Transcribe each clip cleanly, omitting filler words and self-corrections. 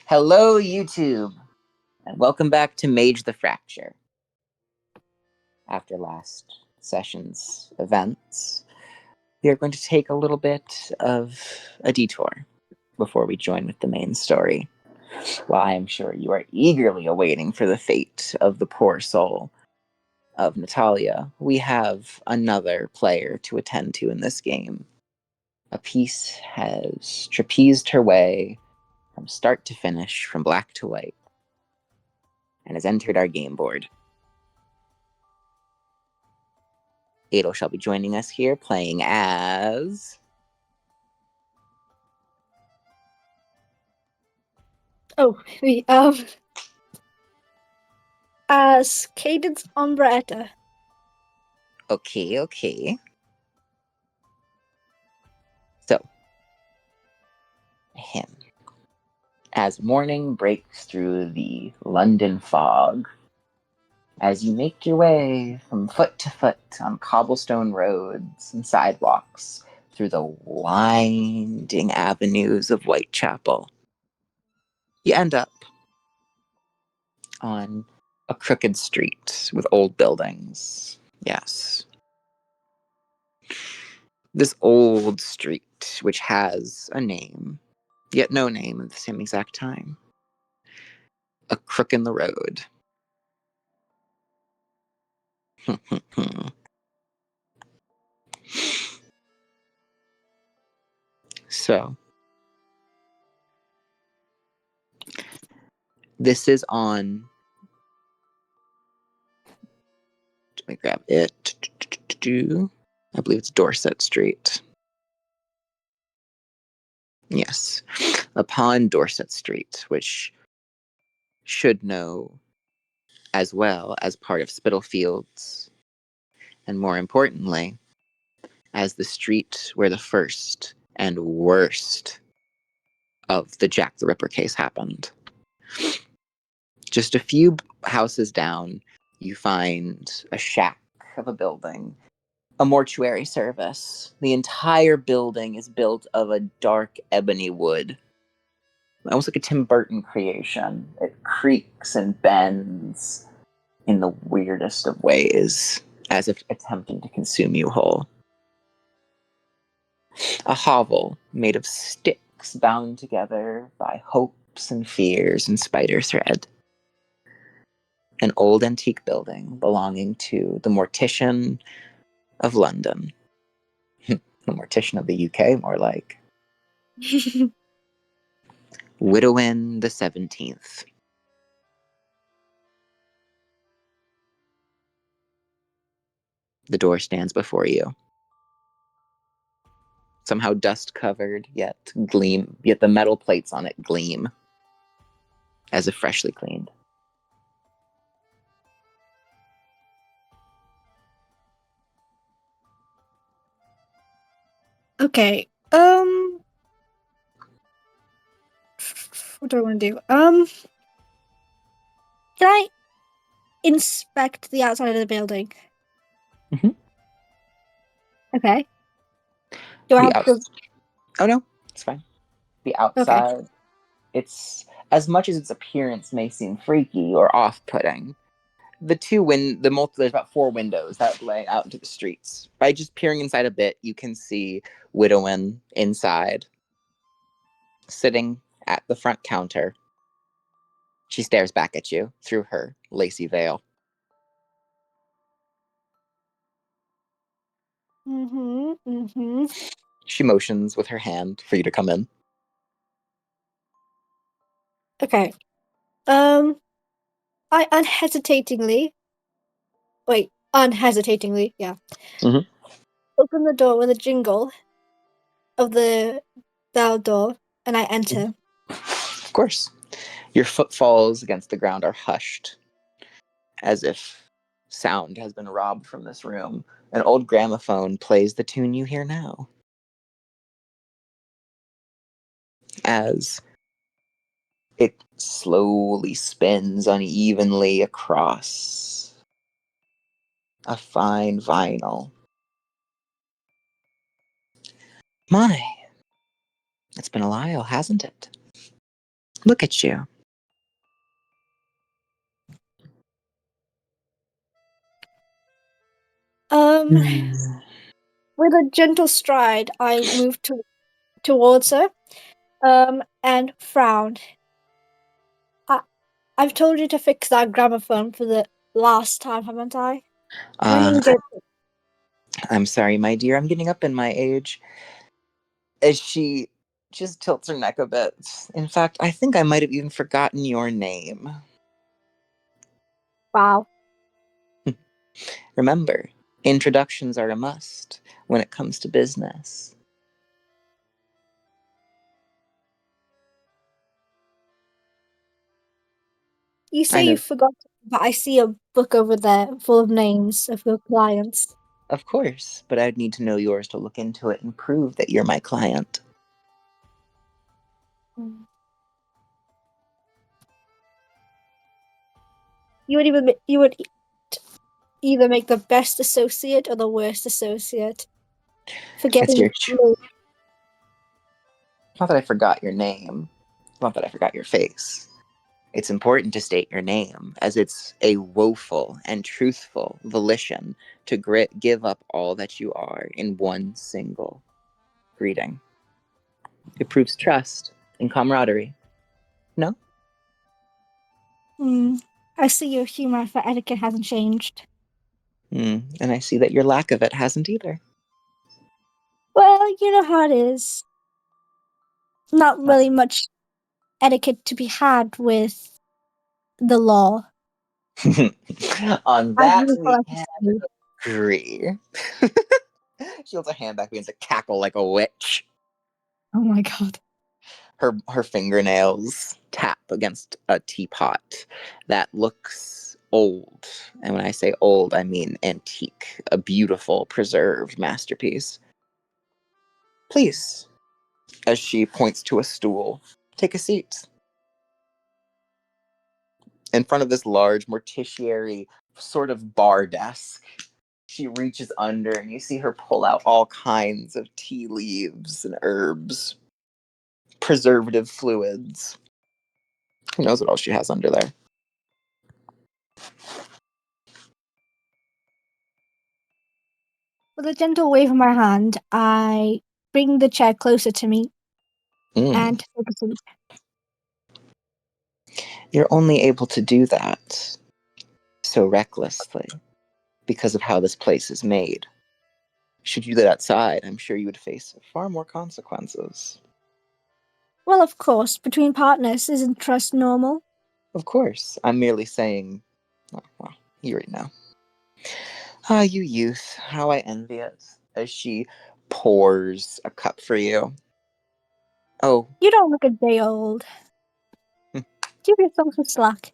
Hello, YouTube, and welcome back to Mage the Fracture. After last session's events, we are going to take a little bit of a detour before we join with the main story. While I am sure you are eagerly awaiting for the fate of the poor soul of Natalia, we have another player to attend to in this game. A piece has trapezed her way from start to finish, from black to white, and has entered our game board. Adel shall be joining us here, playing as... As Cadence Umbretta. Okay. So, him. As morning breaks through the London fog, as you make your way from foot to foot on cobblestone roads and sidewalks through the winding avenues of Whitechapel, you end up on a crooked street with old buildings. Yes. This old street, which has a name, yet no name at the same exact time. A crook in the road. So, this is on... Let me grab it. I believe it's Dorset Street. Yes. Upon Dorset Street, which should know as well as part of Spitalfields, and more importantly, as the street where the first and worst of the Jack the Ripper case happened. Just a few houses down, you find a shack of a building, a mortuary service. The entire building is built of a dark ebony wood, almost like a Tim Burton creation. It creaks and bends in the weirdest of ways, as if attempting to consume you whole. A hovel made of sticks bound together by hopes and fears and spider thread. An old antique building belonging to the Mortician of London. The Mortician of the UK, more like. Widowin the 17th. The door stands before you. Somehow dust covered, yet the metal plates on it gleam as if freshly cleaned. Okay. What do I want to do? Can I inspect the outside of the building? Mm-hmm. Okay. Do I have to? Oh no, it's fine. The outside, okay. It's, as much as its appearance may seem freaky or off-putting, there's about 4 windows that lay out into the streets. By just peering inside a bit, you can see Widowin inside, sitting at the front counter. She stares back at you through her lacy veil. She motions with her hand for you to come in. Okay. I unhesitatingly, yeah. Mm-hmm. Open the door with a jingle of the bell door, and I enter. Of course. Your footfalls against the ground are hushed, as if sound has been robbed from this room. An old gramophone plays the tune you hear now. As it slowly spins unevenly across a fine vinyl. My, it's been a while, hasn't it? Look at you. Um, Hmm. with a gentle stride, I moved towards her, and frowned. I, I've told you to fix that gramophone for the last time, haven't I? When are Uh, you going? I'm sorry, my dear. I'm getting up in my age. As she just tilts her neck a bit. In fact, I think I might have even forgotten your name. Wow. Remember, introductions are a must when it comes to business. You I say you know, forgot, but I see a book over there full of names of your clients. of course, but I'd need to know yours to look into it and prove that you're my client. Mm. You would either make the best associate or the worst associate. It's Forgetting your. Not that I forgot your name. Not that I forgot your face. It's important to state your name, as it's a woeful and truthful volition to give up all that you are in one single greeting. It proves trust and camaraderie. No? Mm, I see your humor for etiquette hasn't changed. And I see that your lack of it hasn't either. Well, you know how it is. Not really much etiquette to be had with the law. On As that, you we like to can say. agree. She holds a hand back, begins to cackle like a witch. Oh my god. Her fingernails tap against a teapot that looks old. And when I say old, I mean antique, a beautiful, preserved masterpiece. Please, as she points to a stool, take a seat in front of this large morticiary sort of bar desk. She reaches under and you see her pull out all kinds of tea leaves and herbs, preservative fluids. Who knows what else she has under there? With a gentle wave of my hand, I bring the chair closer to me Mm. and take a seat. You're only able to do that so recklessly because of how this place is made. Should you do that outside, I'm sure you would face far more consequences. Well, of course, between partners, isn't trust normal? Of course, I'm merely saying, oh, well, you already know. Ah, you youth, how I envy it. As she pours a cup for you. Oh, You don't look a day old. Give yourself a slack.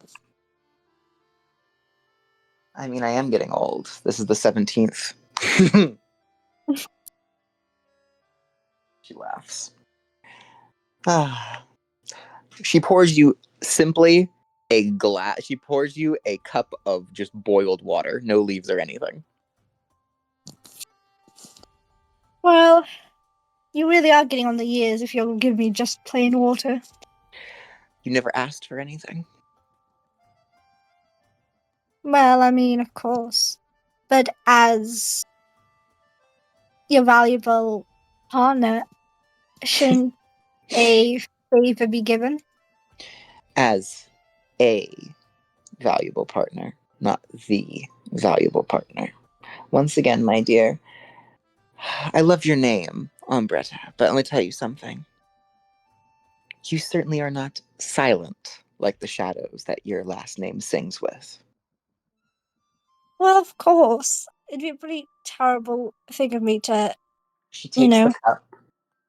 I mean, I am getting old. This is the 17th. She laughs. Ah. She pours you simply a glass. She pours you a cup of just boiled water, no leaves or anything. Well, you really are getting on the years if you'll give me just plain water. You never asked for anything. Well, I mean, of course. But as your valuable partner, shouldn't a favor be given? As a valuable partner, not the valuable partner. Once again, my dear, I love your name, Umbretta, but let me tell you something. You certainly are not silent like the shadows that your last name sings with. Well, of course. It'd be a pretty terrible thing of me to, She you takes the know, cup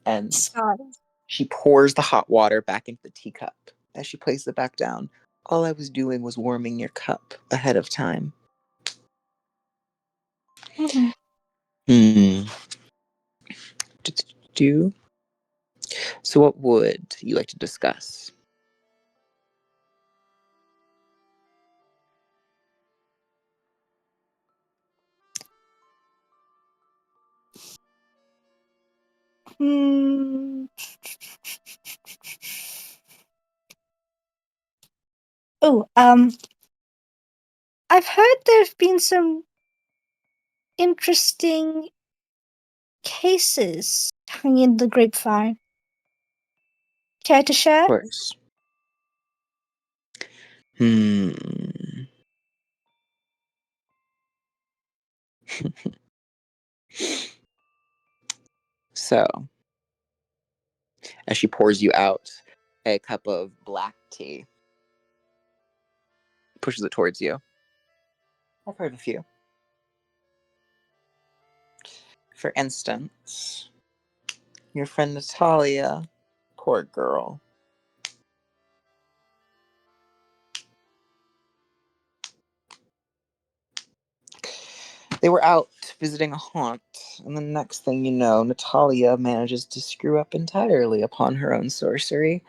and disguise. she pours the hot water back into the teacup. As she places it back down, all I was doing was warming your cup ahead of time. Mm-mm. Hmm. Do so. What would you like to discuss? Hmm. Oh, I've heard there've been some interesting cases hanging in the grapevine. Care to Of share? course. Hmm. So, as she pours you out a cup of black tea, pushes it towards you. I've heard of a few. For instance, your friend Natalia. Poor girl. They were out visiting a haunt, and the next thing you know, Natalia manages to screw up entirely upon her own sorcery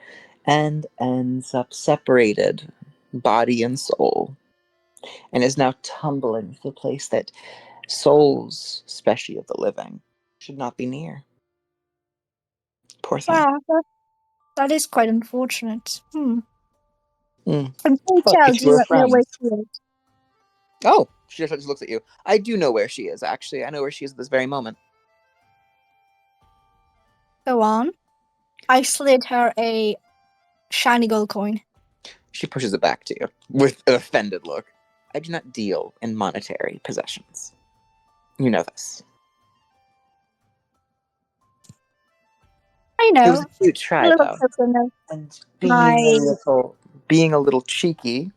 and ends up separated, body and soul, and is now tumbling to the place that souls, especially of the living, should not be near. Poor thing. Wow, that is quite unfortunate. Mm. And pray Well, tell, you do two are you know where friends. she is? Oh, she just looks at you. I do know where she is, actually. I know where she is at this very moment. Go on. I slid her a shiny gold coin. She pushes it back to you with an offended look. I do not deal in monetary possessions. You know this. I It was a know. cute A try, little though. person of And my. being a little cheeky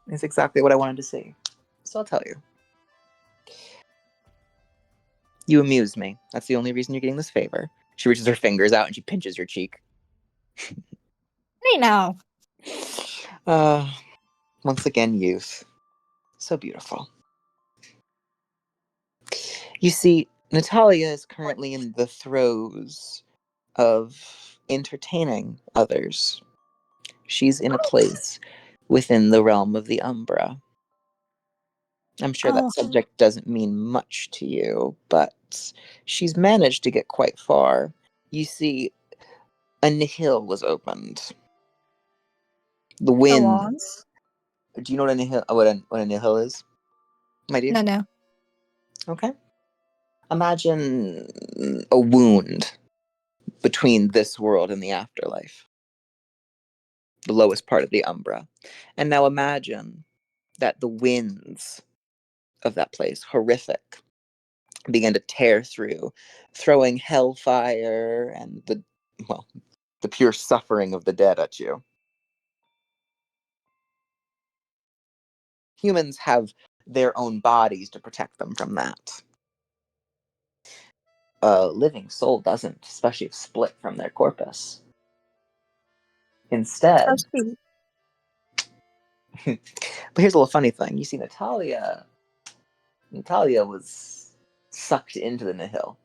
is exactly what I wanted to see. So I'll tell you. You amuse me. That's the only reason you're getting this favor. She reaches her fingers out and she pinches your cheek. I know. Uh, once again, youth. So beautiful. You see, Natalia is currently in the throes of entertaining others. She's in a place within the realm of the Umbra. I'm sure that Oh, subject doesn't mean much to you, but she's managed to get quite far. You see, a nihil was opened. The go on. winds. Do you know what a nihil, what a nihil is, my dear? No, no. Okay. Imagine a wound between this world and the afterlife, the lowest part of the Umbra. And now imagine that the winds of that place, horrific, began to tear through, throwing hellfire and well, the pure suffering of the dead at you. Humans have their own bodies to protect them from that. A living soul doesn't, especially if split from their corpus. So Instead, sweet. but here's a little funny thing. You see, Natalia was sucked into the nihil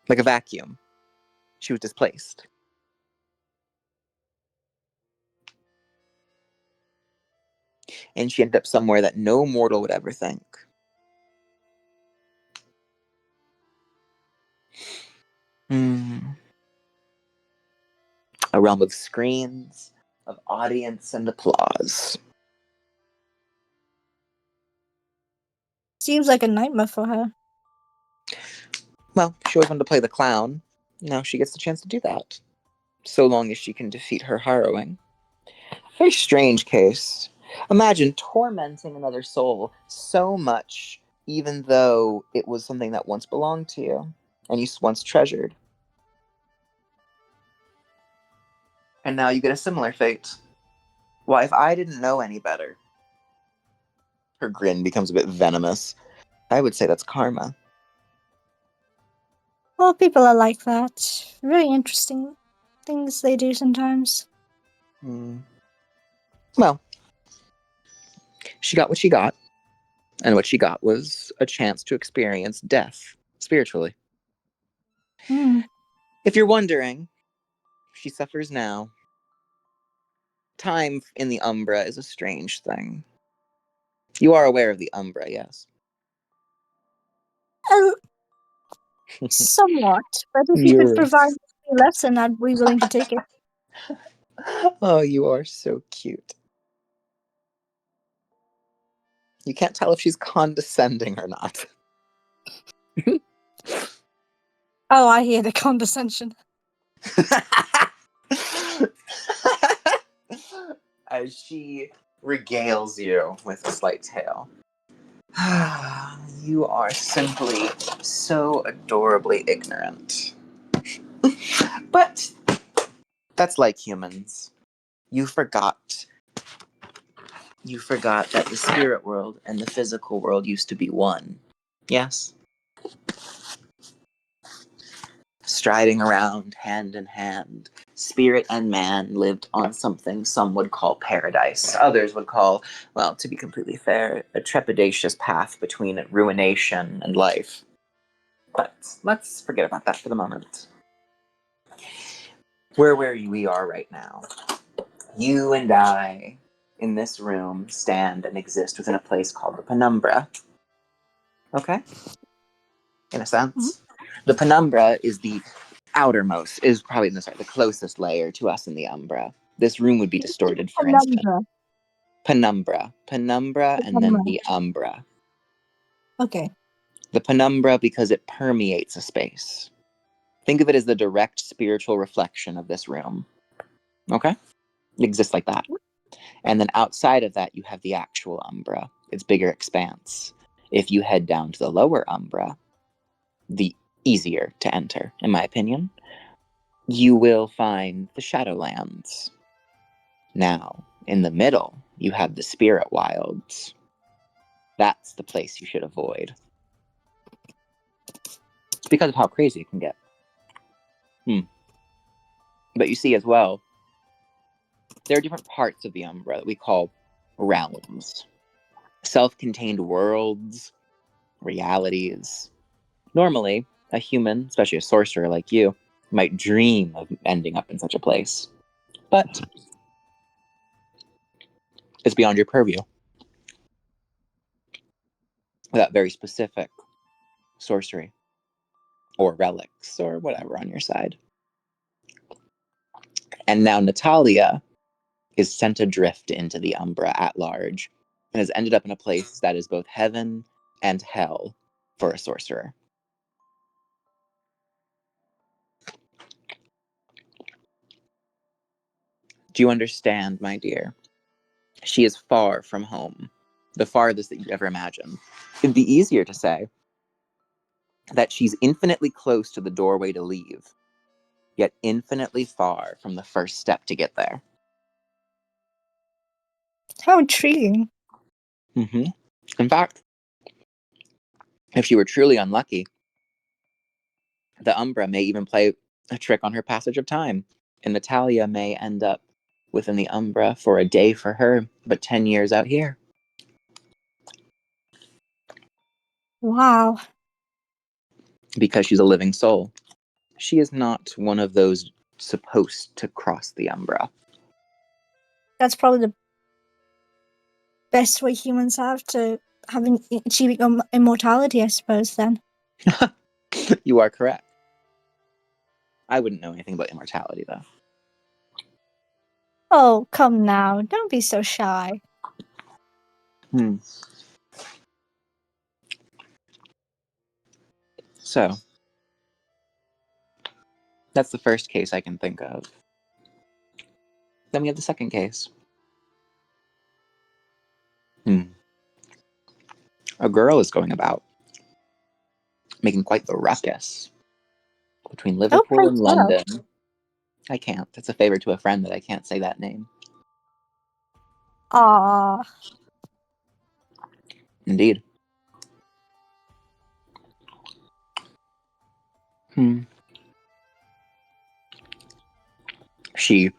like a vacuum. She was displaced. And she ended up somewhere that no mortal would ever think. Hmm. A realm of screens, of audience and applause. Seems like a nightmare for her. Well, she always wanted to play the clown. Now she gets the chance to do that. So long as she can defeat her harrowing. Very strange case. Imagine tormenting another soul so much, even though it was something that once belonged to you and you once treasured. And now you get a similar fate. Why, if I didn't know any better, her grin becomes a bit venomous. I would say that's karma. Well, people are like that. Very interesting things they do sometimes. Hmm. Well, she got what she got, and what she got was a chance to experience death spiritually. Hmm. If you're wondering, she suffers now. Time in the Umbra is a strange thing. You are aware of the Umbra, yes? Uh, somewhat, but if you could You're provide a lesson, I'd be willing to take it. Oh, you are so cute. You can't tell if she's condescending or not. Oh, I hear the condescension. As she regales you with a slight tail. You are simply so adorably ignorant. But that's like humans. You forgot. You forgot that the spirit world and the physical world used to be one. Yes? Striding around hand in hand, spirit and man lived on something some would call paradise. Others would call, well, to be completely fair, a trepidatious path between ruination and life. But let's forget about that for the moment. We're where we are right now. You and I, in this room, stand and exist within a place called the penumbra. Okay? In a Mhm. sense. The penumbra is the outermost, is probably the closest layer to us in the umbra. This room would be distorted, for instance. Penumbra. Penumbra, and then Penumbra. the umbra. Okay. The penumbra because it permeates a space. Think of it as the direct spiritual reflection of this room. Okay? It exists like that. And then outside of that, you have the actual umbra, its bigger expanse. If you head down to the lower umbra, the easier to enter, in my opinion, you will find the Shadowlands. Now, in the middle, you have the Spirit Wilds. That's the place you should avoid. Because of how crazy it can get. But you see as well, there are different parts of the Umbra that we call realms. Self-contained worlds, realities. Normally, a human, especially a sorcerer like you, might dream of ending up in such a place. But it's beyond your purview. Without very specific sorcery or relics or whatever on your side. And now Natalia is sent adrift into the Umbra at large and has ended up in a place that is both heaven and hell for a sorcerer. Do you understand, my dear? She is far from home, the farthest that you'd ever imagine. It'd be easier to say that she's infinitely close to the doorway to leave, yet infinitely far from the first step to get there. How intriguing. Mm-hmm. In fact, if she were truly unlucky, the Umbra may even play a trick on her passage of time, and Natalia may end up within the Umbra for a day for her, but 10 years out here. Wow. Because she's a living soul. She is not one of those supposed to cross the Umbra. That's probably the best way humans have to achieving immortality, I suppose, then. You are correct. I wouldn't know anything about immortality, though. Oh, come now. Don't be so shy. Hmm. So, that's the first case I can think of. Then we have the second case. A girl is going about, making quite the ruckus between Oh, Liverpool pray and tell. London. I can't. It's a favor to a friend that I can't say that name. Ah, Indeed. Hmm. She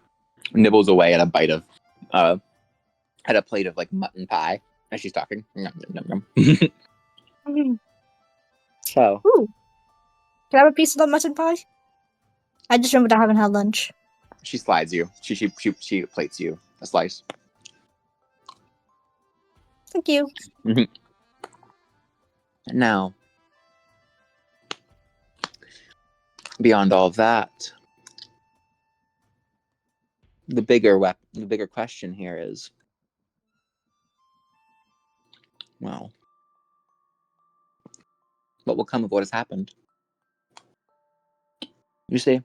nibbles away at a bite of, at a plate of like mutton pie as she's talking. Nom, nom, nom, nom. mm. So Ooh, can I have a piece of that mutton pie? I just remembered I haven't had lunch. she slides you. She plates you a slice. Thank you. Now, beyond all of that, the bigger question here is, well, what will come of what has happened? You see,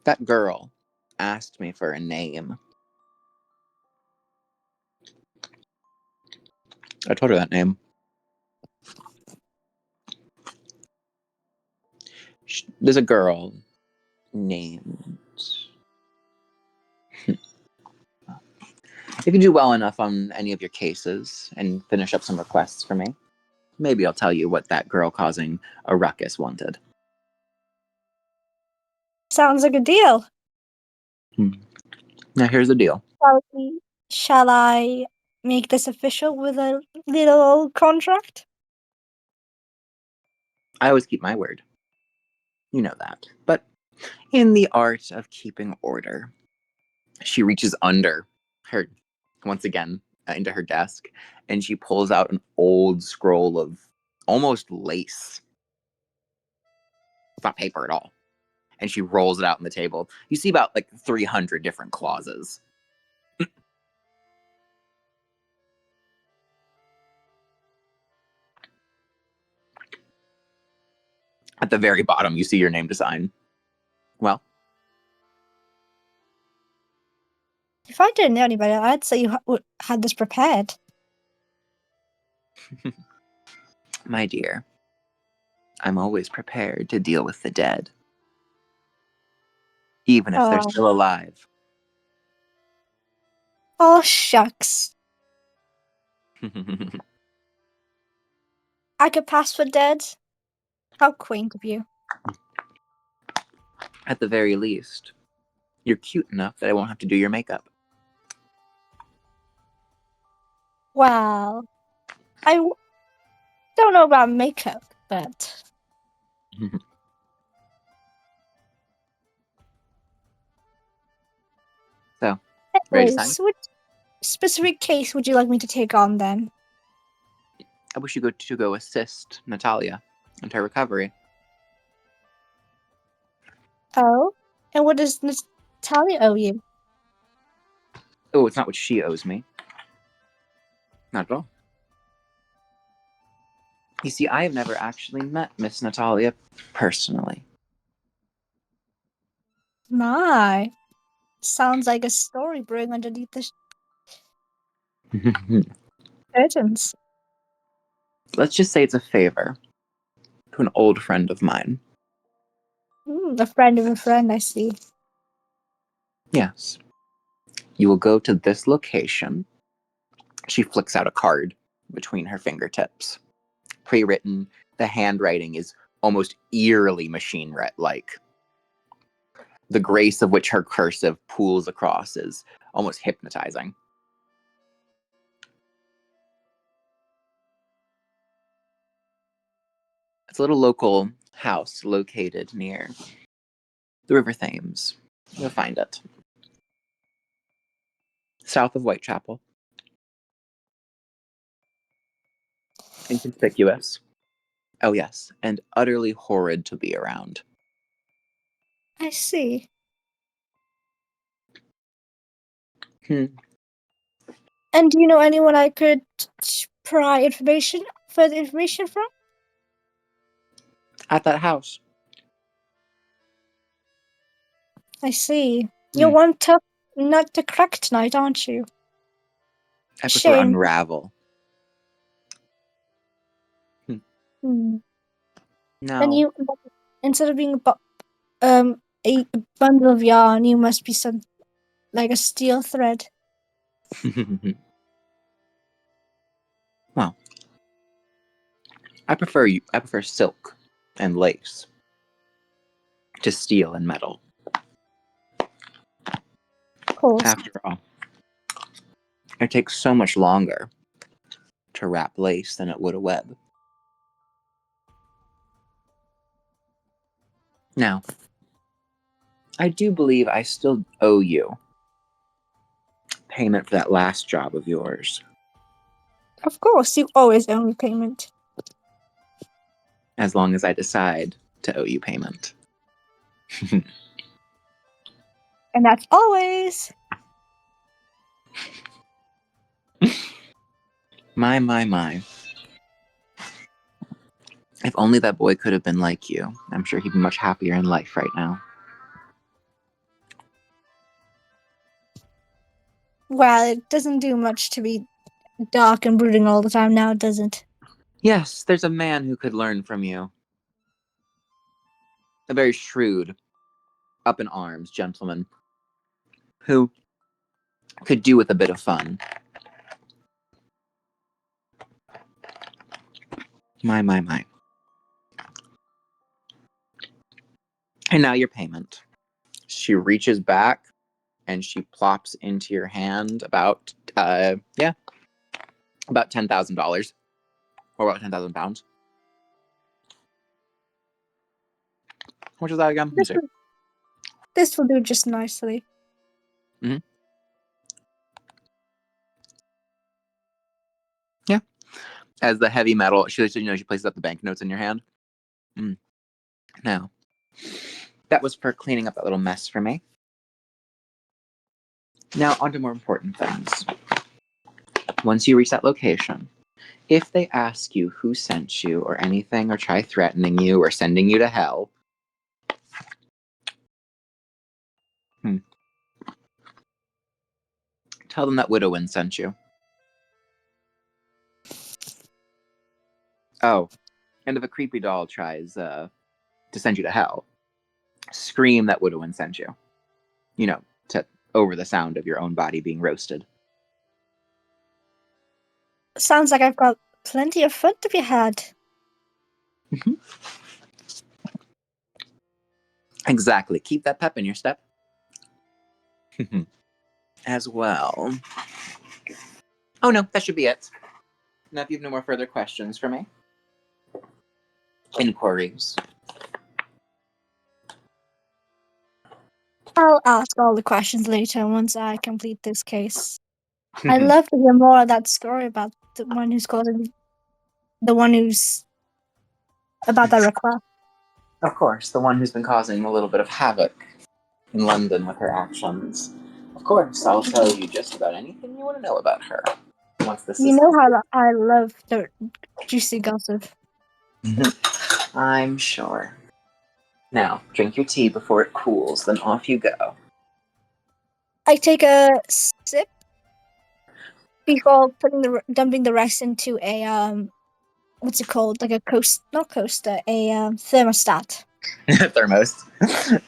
that girl asked me for a name. I told her that name. There's a girl named. If you do well enough on any of your cases and finish up some requests for me, maybe I'll tell you what that girl causing a ruckus wanted. Sounds like a deal. Now here's the deal. Shall I make this official with a little contract? I always keep my word. You know that. But in the art of keeping order, she reaches under her, once again, into her desk, and she pulls out an old scroll of almost lace. It's not paper at all. And she rolls it out on the table. You see about like 300 different clauses. At the very bottom, you see your name to sign. Well, If I didn't know any better, I'd say you had this prepared. my dear, I'm always prepared to deal with the dead, even if they're still alive. Oh, shucks. I could pass for dead. How quaint of you. At the very least, you're cute enough that I won't have to do your makeup. Well, don't know about makeup, but... So, ready to sign? Which specific case would you like me to take on then? I wish you to go assist Natalia in her recovery. Oh? And what does Natalia owe you? Oh, it's not what she owes me. Not at all. You see, I have never actually met Miss Natalia personally. My. Sounds like a story brewing underneath the curtains. Let's just say it's a favor to an old friend of mine. A friend of a friend, I see. Yes. You will go to this location. She flicks out a card between her fingertips. Pre-written, the handwriting is almost eerily machine-like. The grace of which her cursive pools across is almost hypnotizing. It's a little local house located near the River Thames. You'll find it. South of Whitechapel. Inconspicuous. Oh, yes, and utterly horrid to be around. I see. Hmm. And do you know anyone I could pry further information from? At that house. I see. You're one tough nut to crack tonight, aren't you? I prefer Shame. unravel. Hmm. No. Then you, instead of being a bundle of yarn, you must be like a steel thread. Well, I prefer silk and lace to steel and metal. Of course. After all, it takes so much longer to wrap lace than it would a web. Now, I do believe I still owe you payment for that last job of yours. Of course, you always owe me payment. As long as I decide to owe you payment. And that's always. My. If only that boy could have been like you. I'm sure he'd be much happier in life right now. Well, it doesn't do much to be dark and brooding all the time now, does it? Yes, there's a man who could learn from you. A very shrewd, up in arms gentleman who could do with a bit of fun. My. And now your payment. She reaches back and she plops into your hand about $10,000 or about 10,000 pounds. How much is that again? Let me This see. will, this will do just nicely. Mm-hmm. Yeah. As the heavy metal, she places up the banknotes in your hand. Now, that was for cleaning up that little mess for me. Now, on to more important things. Once you reach that location, if they ask you who sent you or anything, or try threatening you or sending you to hell, tell them that Widowin sent you. Oh, and if a creepy doll tries to send you to hell, scream that Widowin sent you. To over the sound of your own body being roasted. Sounds like I've got plenty of fun to be had. Exactly. Keep that pep in your step. As well. Oh no, that should be it. Now, if you have no more further questions for me, inquiries. I'll ask all the questions later once I complete this case. I'd love to hear more of that story about the one who's causing the one who's about that request. Of course, the one who's been causing a little bit of havoc in London with her actions. Of course, I'll tell you just about anything you want to know about her. Once this You is know complete. how I love the juicy gossip. I'm sure. Now, drink your tea before it cools, then off you go. I take a sip before dumping the rest into a what's it called? Like a not coaster, a thermostat. Thermos. as,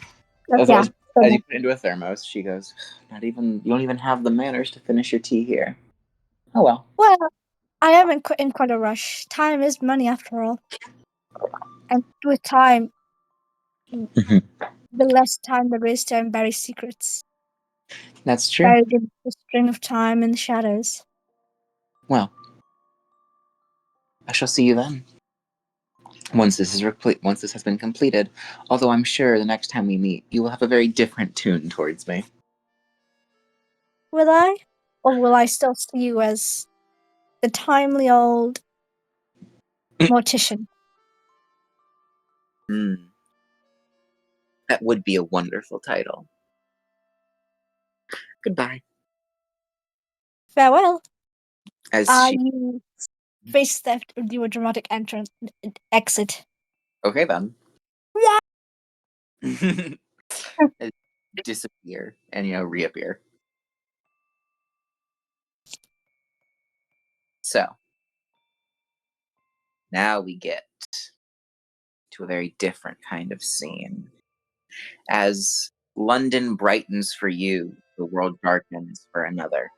Yeah. as, as you put it into a thermos, she goes, you don't even have the manners to finish your tea here. Oh well. Well, I am in quite a rush. Time is money after all. And with time, the less time there is to unbury secrets. That's true. Buried in the string of time and the shadows. Well, I shall see you then. Once this has been completed, although I'm sure the next time we meet, you will have a very different tune towards me. Will I? Or will I still see you as the timely old mortician? That would be a wonderful title. Goodbye. Farewell. As she. You face theft or do a dramatic entrance exit. Okay then. Disappear and reappear. So now we get to a very different kind of scene. As London brightens for you, the world darkens for another.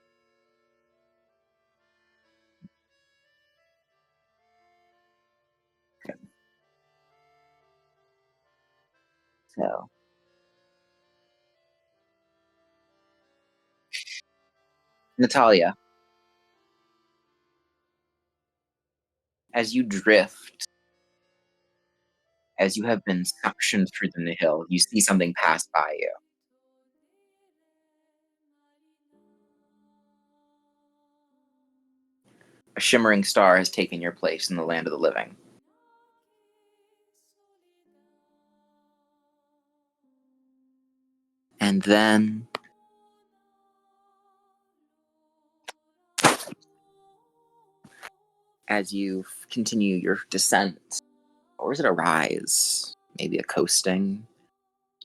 So, Natalia, as you drift, as you have been suctioned through the hill, you see something pass by you. A shimmering star has taken your place in the land of the living. And then as you continue your descent, or is it a rise? Maybe a coasting?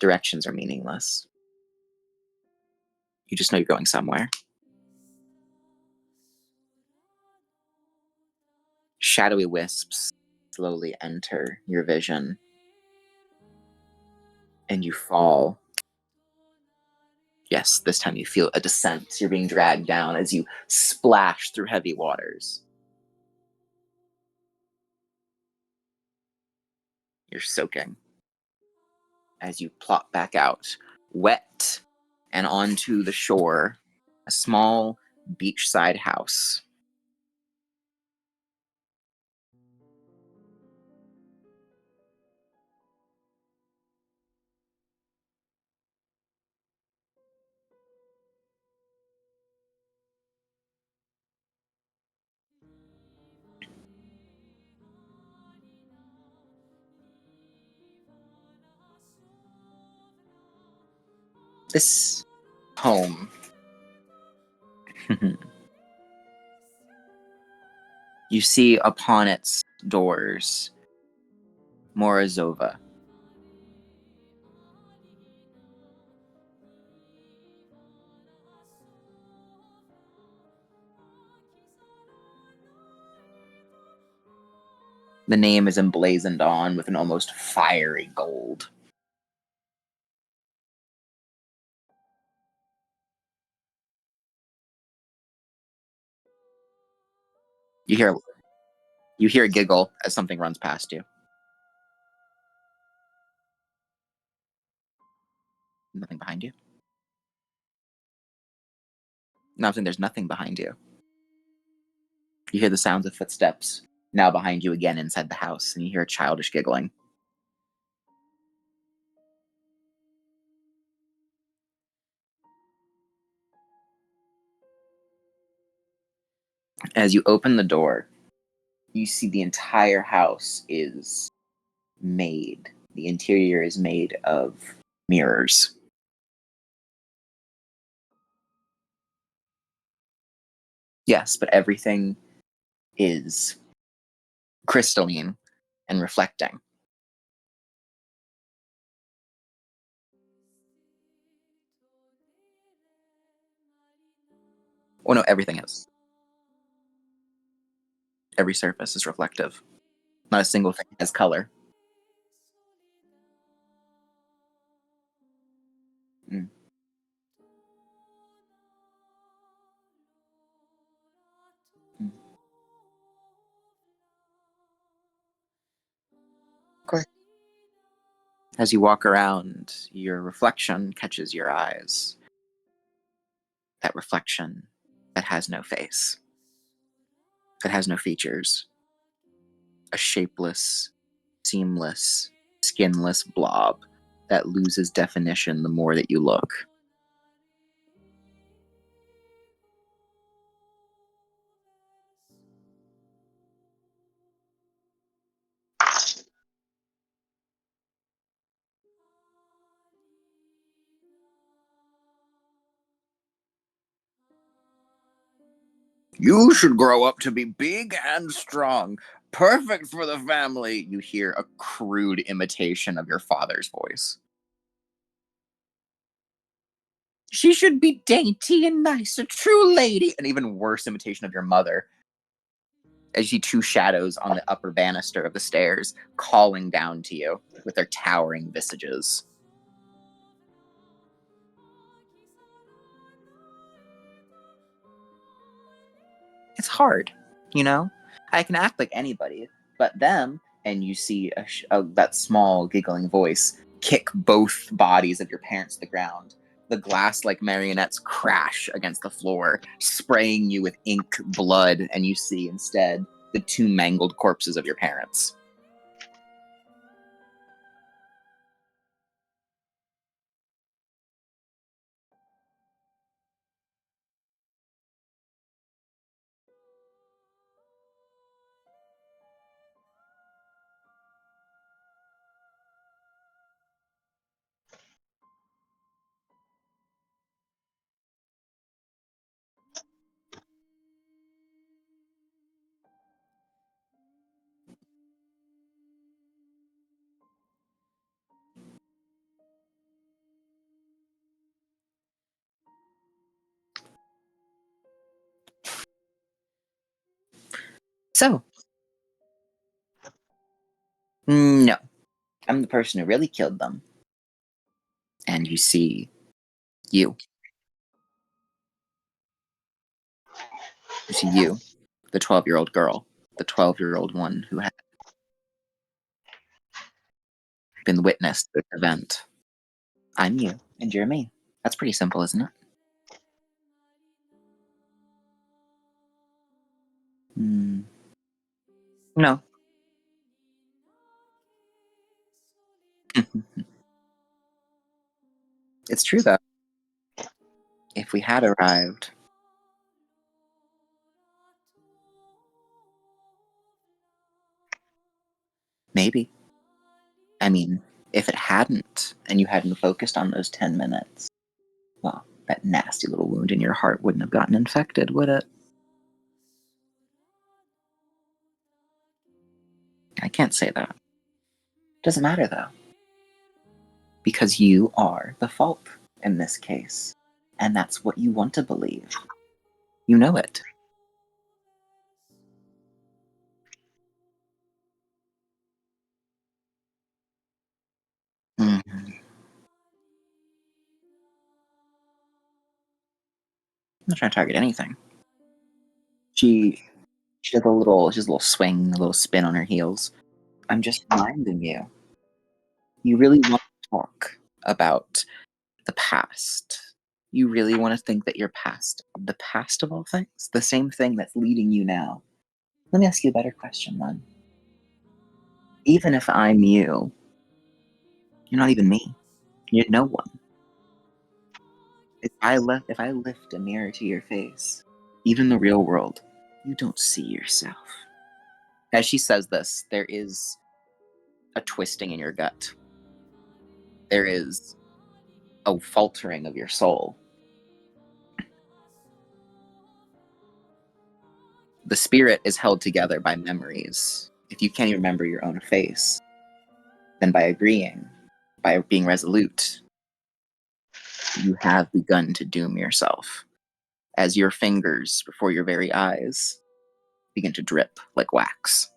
Directions are meaningless. You just know you're going somewhere. Shadowy wisps slowly enter your vision, and you fall. Yes, this time you feel a descent. You're being dragged down as you splash through heavy waters. You're soaking as you plop back out, wet, and onto the shore, a small beachside house. This home you see upon its doors Morozova. The name is emblazoned on with an almost fiery gold. You hear a giggle as something runs past you. Nothing behind you. Nothing. There's nothing behind you. You hear the sounds of footsteps now behind you again inside the house, and you hear a childish giggling. As you open the door, you see the entire house is made. The interior is made of mirrors. Yes, but everything is crystalline and reflecting. Oh no, everything is. Every surface is reflective. Not a single thing has color. Mm. Mm. Of course. As you walk around, your reflection catches your eyes. That reflection that has no face, that has no features. A shapeless, seamless, skinless blob that loses definition the more that you look. You should grow up to be big and strong, perfect for the family. You hear a crude imitation of your father's voice. She should be dainty and nice, a true lady. An even worse imitation of your mother. As you see two shadows on the upper banister of the stairs calling down to you with their towering visages. It's hard, you know? I can act like anybody, but them, and you see that small giggling voice kick both bodies of your parents to the ground. The glass like marionettes crash against the floor, spraying you with ink, blood, and you see instead the two mangled corpses of your parents. So, no, I'm the person who really killed them. And you see, you. You see you, the 12-year-old girl, the 12-year-old one who had been witness to this event. I'm you, and you're me. That's pretty simple, isn't it? Hmm. No. It's true, though. If we had arrived, maybe. I mean, if it hadn't, and you hadn't focused on those 10 minutes, well, that nasty little wound in your heart wouldn't have gotten infected, would it? I can't say that. Doesn't matter, though, because you are the fault in this case. And that's what you want to believe. You know it. Mhm. I'm not trying to target anything. She she does a little swing, a little spin on her heels. I'm just reminding you. You really want to talk about the past. You really want to think that your past, the past of all things, the same thing that's leading you now. Let me ask you a better question then. Even if I'm you, you're not even me. You're no one. If I lift a mirror to your face, even the real world, you don't see yourself. As she says this, there is a twisting in your gut. There is a faltering of your soul. The spirit is held together by memories. If you can't even remember your own face, then by agreeing, by being resolute, you have begun to doom yourself as your fingers before your very eyes begin to drip like wax.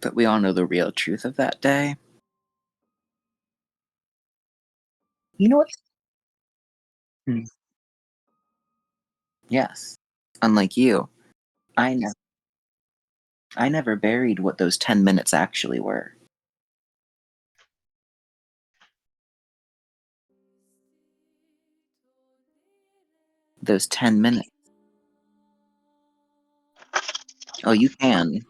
But we all know the real truth of that day. You know what? Hmm. Yes. Unlike you, I, ne- I never buried what those 10 minutes actually were. Those 10 minutes. Oh, you can.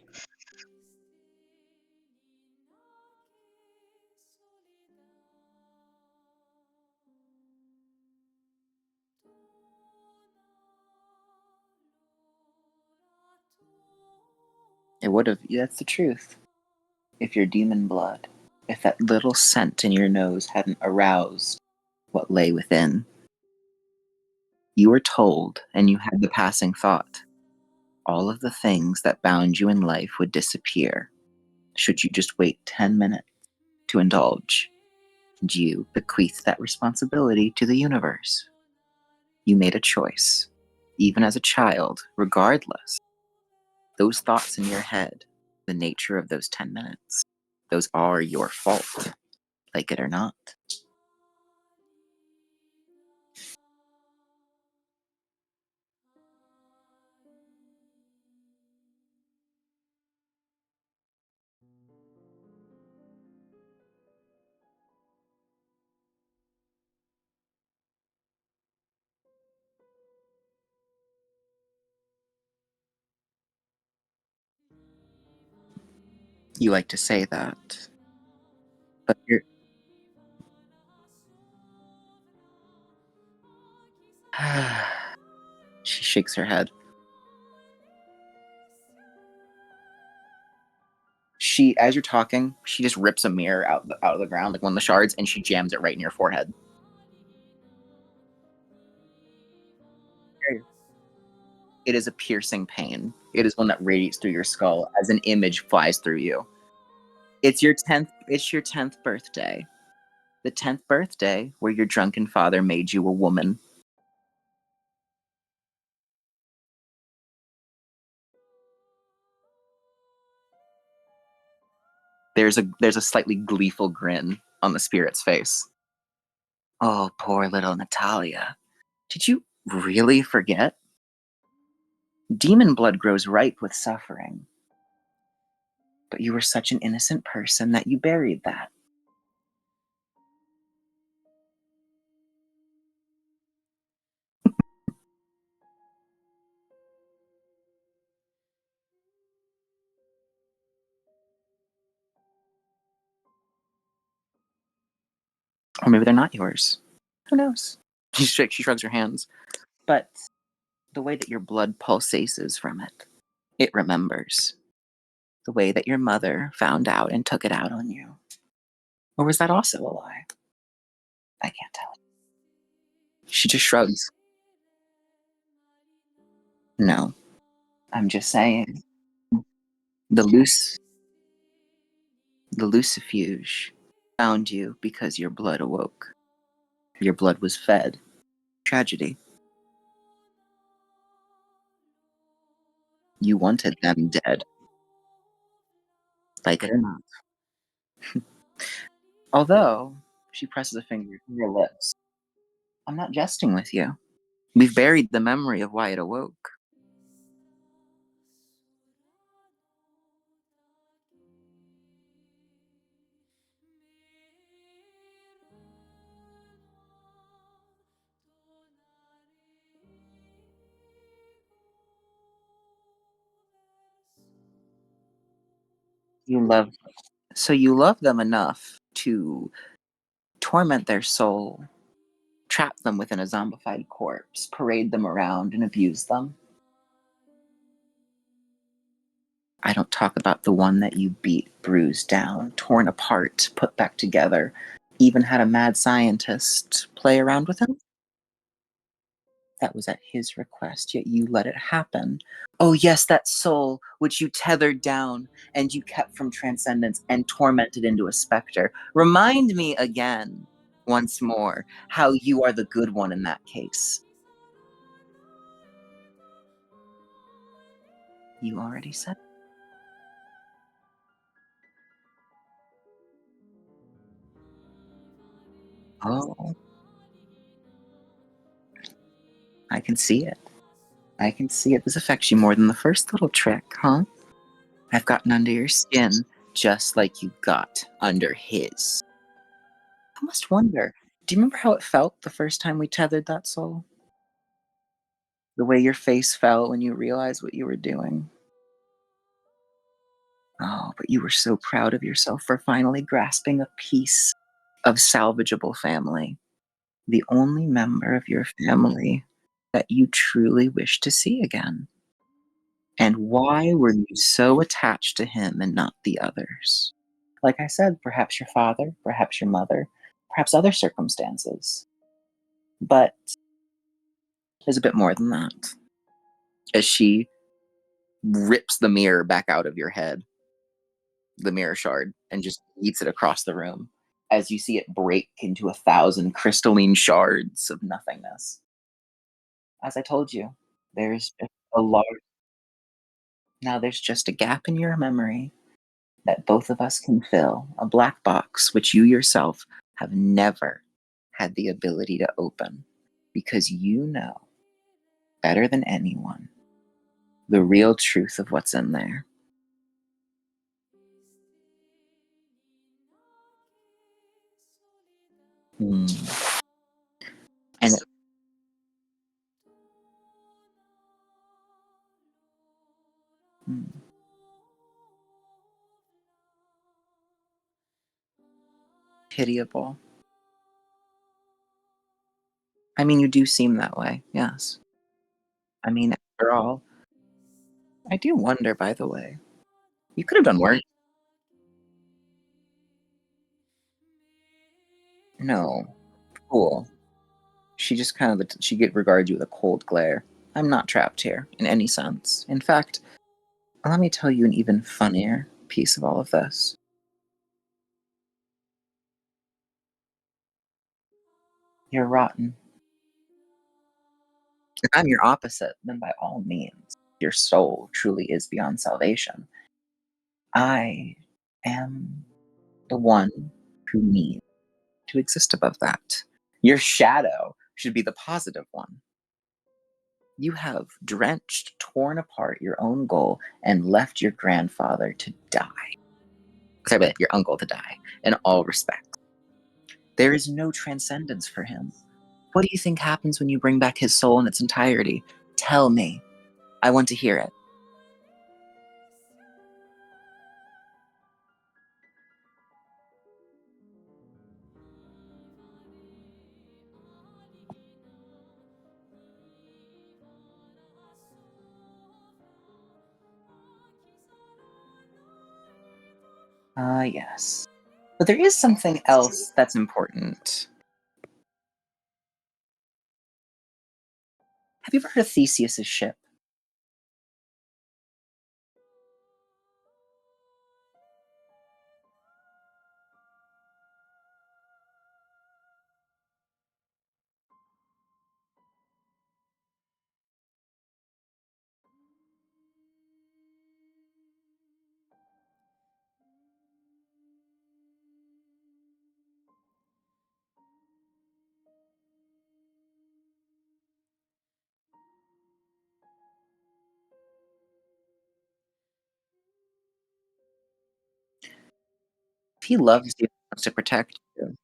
It would have. Yeah, that's the truth. If your demon blood, if that little scent in your nose hadn't aroused what lay within, you were told, and you had the passing thought, all of the things that bound you in life would disappear should you just wait 10 minutes to indulge. And you bequeathed that responsibility to the universe. You made a choice, even as a child, regardless. Those thoughts in your head, the nature of those 10 minutes, those are your fault, like it or not. You like to say that, but you're. She shakes her head. She, as you're talking, she just rips a mirror out of the ground, like one of the shards, and she jams it right in your forehead. It is a piercing pain. It is one that radiates through your skull as an image flies through you. It's your 10th birthday. The 10th birthday where your drunken father made you a woman. There's a slightly gleeful grin on the spirit's face. Oh, poor little Natalia. Did you really forget? Demon blood grows ripe with suffering. But you were such an innocent person that you buried that. Or maybe they're not yours. Who knows? She shrugs her hands. But the way that your blood pulsates from it, it remembers. The way that your mother found out and took it out on you. Or was that also a lie? I can't tell. She just shrugs. No, I'm just saying. The loose, the Lucifuge found you because your blood awoke. Your blood was fed. Tragedy. You wanted them dead, like it or not. Although, she presses a finger to your lips. I'm not jesting with you. We've buried the memory of why it awoke. You love you love them enough to torment their soul, trap them within a zombified corpse, parade them around and abuse them. I don't talk about the one that you beat, bruised down, torn apart, put back together, even had a mad scientist play around with him. That was at his request, yet you let it happen. Oh, yes, that soul which you tethered down and you kept from transcendence and tormented into a specter. Remind me again, once more, how you are the good one in that case. You already said. Oh, I can see it. I can see it. This affects you more than the first little trick, huh? I've gotten under your skin just like you got under his. I must wonder, do you remember how it felt the first time we tethered that soul? The way your face fell when you realized what you were doing? Oh, but you were so proud of yourself for finally grasping a piece of salvageable family. The only member of your family that you truly wish to see again. And why were you so attached to him and not the others? Like I said, perhaps your father, perhaps your mother, perhaps other circumstances. But there's a bit more than that. As she rips the mirror back out of your head, the mirror shard, and just eats it across the room, as you see it break into 1,000 crystalline shards of nothingness. As I told you, there's just a large now there's just a gap in your memory that both of us can fill, a black box which you yourself have never had the ability to open, because you know better than anyone the real truth of what's in there. Mm. And mm, pitiable. I mean, you do seem that way, yes. I mean, after all, I do wonder, by the way, you could have done worse. No. Cool. She just kind of she get regards you with a cold glare. I'm not trapped here in any sense. In fact, let me tell you an even funnier piece of all of this. You're rotten. If I'm your opposite, then by all means, your soul truly is beyond salvation. I am the one who needs to exist above that. Your shadow should be the positive one. You have drenched, torn apart your own goal and left your grandfather to die. Sorry, but your uncle to die in all respects. There is no transcendence for him. What do you think happens when you bring back his soul in its entirety? Tell me. I want to hear it. Ah, yes. But there is something else that's important. Have you ever heard of Theseus's ship? If he loves you, he wants to protect you.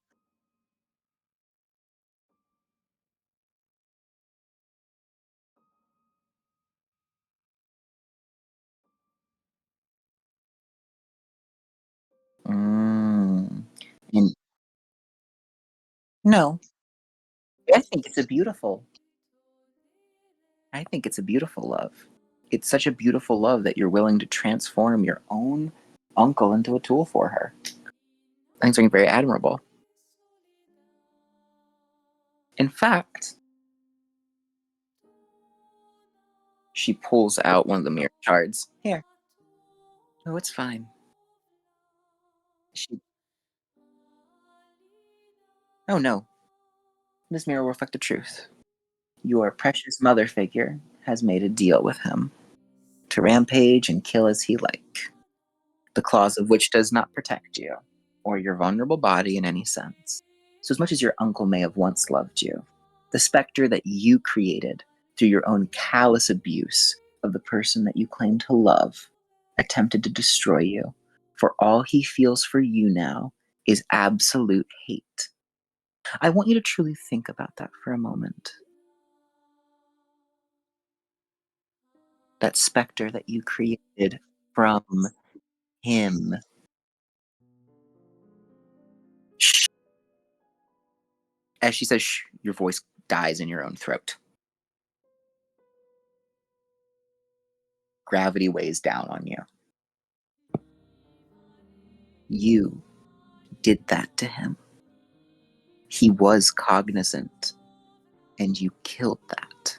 Mm. And no, I think it's a beautiful. I think it's a beautiful love. It's such a beautiful love that you're willing to transform your own uncle into a tool for her. I think something very admirable. In fact, she pulls out one of the mirror shards. Here. Oh, it's fine. She, oh no, this mirror will reflect the truth. Your precious mother figure has made a deal with him to rampage and kill as he like, the clause of which does not protect you or your vulnerable body in any sense. So, as much as your uncle may have once loved you, the specter that you created through your own callous abuse of the person that you claim to love attempted to destroy you. For all he feels for you now is absolute hate. I want you to truly think about that for a moment. That specter that you created from him. Shh. As she says, shh, your voice dies in your own throat. Gravity weighs down on you. You did that to him. He was cognizant, and you killed that.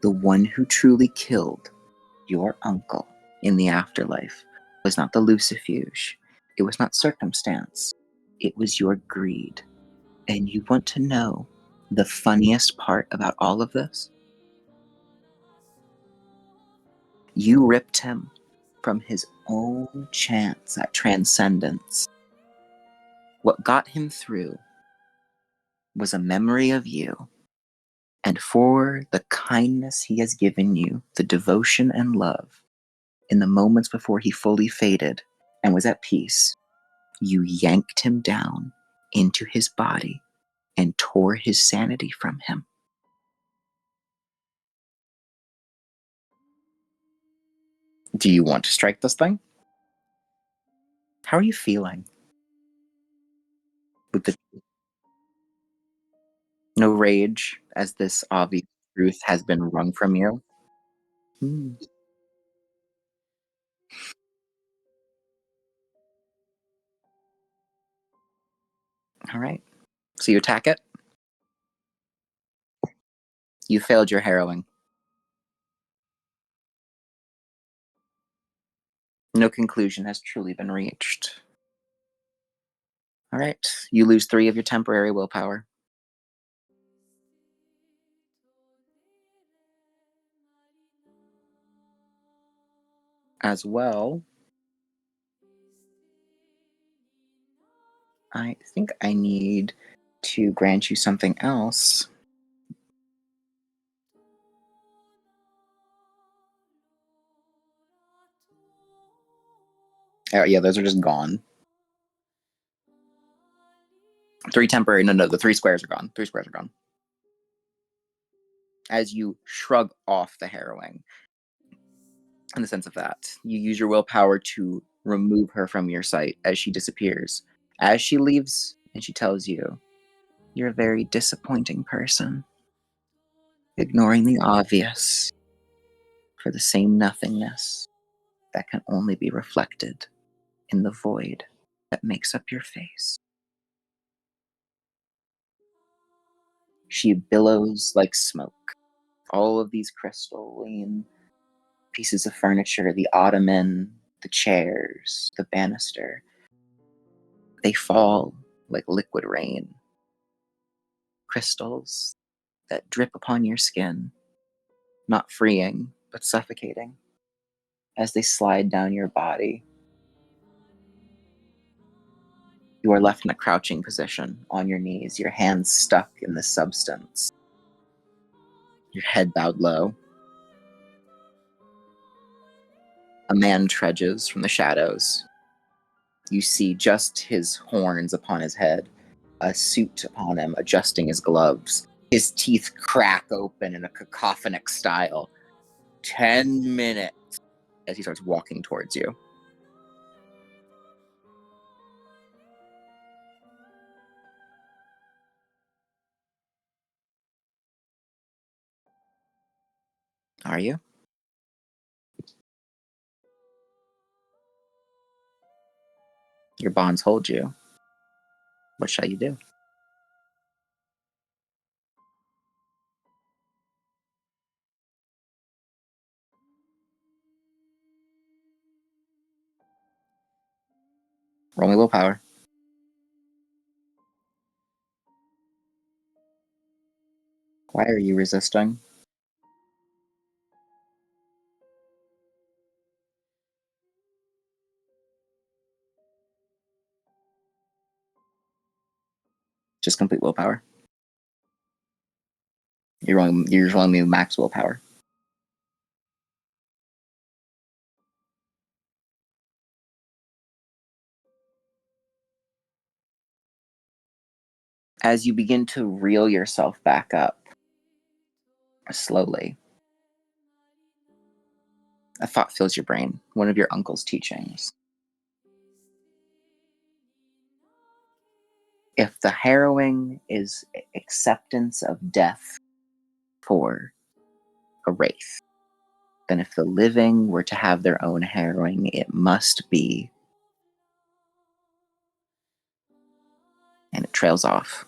The one who truly killed your uncle in the afterlife was not the Lucifuge. It was not circumstance. It was your greed. And you want to know the funniest part about all of this? You ripped him from his own chance at transcendence. What got him through was a memory of you, and for the kindness he has given you, the devotion and love, in the moments before he fully faded and was at peace, you yanked him down into his body and tore his sanity from him. Do you want to strike this thing? How are you feeling with the no rage as this obvious truth has been wrung from you? Hmm. All right. So you attack it. You failed your harrowing. No conclusion has truly been reached. All right. You lose 3 of your temporary willpower. As well, I think I need to grant you something else. Oh, yeah, those are just gone. 3 temporary. No, the 3 squares are gone. 3 squares are gone. As you shrug off the harrowing, in the sense of that, you use your willpower to remove her from your sight as she disappears. As she leaves, and she tells you, "You're a very disappointing person, ignoring the obvious for the same nothingness that can only be reflected in the void that makes up your face." She billows like smoke. All of these crystalline pieces of furniture, the ottoman, the chairs, the banister, they fall like liquid rain. Crystals that drip upon your skin, not freeing, but suffocating, as they slide down your body. You are left in a crouching position on your knees, your hands stuck in the substance, your head bowed low. A man trudges from the shadows. You see just his horns upon his head, a suit upon him, adjusting his gloves. His teeth crack open in a cacophonic style. 10 minutes as he starts walking towards you. Are you? Your bonds hold you. What shall you do? Roll me willpower. Why are you resisting? Just complete willpower. You're rolling me max willpower. As you begin to reel yourself back up, slowly, a thought fills your brain. One of your uncle's teachings. If the harrowing is acceptance of death for a wraith, then if the living were to have their own harrowing, it must be. And it trails off.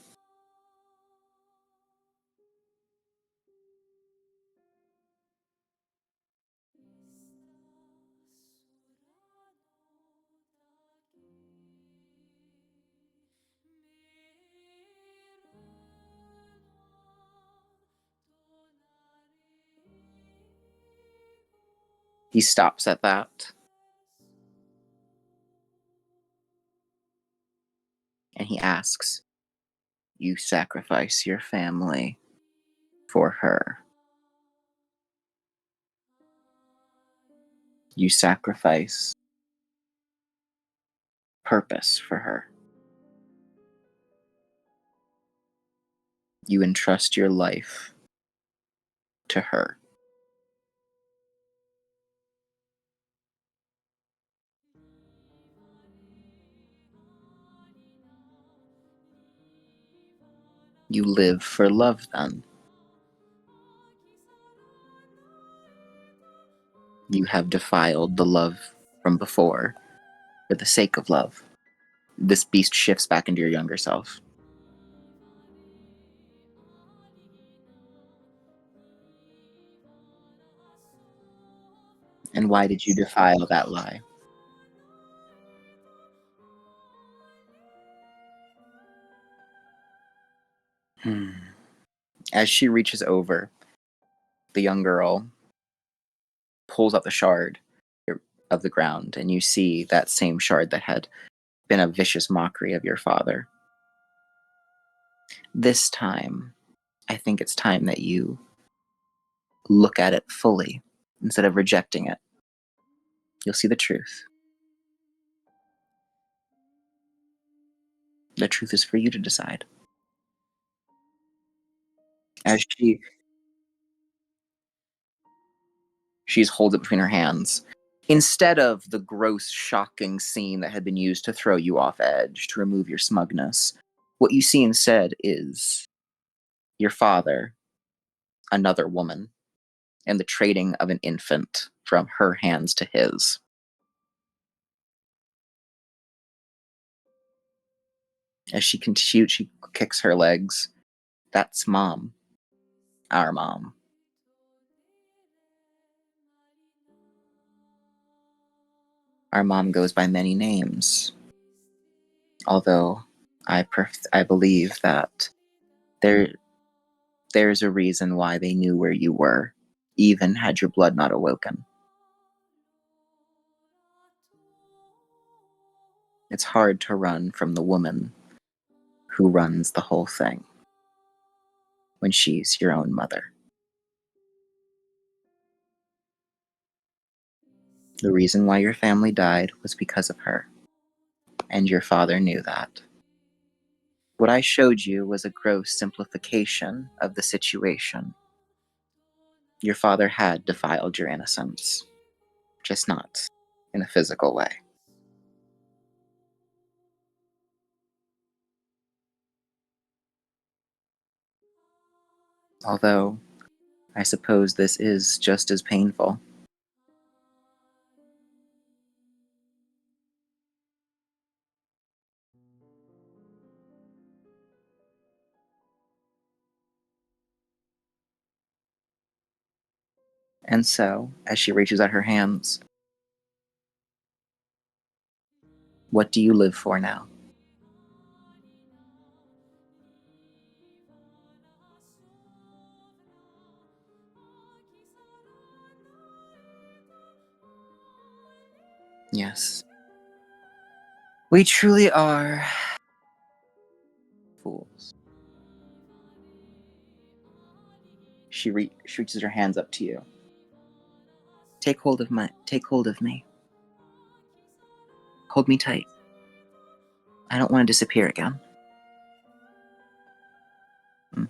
He stops at that. And he asks, "You sacrifice your family for her. You sacrifice purpose for her. You entrust your life to her." You live for love then. You have defiled the love from before for the sake of love. This beast shifts back into your younger self. And why did you defile that lie? Hmm. As she reaches over, the young girl pulls up the shard of the ground, and you see that same shard that had been a vicious mockery of your father. This time, I think it's time that you look at it fully instead of rejecting it. You'll see the truth. The truth is for you to decide. As she's holds it between her hands. Instead of the gross, shocking scene that had been used to throw you off edge, to remove your smugness, what you see instead is your father, another woman, and the trading of an infant from her hands to his. As she kicks her legs. That's mom. Our mom. Our mom goes by many names, although I believe that there there's a reason why they knew where you were, even had your blood not awoken. It's hard to run from the woman who runs the whole thing when she's your own mother. The reason why your family died was because of her, and your father knew that. What I showed you was a gross simplification of the situation. Your father had defiled your innocence, just not in a physical way. Although, I suppose this is just as painful. And so, as she reaches out her hands, what do you live for now? Yes. We truly are fools. She reaches her hands up to you. Take hold of me. Hold me tight. I don't want to disappear again. Mm.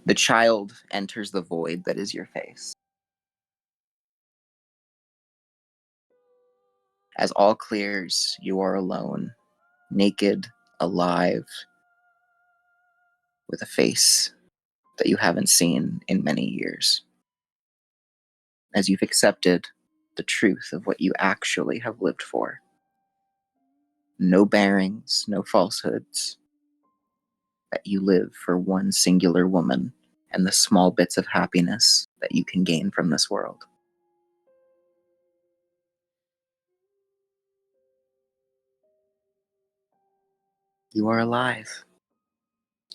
The child enters the void that is your face. As all clears, you are alone, naked, alive, with a face that you haven't seen in many years. As you've accepted the truth of what you actually have lived for. No bearings, no falsehoods. That you live for one singular woman and the small bits of happiness that you can gain from this world. You are alive.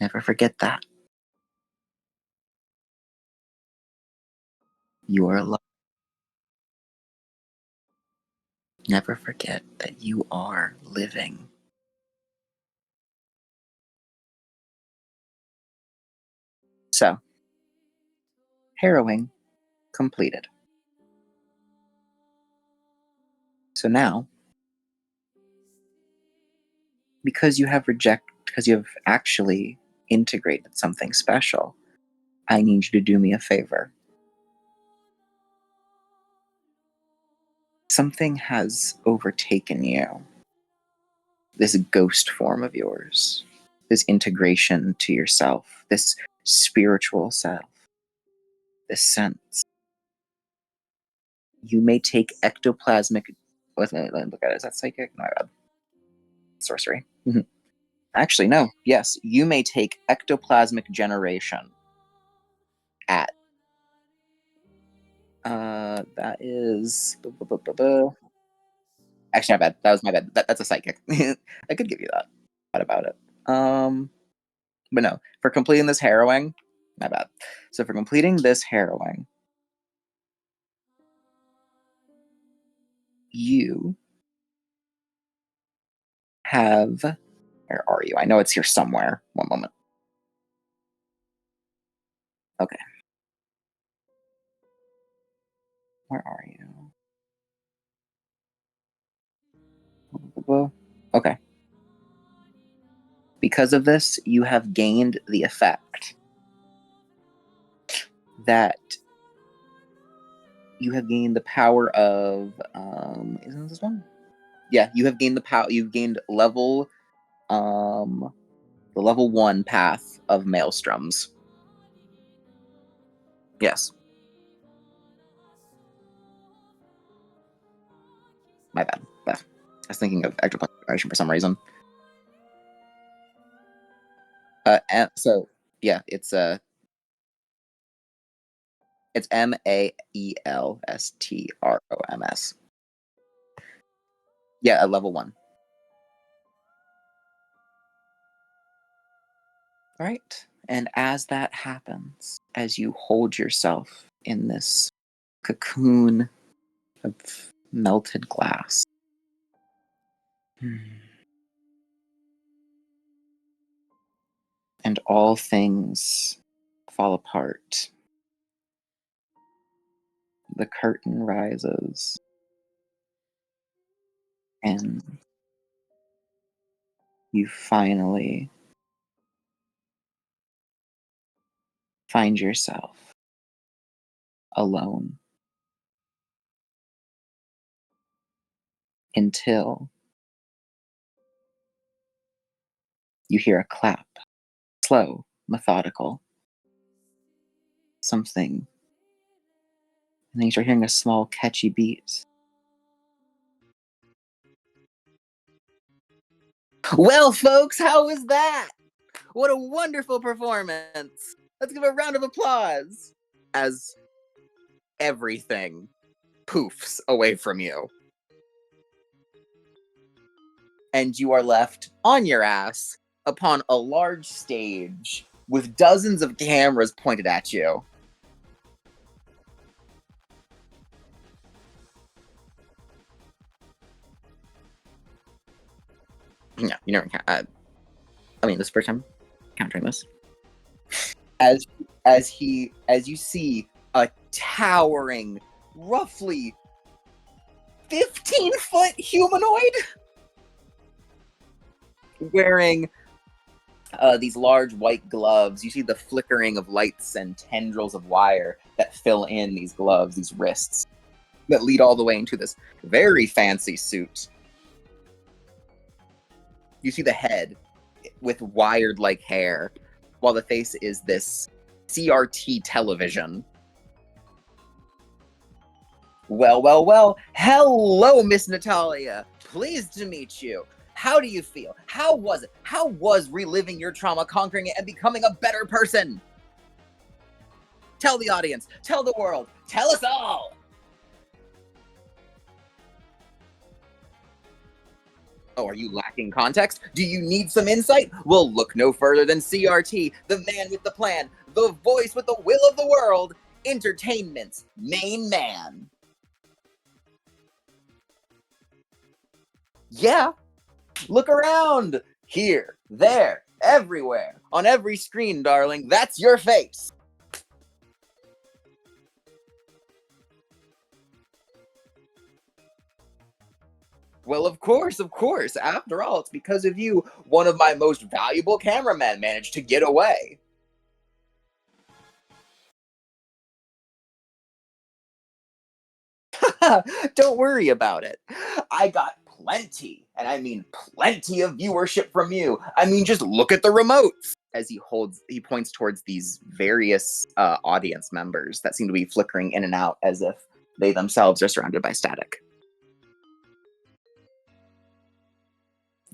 Never forget that. You are alive. Never forget that you are living. So, harrowing completed. So now, because you have actually integrated something special, I need you to do me a favor. Something has overtaken you. This ghost form of yours, this integration to yourself, this spiritual self, this sense. You may take ectoplasmic. Let me look at it. Is that psychic? No, sorcery. Actually, no. Yes, you may take ectoplasmic generation at That is. Actually, my bad. That was my bad. That's a psychic. I could give you that. What about it? But no, for completing this harrowing, my bad. So for completing this harrowing, you have. Where are you? I know it's here somewhere. One moment. Okay. Where are you? Okay. Because of this, you have gained the effect that you have gained the power of. Isn't this one? Yeah, you have gained the power. You've gained level, the level 1 path of maelstroms. Yes. My bad. I was thinking of extra punctuation for some reason. So yeah, it's Maelstroms. Yeah, a level 1. All right. And as that happens, as you hold yourself in this cocoon of melted glass, and all things fall apart, the curtain rises, and you finally find yourself alone until you hear a clap, slow, methodical, something, and then you start hearing a small, catchy beat. Well, folks, how was that? What a wonderful performance! Let's give a round of applause as everything poofs away from you. And you are left on your ass upon a large stage with dozens of cameras pointed at you. Yeah, you never. I mean, this is the first time countering this. As you see a towering, roughly 15-foot humanoid wearing these large white gloves. You see the flickering of lights and tendrils of wire that fill in these gloves, these wrists, that lead all the way into this very fancy suit. You see the head with wired-like hair, while the face is this CRT television. Well, well, well. Hello, Miss Natalia. Pleased to meet you. How do you feel? How was it? How was reliving your trauma, conquering it, and becoming a better person? Tell the audience, tell the world, tell us all! Oh, are you lacking context? Do you need some insight? Well, look no further than CRT, the man with the plan, the voice with the will of the world, entertainment's main man. Yeah, look around. Here, there, everywhere. On every screen, darling, that's your face. Well, of course, of course. After all, it's because of you, one of my most valuable cameramen managed to get away. Don't worry about it. I got plenty, and I mean plenty of viewership from you. I mean, just look at the remotes. As he points towards these various audience members that seem to be flickering in and out as if they themselves are surrounded by static.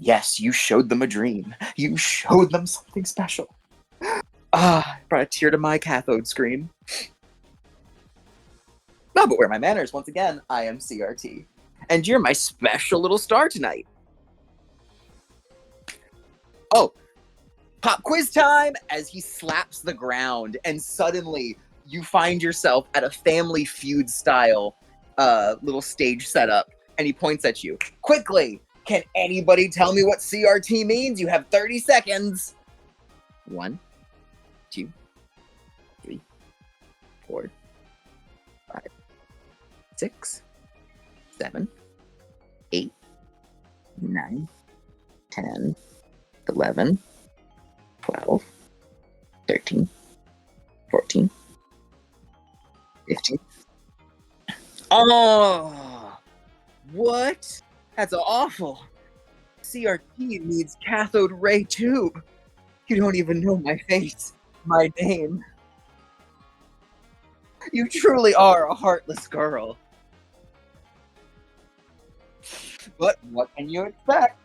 Yes, you showed them a dream. You showed them something special. Brought a tear to my cathode screen. Oh, but where are my manners? Once again, I am CRT. And you're my special little star tonight. Oh, pop quiz time! As he slaps the ground, and suddenly you find yourself at a Family Feud style little stage setup, and he points at you. Quickly! Can anybody tell me what CRT means? You have 30 seconds. 1, 2, 3, 4, 5, 6, 7, 8, 9, 10, 11, 12, 13, 14, 15. Oh, what? That's awful. CRT needs cathode ray tube. You don't even know my face, my name. You truly are a heartless girl. But what can you expect?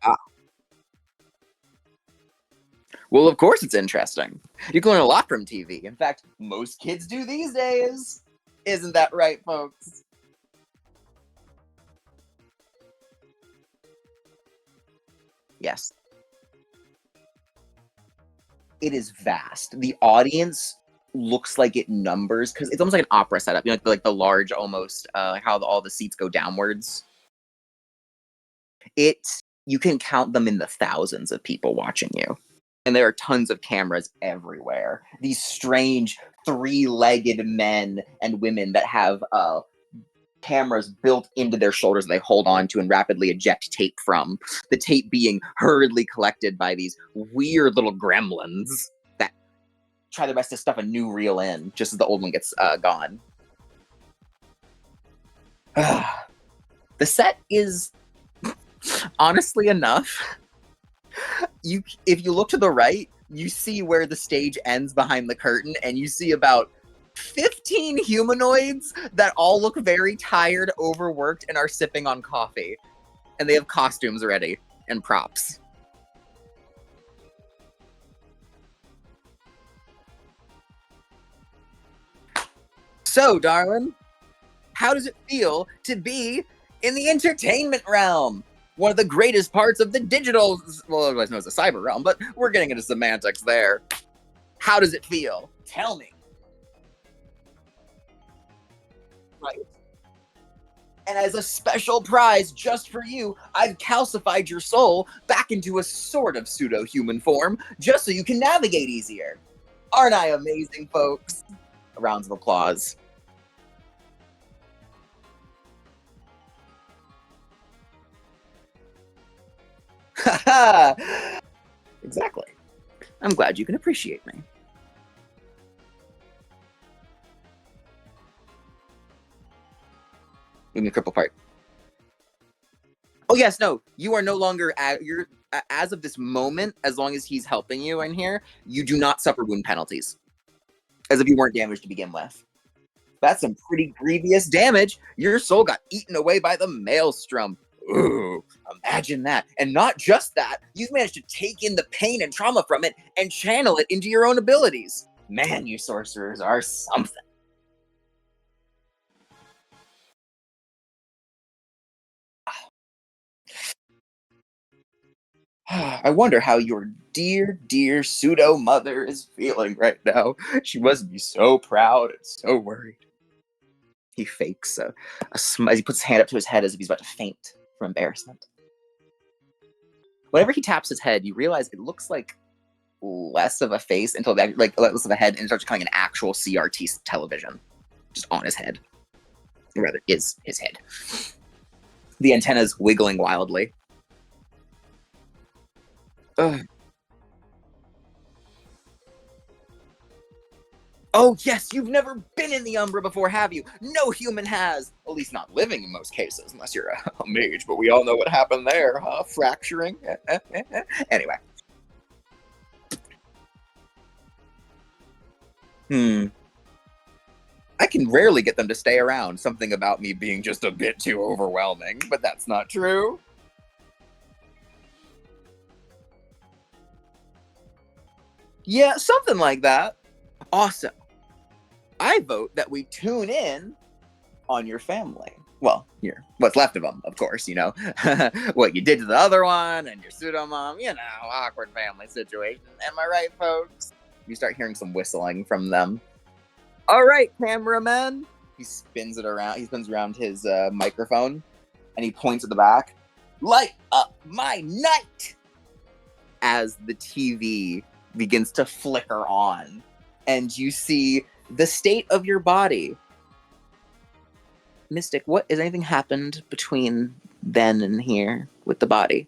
Ah, well, of course it's interesting. You can learn a lot from TV. In fact, most kids do these days. Isn't that right, folks? Yes. It is vast. The audience looks like it numbers because it's almost like an opera setup. You know, like the large, almost how all the seats go downwards. It You can count them in the thousands of people watching you, and there are tons of cameras everywhere. These strange three-legged men and women that have cameras built into their shoulders that they hold on to and rapidly eject tape from. The tape being hurriedly collected by these weird little gremlins that try their best to stuff a new reel in just as the old one gets gone. The set is honestly enough. If you look to the right, you see where the stage ends behind the curtain, and you see about 15 humanoids that all look very tired, overworked, and are sipping on coffee. And they have costumes ready and props. So, darling, how does it feel to be in the entertainment realm? One of the greatest parts of the digital, well, otherwise known as the cyber realm, but we're getting into semantics there. How does it feel? Tell me. Right. And as a special prize just for you, I've calcified your soul back into a sort of pseudo human form just so you can navigate easier. Aren't I amazing, folks? Rounds of applause. Exactly. I'm glad you can appreciate me. Give me a cripple part. Oh yes, no, you are no longer you're as of this moment. As long as he's helping you in here, you do not suffer wound penalties, as if you weren't damaged to begin with. That's some pretty grievous damage. Your soul got eaten away by the maelstrom. Ooh, imagine that. And not just that, you've managed to take in the pain and trauma from it and channel it into your own abilities. Man, you sorcerers are something. I wonder how your dear, dear pseudo mother is feeling right now. She must be so proud and so worried. He fakes he puts his hand up to his head as if he's about to faint from embarrassment. Whenever he taps his head, you realize it looks like less of a face until like less of a head, and it starts becoming an actual CRT television, just on his head. Or rather, is his head. The antennas wiggling wildly. Ugh. Oh yes, you've never been in the Umbra before, have you? No human has. At least not living in most cases, unless you're a mage. But we all know what happened there, huh? Fracturing. Anyway. Hmm. I can rarely get them to stay around. Something about me being just a bit too overwhelming, but that's not true. Yeah, something like that. Also, I vote that we tune in on your family. Well, your what's left of them, of course, you know. What you did to the other one and your pseudo mom, you know, awkward family situation. Am I right, folks? You start hearing some whistling from them. All right, cameraman. He spins it around. He spins around his microphone and he points at the back. Light up my night! As the TV begins to flicker on and you see the state of your body. Mystic, what has anything happened between then and here with the body?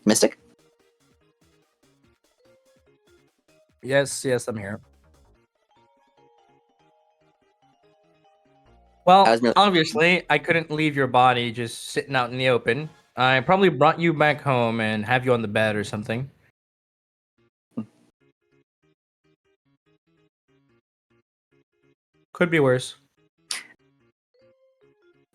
Mystic? Yes, I'm here. Well, obviously, I couldn't leave your body just sitting out in the open. I probably brought you back home and have you on the bed or something. Could be worse.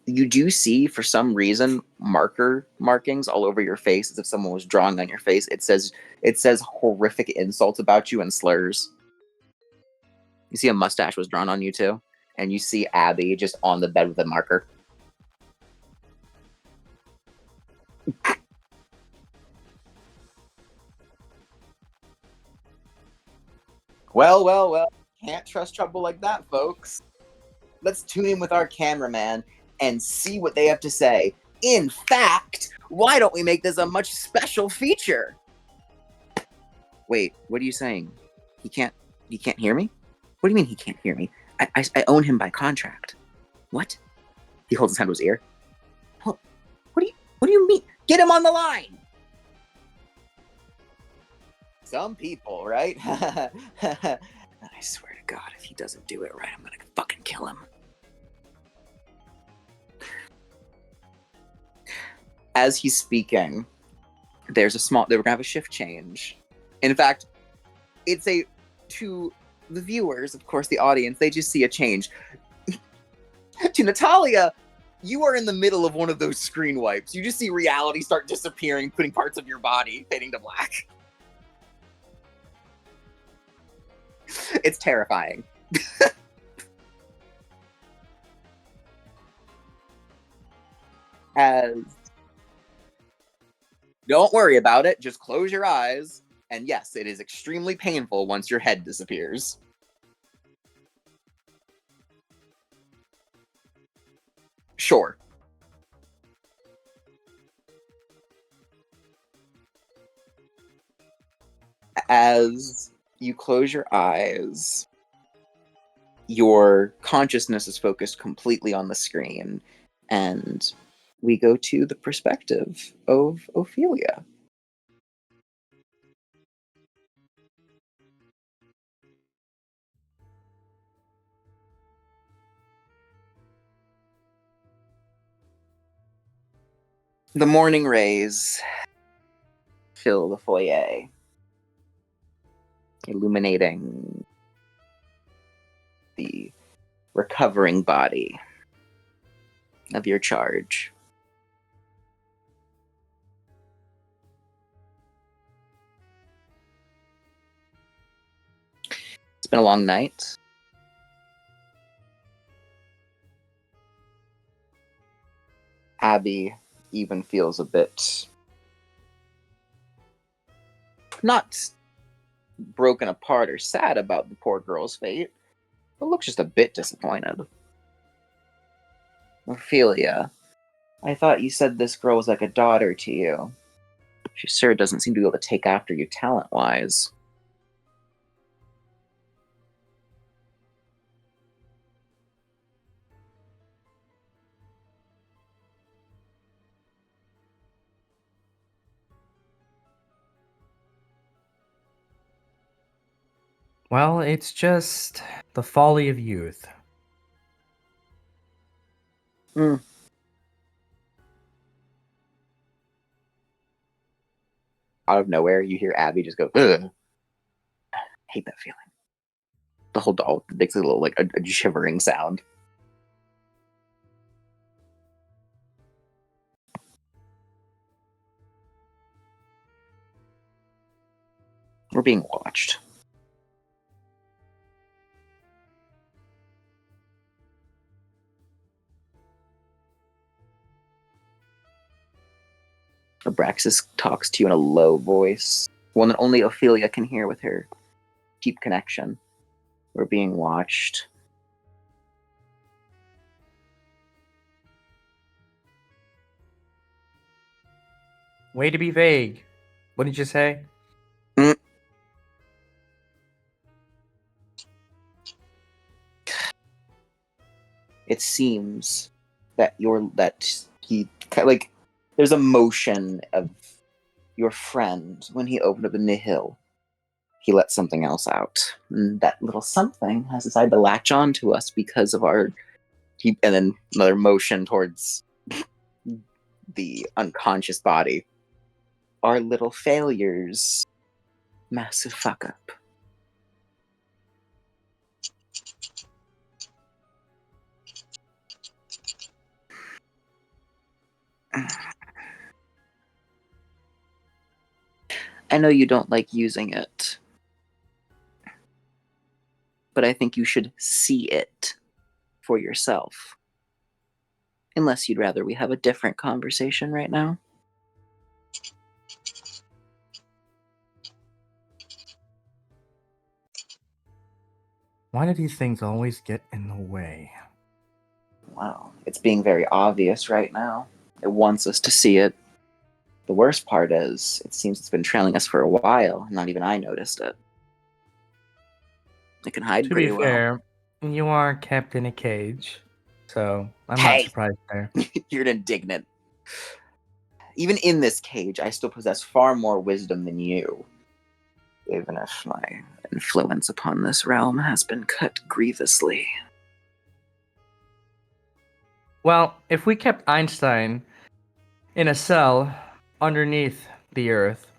You do see, for some reason, markings all over your face as if someone was drawing on your face. It says horrific insults about you and slurs. You see a mustache was drawn on you too, and you see Abby just on the bed with a marker. Well. Can't trust trouble like that, folks. Let's tune in with our cameraman and see what they have to say. In fact, why don't we make this a much special feature? Wait, what are you saying? He can't hear me? What do you mean he can't hear me? I own him by contract. What? He holds his hand to his ear. What do you mean? Get him on the line! Some people, right? I swear to God, if he doesn't do it right, I'm gonna fucking kill him. As he's speaking, we're gonna have a shift change. In fact, it's to the viewers, of course, the audience, they just see a change. To Natalia, you are in the middle of one of those screen wipes. You just see reality start disappearing, putting parts of your body fading to black. It's terrifying. As don't worry about it, just close your eyes. And yes, it is extremely painful once your head disappears. Sure. As you close your eyes, your consciousness is focused completely on the screen, and we go to the perspective of Ophelia. The morning rays fill the foyer, illuminating the recovering body of your charge. It's been a long night. Abby even feels a bit not broken apart or sad about the poor girl's fate, but looks just a bit disappointed. Ophelia, I thought you said this girl was like a daughter to you. She sure doesn't seem to be able to take after you talent-wise. Well, it's just the folly of youth. Mm. Out of nowhere, you hear Abby just go, ugh. I hate that feeling. The whole doll makes a little, like, a shivering sound. We're being watched. Abraxas talks to you in a low voice, one that only Ophelia can hear with her deep connection. We're being watched. Way to be vague. What did you say? It seems that there's a motion of your friend when he opened up the Nihil. He let something else out. And that little something has decided to latch on to us because of and then another motion towards the unconscious body. Our little failures. Massive fuck up. I know you don't like using it, but I think you should see it for yourself. Unless you'd rather we have a different conversation right now. Why do these things always get in the way? Wow, it's being very obvious right now. It wants us to see it. The worst part is, it seems it's been trailing us for a while. Not even I noticed it. It can hide To pretty be well. fair, you are kept in a cage, so I'm not Hey! surprised there. You're indignant. Even in this cage, I still possess far more wisdom than you. Even if my influence upon this realm has been cut grievously. Well, if we kept Einstein in a cell underneath the Earth,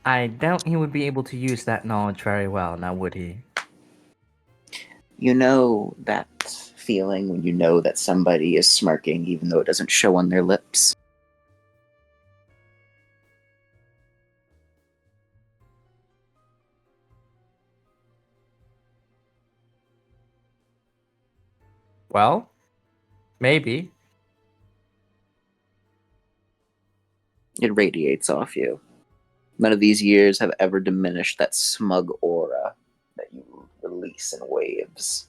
I doubt he would be able to use that knowledge very well, now would he? You know that feeling when you know that somebody is smirking even though it doesn't show on their lips? Well, maybe. It radiates off you. None of these years have ever diminished that smug aura that you release in waves.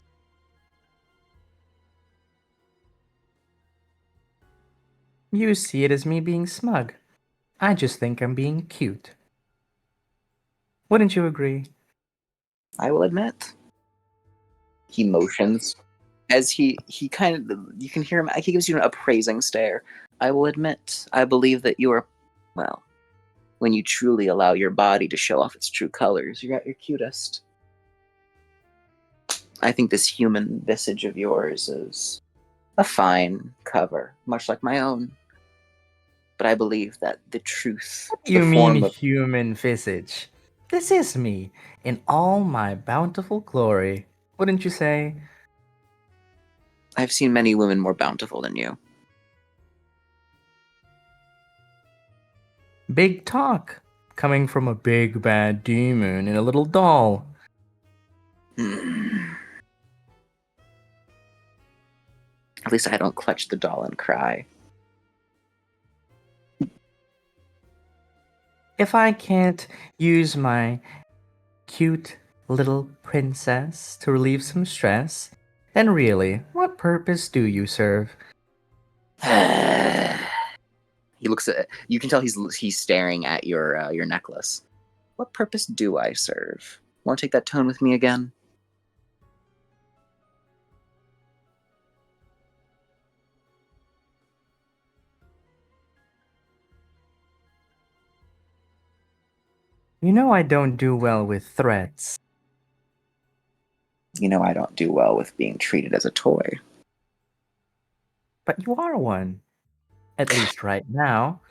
You see it as me being smug. I just think I'm being cute. Wouldn't you agree? I will admit. He motions as he kind of, you can hear him, he gives you an appraising stare. I will admit, I believe that you are, well, when you truly allow your body to show off its true colors, you're at your cutest. I think this human visage of yours is a fine cover, much like my own. But I believe that the truth, What do the you mean form of... human visage? This is me, in all my bountiful glory. Wouldn't you say? I've seen many women more bountiful than you. Big talk. Coming from a big bad demon in a little doll. At least I don't clutch the doll and cry. If I can't use my cute little princess to relieve some stress, then really, what purpose do you serve? He looks at. You can tell he's staring at your necklace. What purpose do I serve? Want to take that tone with me again? You know I don't do well with threats. You know I don't do well with being treated as a toy. But you are one. At least right now.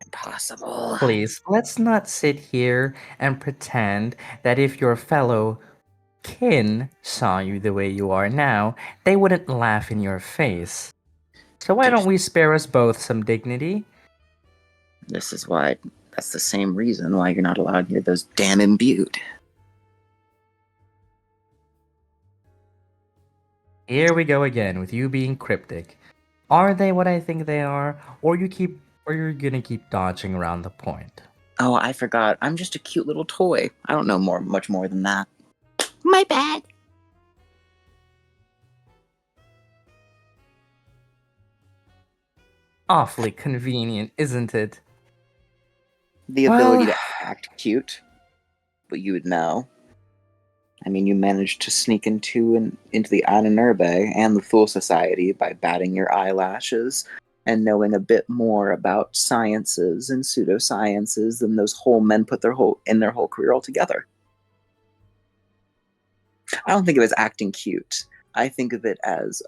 Impossible. Please, let's not sit here and pretend that if your fellow kin saw you the way you are now, they wouldn't laugh in your face. So why don't we spare us both some dignity? This is why. That's the same reason why you're not allowed near those damn imbued. Here we go again with you being cryptic. Are they what I think they are, or you're gonna keep dodging around the point? Oh, I forgot. I'm just a cute little toy. I don't know much more than that. My bad. Awfully convenient, isn't it? The ability Well, to act cute, but you would know. I mean, you managed to sneak into the Ananurbe and the Fool Society by batting your eyelashes and knowing a bit more about sciences and pseudosciences than those whole men put their whole career altogether. I don't think of it as acting cute. I think of it as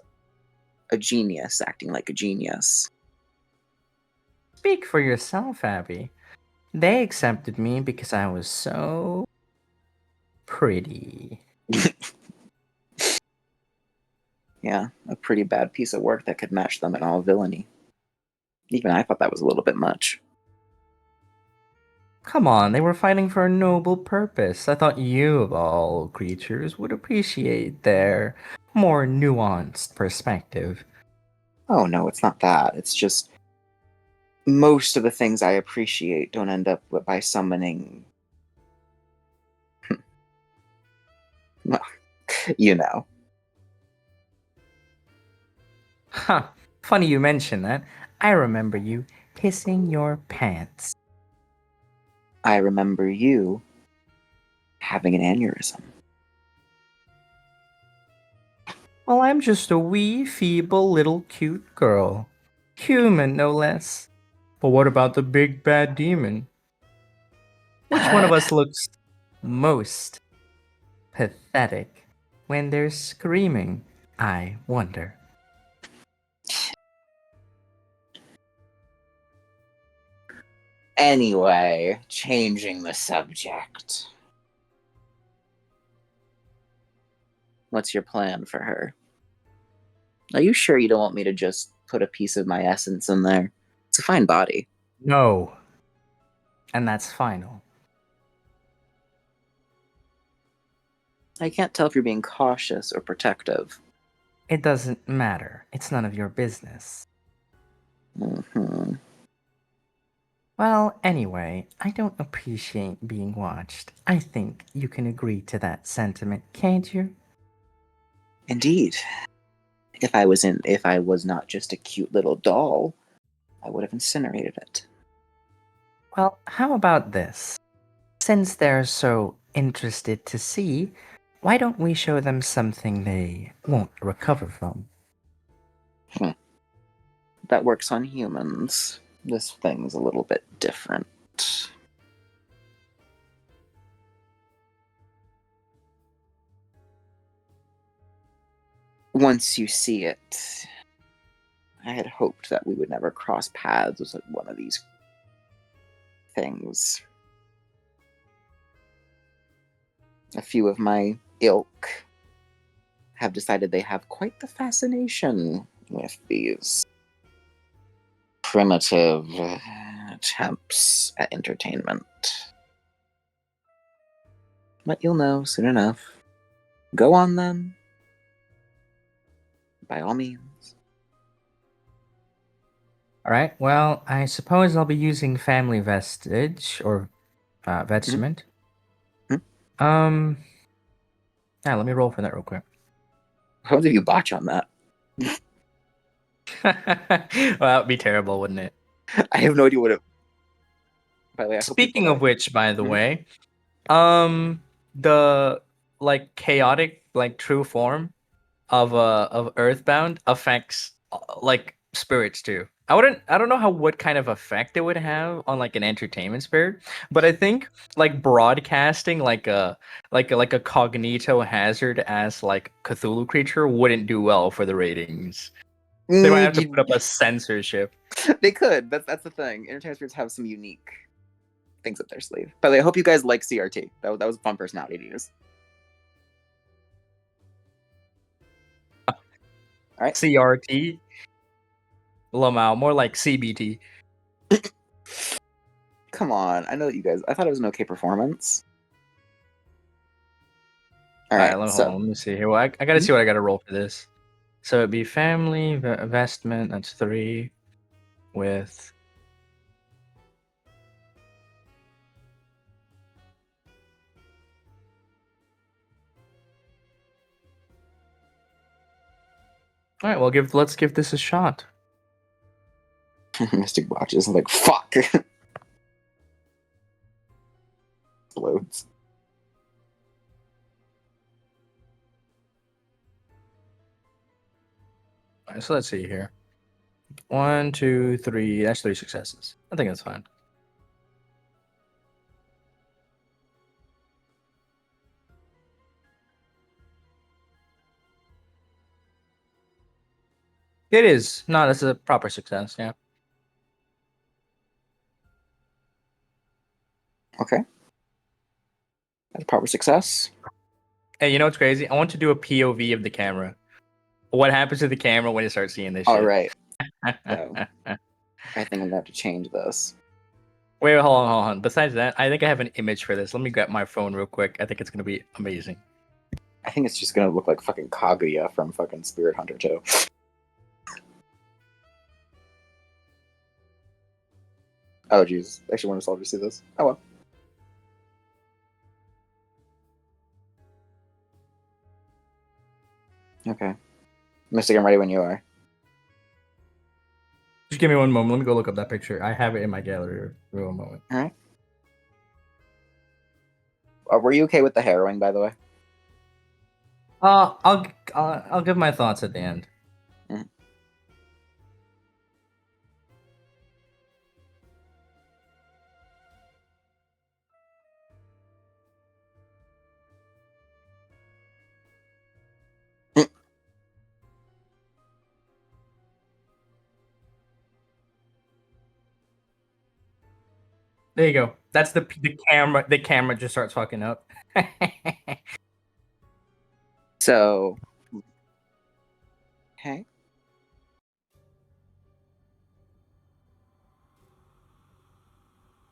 a genius acting like a genius. speak for yourself, Abby. They accepted me because I was so pretty. Yeah, a pretty bad piece of work that could match them in all villainy. Even I thought that was a little bit much. Come on, they were fighting for a noble purpose. I thought you, of all creatures, would appreciate their more nuanced perspective. Oh no, it's not that. It's just most of the things I appreciate don't end up by summoning. Well, you know. Huh. Funny you mention that. I remember you pissing your pants. I remember you having an aneurysm. Well, I'm just a wee, feeble, little cute girl. Human, no less. But what about the big bad demon? Which one of us looks most pathetic when they're screaming? I wonder. Anyway, changing the subject. What's your plan for her? Are you sure you don't want me to just put a piece of my essence in there? It's a fine body. No. And that's final. I can't tell if you're being cautious or protective. It doesn't matter. It's none of your business. Mm-hmm. Well, anyway, I don't appreciate being watched. I think you can agree to that sentiment, can't you? Indeed. If I was not just a cute little doll, I would have incinerated it. Well, how about this? Since they're so interested to see, why don't we show them something they won't recover from? That works on humans. This thing's a little bit different. Once you see it, I had hoped that we would never cross paths with one of these things. A few of my ilk have decided they have quite the fascination with these primitive attempts at entertainment. But you'll know soon enough. Go on then. By all means. Alright, well, I suppose I'll be using family vestige, or vestment. Mhm. Yeah, let me roll for that real quick. How did you botch on that? Well, that would be terrible, wouldn't it? I have no idea what it. By the way, I hope Speaking people of which, by the Mhm. way, the like chaotic, like true form of Earthbound affects like spirits too. I don't know what kind of effect it would have on like an entertainment spirit, but I think like broadcasting like a cognito hazard as like Cthulhu creature wouldn't do well for the ratings. They might have to put up a censorship. They could. That's the thing. Entertainment spirits have some unique things up their sleeve. By the way, I hope you guys like CRT. That was a fun personality to use. All right. CRT. Lamau, more like CBT. Come on, I know that you guys. I thought it was an okay performance. All right, Hold so on, let me see here. Well, I gotta see what I gotta roll for this. So it'd be family, investment, that's 3, with... Alright, well, let's give this a shot. Mystic watches. I'm like, fuck. Explodes. Alright, so let's see here. 1, 2, 3. That's 3 successes. I think that's fine. It is. No, that's a proper success, yeah. Okay. That's a proper success. Hey, you know what's crazy? I want to do a POV of the camera. What happens to the camera when you start seeing this All shit? right. So I think I'm gonna have to change this. Wait, hold on. Besides that, I think I have an image for this. Let me grab my phone real quick. I think it's gonna be amazing. I think it's just gonna look like fucking Kaguya from fucking Spirit Hunter 2. Oh jeez. Actually want to see this. Oh well. Okay. Mystic, I'm ready when you are. Just give me one moment. Let me go look up that picture. I have it in my gallery. Real moment. Alright. Were you okay with the harrowing, by the way? I'll give my thoughts at the end. Mm. There you go. That's the camera. The camera just starts fucking up. So, okay.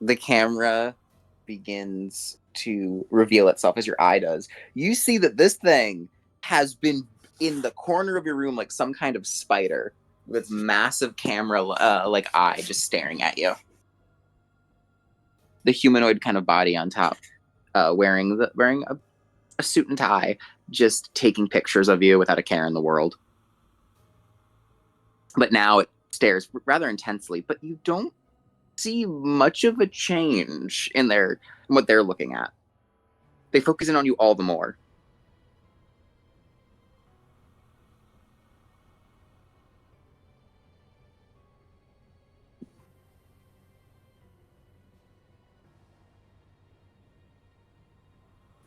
The camera begins to reveal itself as your eye does. You see that this thing has been in the corner of your room like some kind of spider with massive camera like eye just staring at you. The humanoid kind of body on top, wearing a suit and tie, just taking pictures of you without a care in the world. But now it stares rather intensely, but you don't see much of a change in what they're looking at. They focus in on you all the more.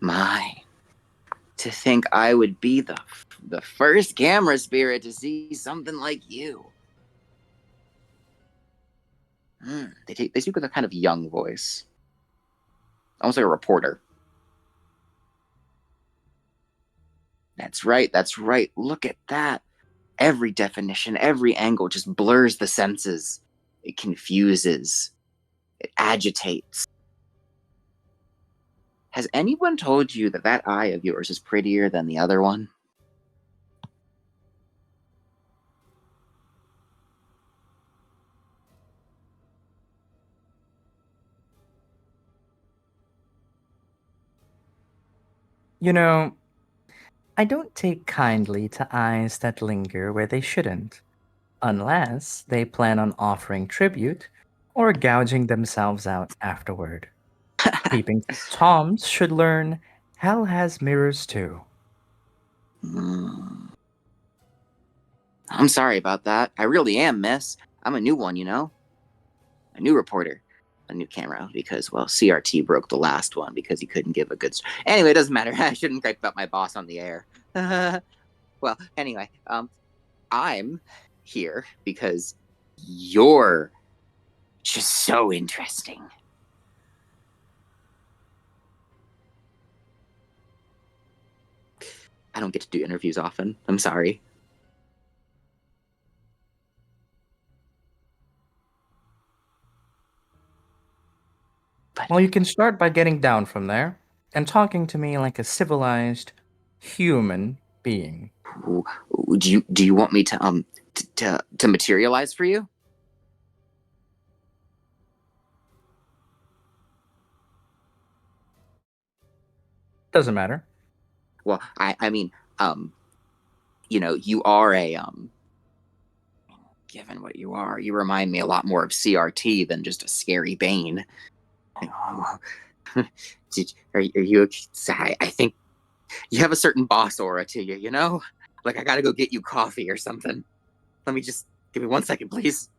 My, to think I would be the first camera spirit to see something like you. They speak with a kind of young voice, almost like a reporter. That's right. That's right. Look at that. Every definition, every angle just blurs the senses. It confuses. It agitates. Has anyone told you that that eye of yours is prettier than the other one? You know, I don't take kindly to eyes that linger where they shouldn't, unless they plan on offering tribute or gouging themselves out afterward. Peeping Toms should learn hell has mirrors too. Hmm. I'm sorry about that. I really am, miss. I'm a new one, you know? A new reporter. A new camera because, well, CRT broke the last one because he couldn't give a good. Anyway, it doesn't matter. I shouldn't gripe about my boss on the air. Well, anyway, I'm here because you're just so interesting. I don't get to do interviews often. I'm sorry. Well, you can start by getting down from there and talking to me like a civilized human being. Do you want me to to materialize for you? Doesn't matter. Well, I mean, you are a given what you are, you remind me a lot more of CRT than just a scary Bane. Are you? I think you have a certain boss aura to you. Like I gotta go get you coffee or something. Let me just give me 1 second, please.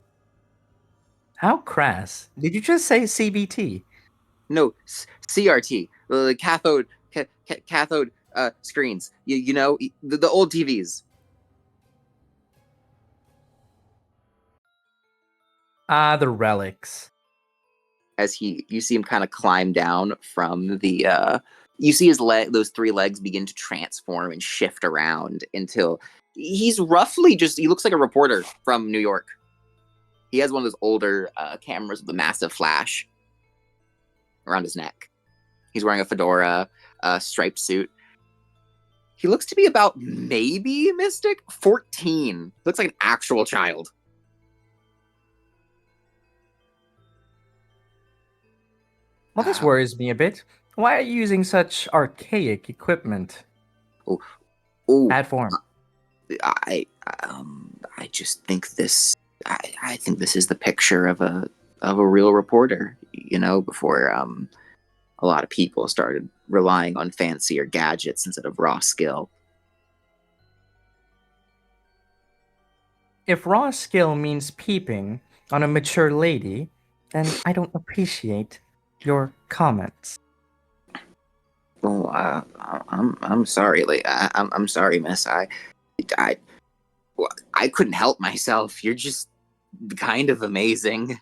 How crass. Did you just say CBT? No, CRT, cathode screens. The old TVs. Ah, the relics. As you see him kind of climb down from the you see those 3 legs begin to transform and shift around until he's roughly he looks like a reporter from New York. He has one of those older cameras with a massive flash around his neck. He's wearing a fedora, striped suit. He looks to be about maybe Mystic 14. Looks like an actual child. Well, this worries me a bit. Why are you using such archaic equipment? Oh, Bad form. I just think this. I think this is the picture of a real reporter. Before a lot of people started relying on fancier gadgets instead of raw skill. If raw skill means peeping on a mature lady, then I don't appreciate your comments. Oh, I'm sorry, I'm sorry, Miss. I I couldn't help myself. You're just kind of amazing.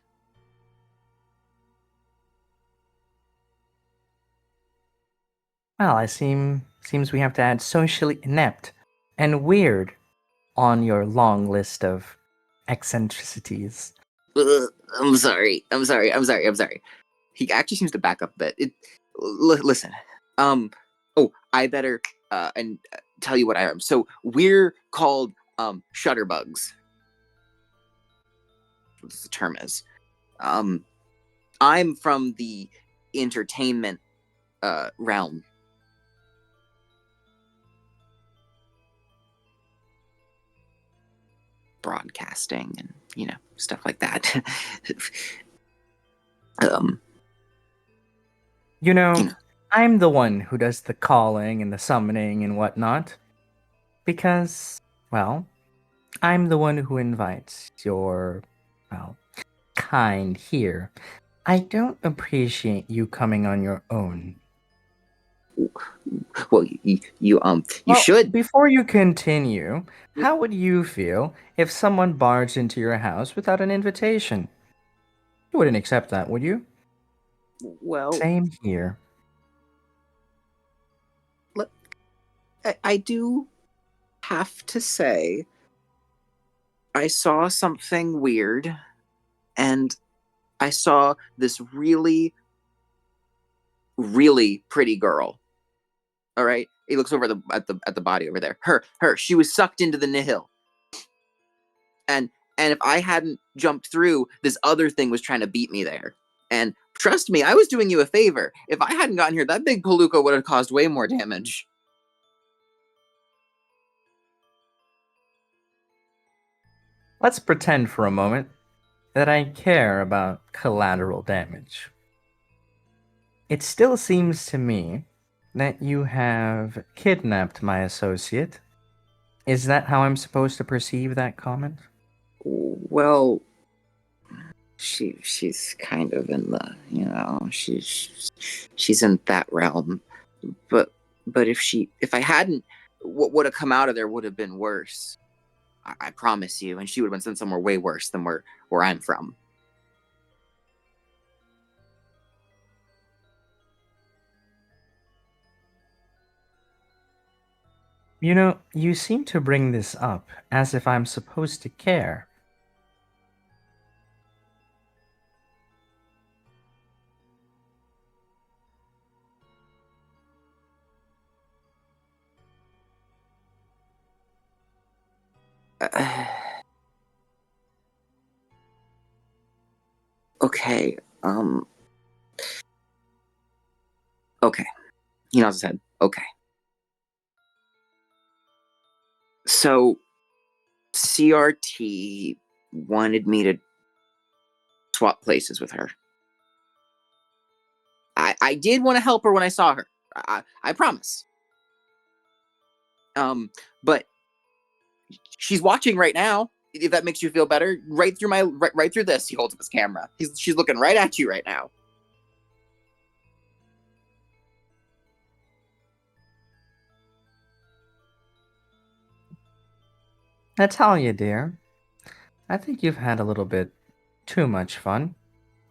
Well, seems we have to add socially inept and weird on your long list of eccentricities. I'm sorry. I'm sorry. I'm sorry. I'm sorry. He actually seems to back up a bit. Listen. Oh, I better and tell you what I am. So we're called shutterbugs. What the term is. I'm from the entertainment realm. Broadcasting and stuff like that. um, You know, I'm the one who does the calling and the summoning and whatnot. Because, well, I'm the one who invites your, well, kind here. I don't appreciate you coming on your own. well, you Well, should. before you continue, how would you feel if someone barged into your house without an invitation? You wouldn't accept that, would you? Well, Same here. I do have to say, I saw something weird, and I saw this really, really pretty girl. All right, he looks over at the body over there. Her. She was sucked into the nihil, and if I hadn't jumped through, this other thing was trying to beat me there. And trust me, I was doing you a favor. If I hadn't gotten here, that big palooka would have caused way more damage. Let's pretend for a moment that I care about collateral damage. It still seems to me that you have kidnapped my associate. Is that how I'm supposed to perceive that comment? Well, she's kind of in the she's in that realm, but if I hadn't, what would have come out of there would have been worse. I promise you, and she would have been sent somewhere way worse than where I'm from. You know, you seem to bring this up as if I'm supposed to care. Okay. Okay. He nods his head. Okay. So, CRT wanted me to swap places with her. I did want to help her when I saw her. I promise. But she's watching right now. If that makes you feel better, right through this. He holds up his camera. She's looking right at you right now. Natalia, dear, I think you've had a little bit too much fun.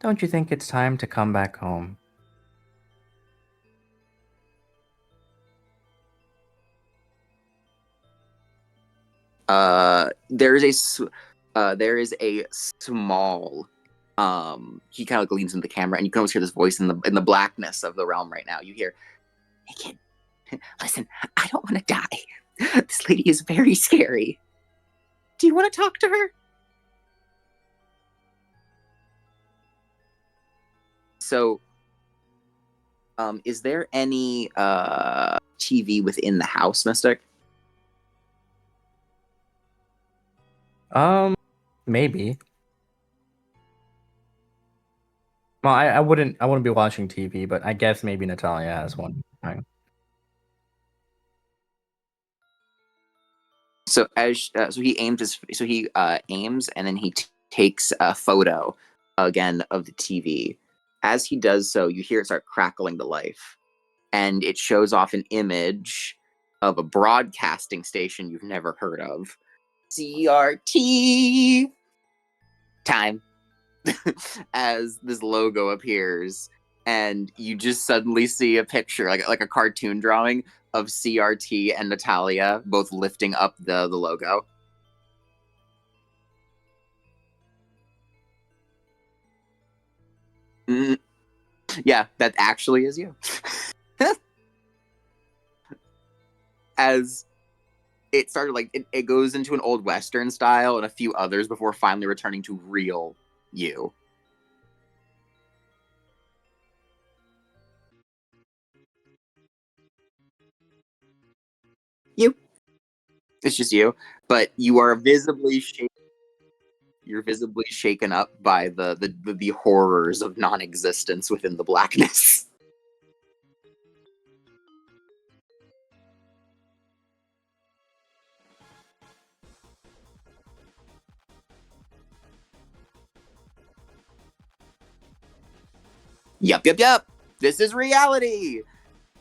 Don't you think it's time to come back home? There is a small. He kind of leans into the camera, and you can almost hear this voice in the blackness of the realm right now. You hear, "Hey kid, listen, I don't want to die. This lady is very scary. Do you want to talk to her?" So, is there any TV within the house, Mystic? Maybe. Well, I wouldn't be watching TV, but I guess maybe Natalia has one. Fine. So he aims and then he takes a photo again of the TV. As he does so, you hear it start crackling to life, and it shows off an image of a broadcasting station you've never heard of. CRT time. As this logo appears, and you just suddenly see a picture, like a cartoon drawing of CRT and Natalia both lifting up the logo. Mm, yeah, that actually is you. As it started, like it goes into an old Western style and a few others before finally returning to real you. You. It's just you, but you are visibly shaken. You're visibly shaken up by the horrors of non-existence within the blackness. Yup. This is reality.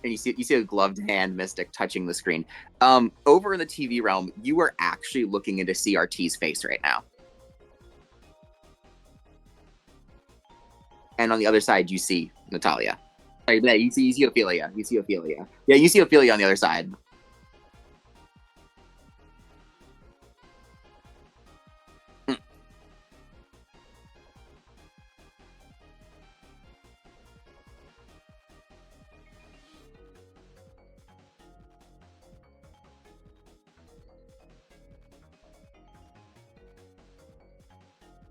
And you see a gloved hand Mystic touching the screen. Over in the TV realm, you are actually looking into CRT's face right now. And on the other side, you see Natalia. Sorry, yeah, you see Ophelia. You see Ophelia. Yeah, you see Ophelia on the other side.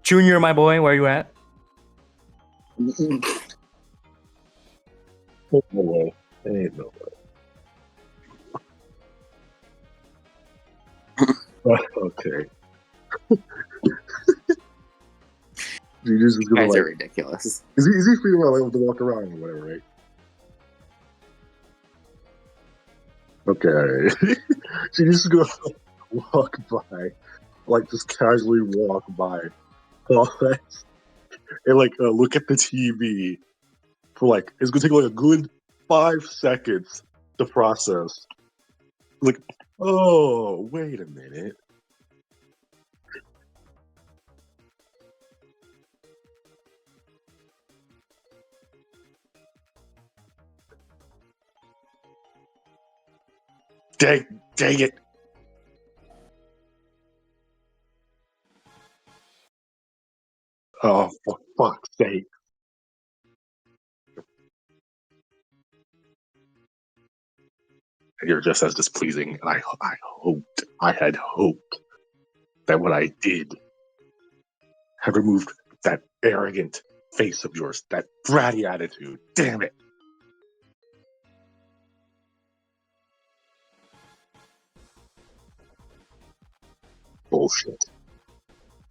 Junior, my boy, where you at? No way. Ain't no way. Okay. Genius is You gonna guys are like. ridiculous. Is he free to like to walk around or whatever, right? Okay. Genius is gonna walk by, like just casually walk by, and like look at the TV for like it's gonna take like a good 5 seconds to process. Like, oh, wait a minute. Dang it. Oh, for fuck's sake. You're just as displeasing, and I had hoped. that what I did had removed that arrogant face of yours, that bratty attitude. Damn it. Bullshit.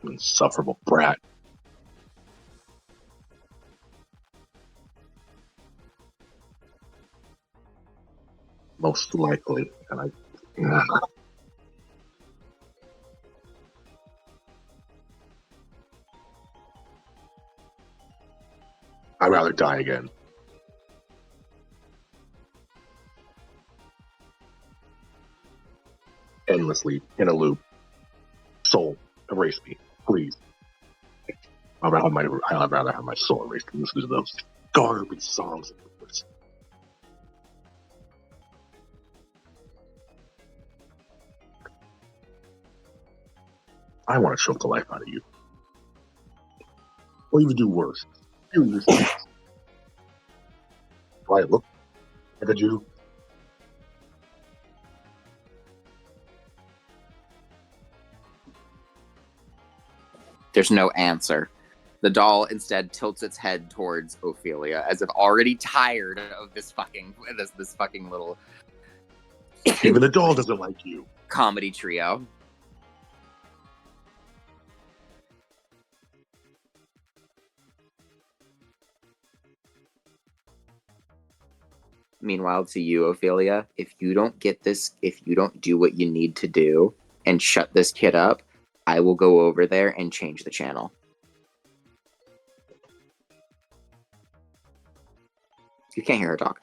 Insufferable brat. Most likely. And I'd rather die again. Endlessly in a loop. Soul, erase me, please. I'd rather have my soul erased than listen to those garbage songs. I want to choke the life out of you. Or even do worse. You yourself. Do I look like a Jew? There's no answer. The doll instead tilts its head towards Ophelia, as if already tired of this fucking little Even the doll doesn't like you. comedy trio. Meanwhile, to you, Ophelia, if you don't get this, if you don't do what you need to do and shut this kid up, I will go over there and change the channel. You can't hear her talk.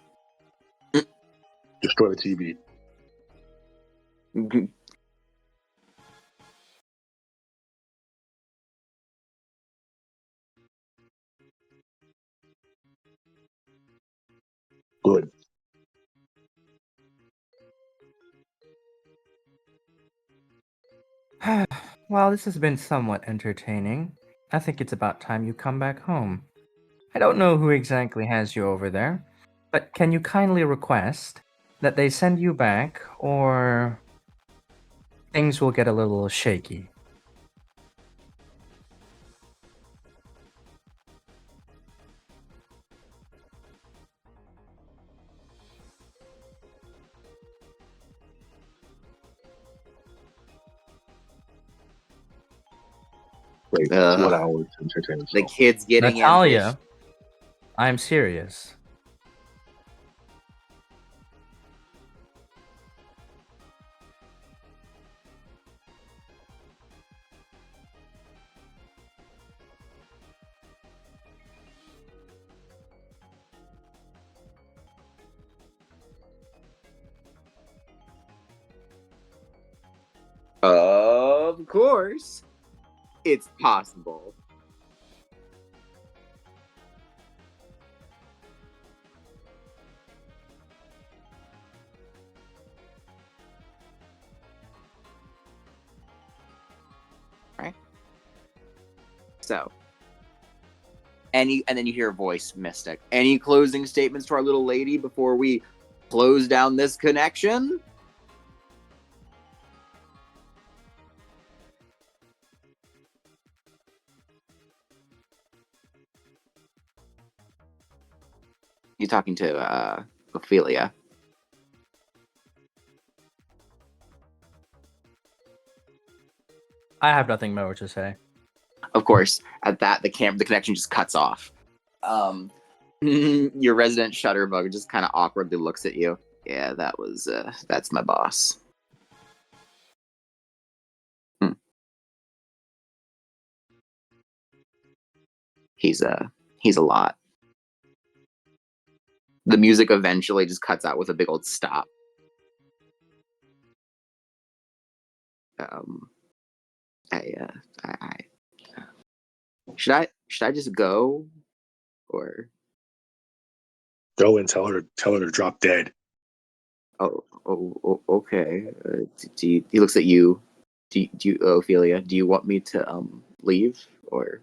Destroy the TV. Good. Well, this has been somewhat entertaining. I think it's about time you come back home. I don't know who exactly has you over there, but can you kindly request that they send you back, or things will get a little shaky? Wait, what hours to entertain The himself? kid's getting Natalia, ambitious. I'm serious. Of course. It's possible. Right? So, and then you hear a voice, Mystic. Any closing statements to our little lady before we close down this connection? You're talking to Ophelia. I have nothing more to say. Of course, at that the connection just cuts off. Your resident shutterbug just kind of awkwardly looks at you. Yeah, that's my boss. He's a lot. The music eventually just cuts out with a big old stop. I should I just go, or Go and tell her to drop dead. Okay. He looks at you. Do you, Ophelia? Do you want me to leave, or?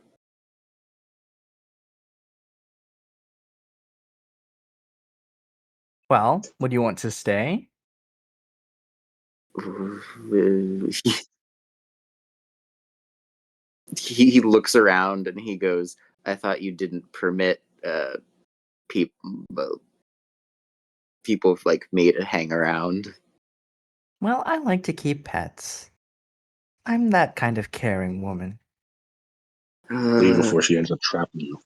Well, would you want to stay? He looks around and he goes, "I thought you didn't permit people like me to hang around." Well, I like to keep pets. I'm that kind of caring woman. Leave before she ends up trapping you.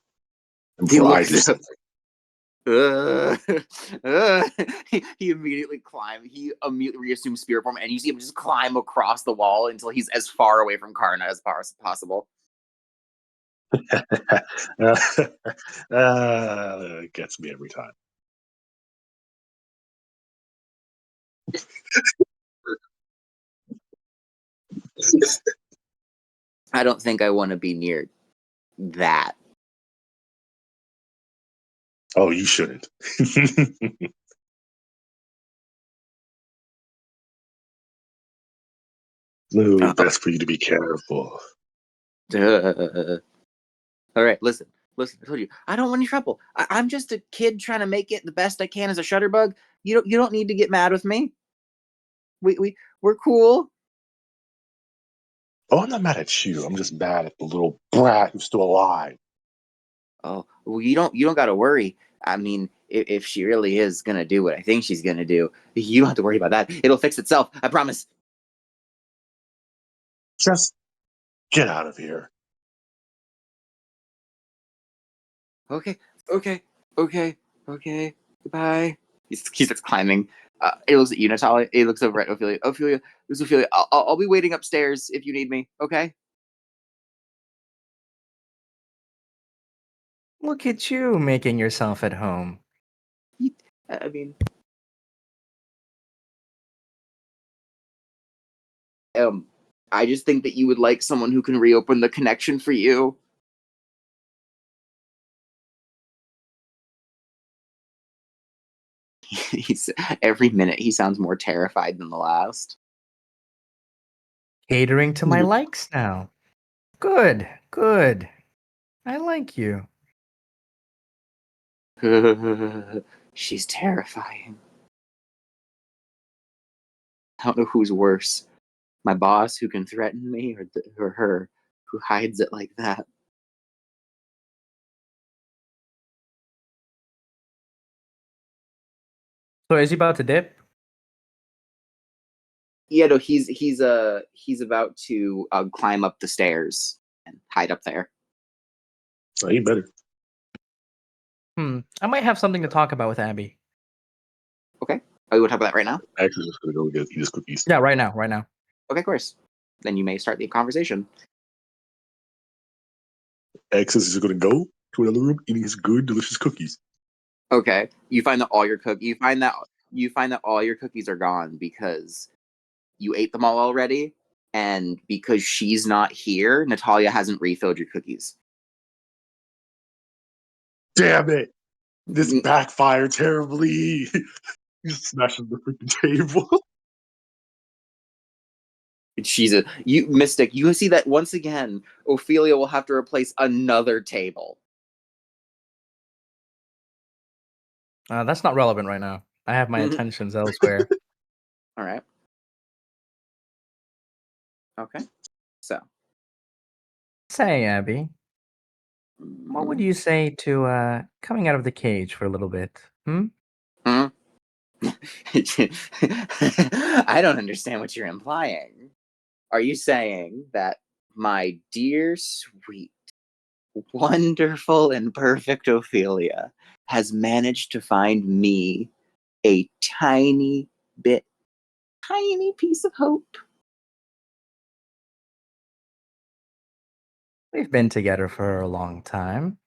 And He before I looks do up. something. Uh, he immediately reassumes spirit form, and you see him just climb across the wall until he's as far away from Karna as possible. It gets me every time. I don't think I want to be near that. Oh, you shouldn't. No, best for you to be careful. All right, listen. I told you, I don't want any trouble. I'm just a kid trying to make it the best I can as a shutterbug. You don't need to get mad with me. We're cool. Oh, I'm not mad at you. I'm just mad at the little brat who's still alive. Oh, well, you don't got to worry. I mean, if she really is gonna do what I think she's gonna do, you don't have to worry about that. It'll fix itself. I promise. Just get out of here. Okay. Goodbye. He starts climbing. He looks at you, Natalia. He looks over at Ophelia. Ophelia, this is Ophelia. I'll be waiting upstairs if you need me. Okay. Look at you making yourself at home. I mean, I just think that you would like someone who can reopen the connection for you. He's every minute he sounds more terrified than the last. Catering to my likes now. Good, good. I like you. She's terrifying. I don't know who's worse, my boss who can threaten me, or her who hides it like that. So is he about to dip? Yeah, no, he's about to climb up the stairs and hide up there. Oh, you better. I might have something to talk about with Abby. Okay. Oh, you want to talk about that right now? Actually, just gonna go get these cookies. Yeah, right now, right now. Okay, of course. Then you may start the conversation. X is just gonna go to another room eating his good, delicious cookies. Okay. You find that all your cookies are gone because you ate them all already, and because she's not here, Natalia hasn't refilled your cookies. Damn it! This backfired terribly. He smashes the freaking table. Mystic. You see that once again, Ophelia will have to replace another table. That's not relevant right now. I have my attentions elsewhere. All right. Okay. So. Say, Abby, what would you say to coming out of the cage for a little bit? Hmm? I don't understand what you're implying. Are you saying that my dear, sweet, wonderful, and perfect Ophelia has managed to find me a tiny piece of hope? We've been together for a long time,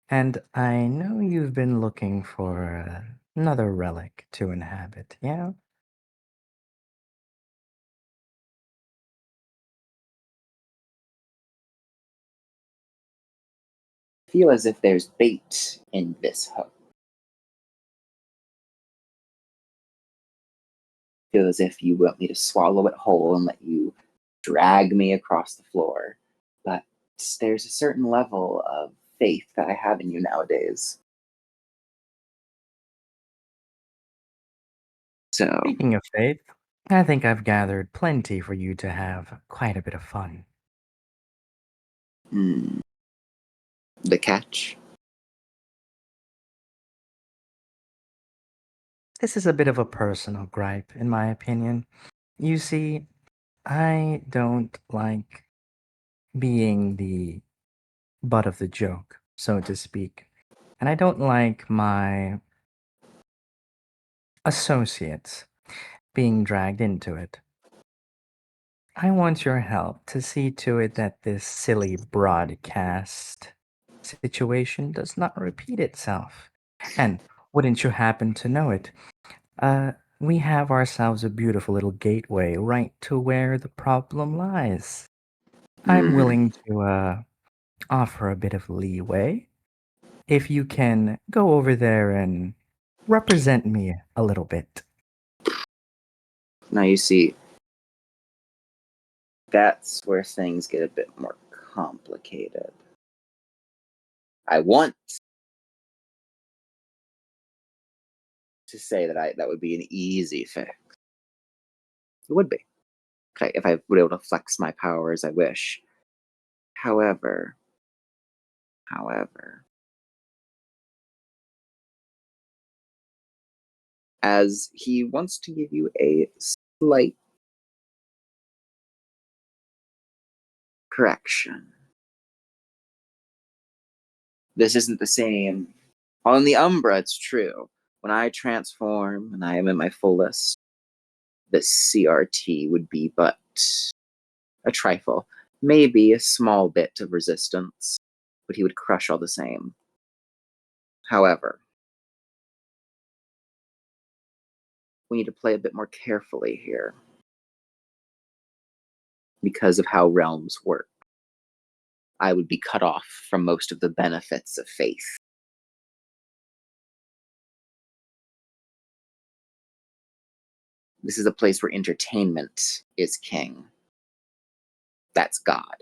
and I know you've been looking for another relic to inhabit, yeah? I feel as if there's bait in this hope. I feel as if you want me to swallow it whole and let you drag me across the floor. But there's a certain level of faith that I have in you nowadays. So, Speaking of faith, I think I've gathered plenty for you to have quite a bit of fun. Hmm. The catch? This is a bit of a personal gripe, in my opinion. You see, I don't like being the butt of the joke, so to speak. And I don't like my associates being dragged into it. I want your help to see to it that this silly broadcast situation does not repeat itself. And wouldn't you happen to know it? We have ourselves a beautiful little gateway right to where the problem lies. I'm Hmm. willing to offer a bit of leeway if you can go over there and represent me a little bit. Now you see, that's where things get a bit more complicated. I want to say that would be an easy fix. It would be. Okay, if I were able to flex my power as I wish. However, as he wants to give you a slight correction. This isn't the same. On the Umbra, it's true. When I transform and I am in my fullest, the CRT would be but a trifle, maybe a small bit of resistance, but he would crush all the same. However, we need to play a bit more carefully here because of how realms work. I would be cut off from most of the benefits of faith. This is a place where entertainment is king. That's God.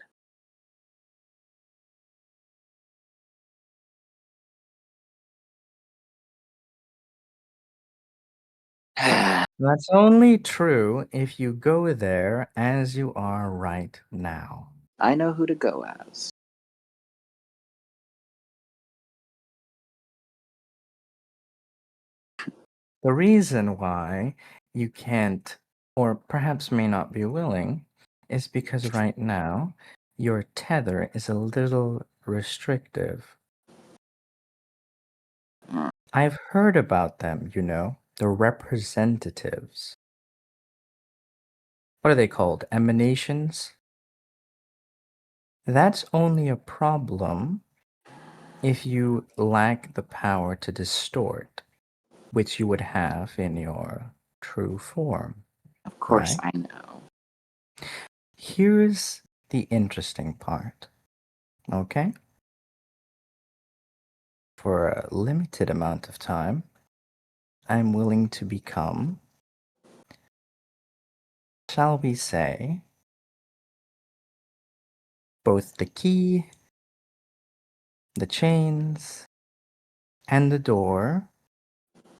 That's only true if you go there as you are right now. I know who to go as. The reason why you can't, or perhaps may not be willing, is because right now your tether is a little restrictive. I've heard about them, the representatives. What are they called? Emanations? That's only a problem if you lack the power to distort, which you would have in your true form. Of course, Right. I know. Here's the interesting part, okay? For a limited amount of time, I'm willing to become, shall we say, both the key, the chains, and the door,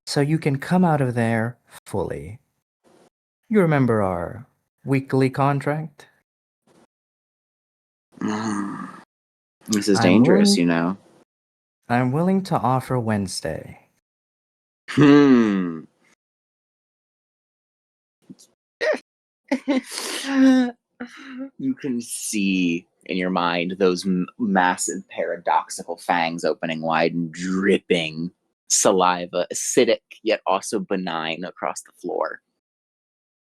so you can come out of there fully. You remember our weekly contract? This is I'm dangerous, willing, you know. I'm willing to offer Wednesday. Hmm. You can see in your mind those massive paradoxical fangs opening wide and dripping saliva, acidic yet also benign across the floor.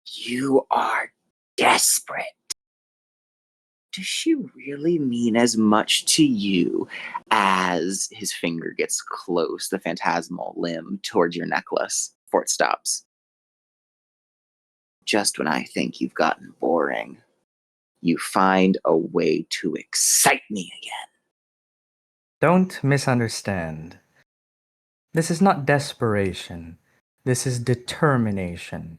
You are desperate. Does she really mean as much to you as his finger gets close, the phantasmal limb, towards your necklace before it stops? Just when I think you've gotten boring, you find a way to excite me again. Don't misunderstand. This is not desperation. This is determination.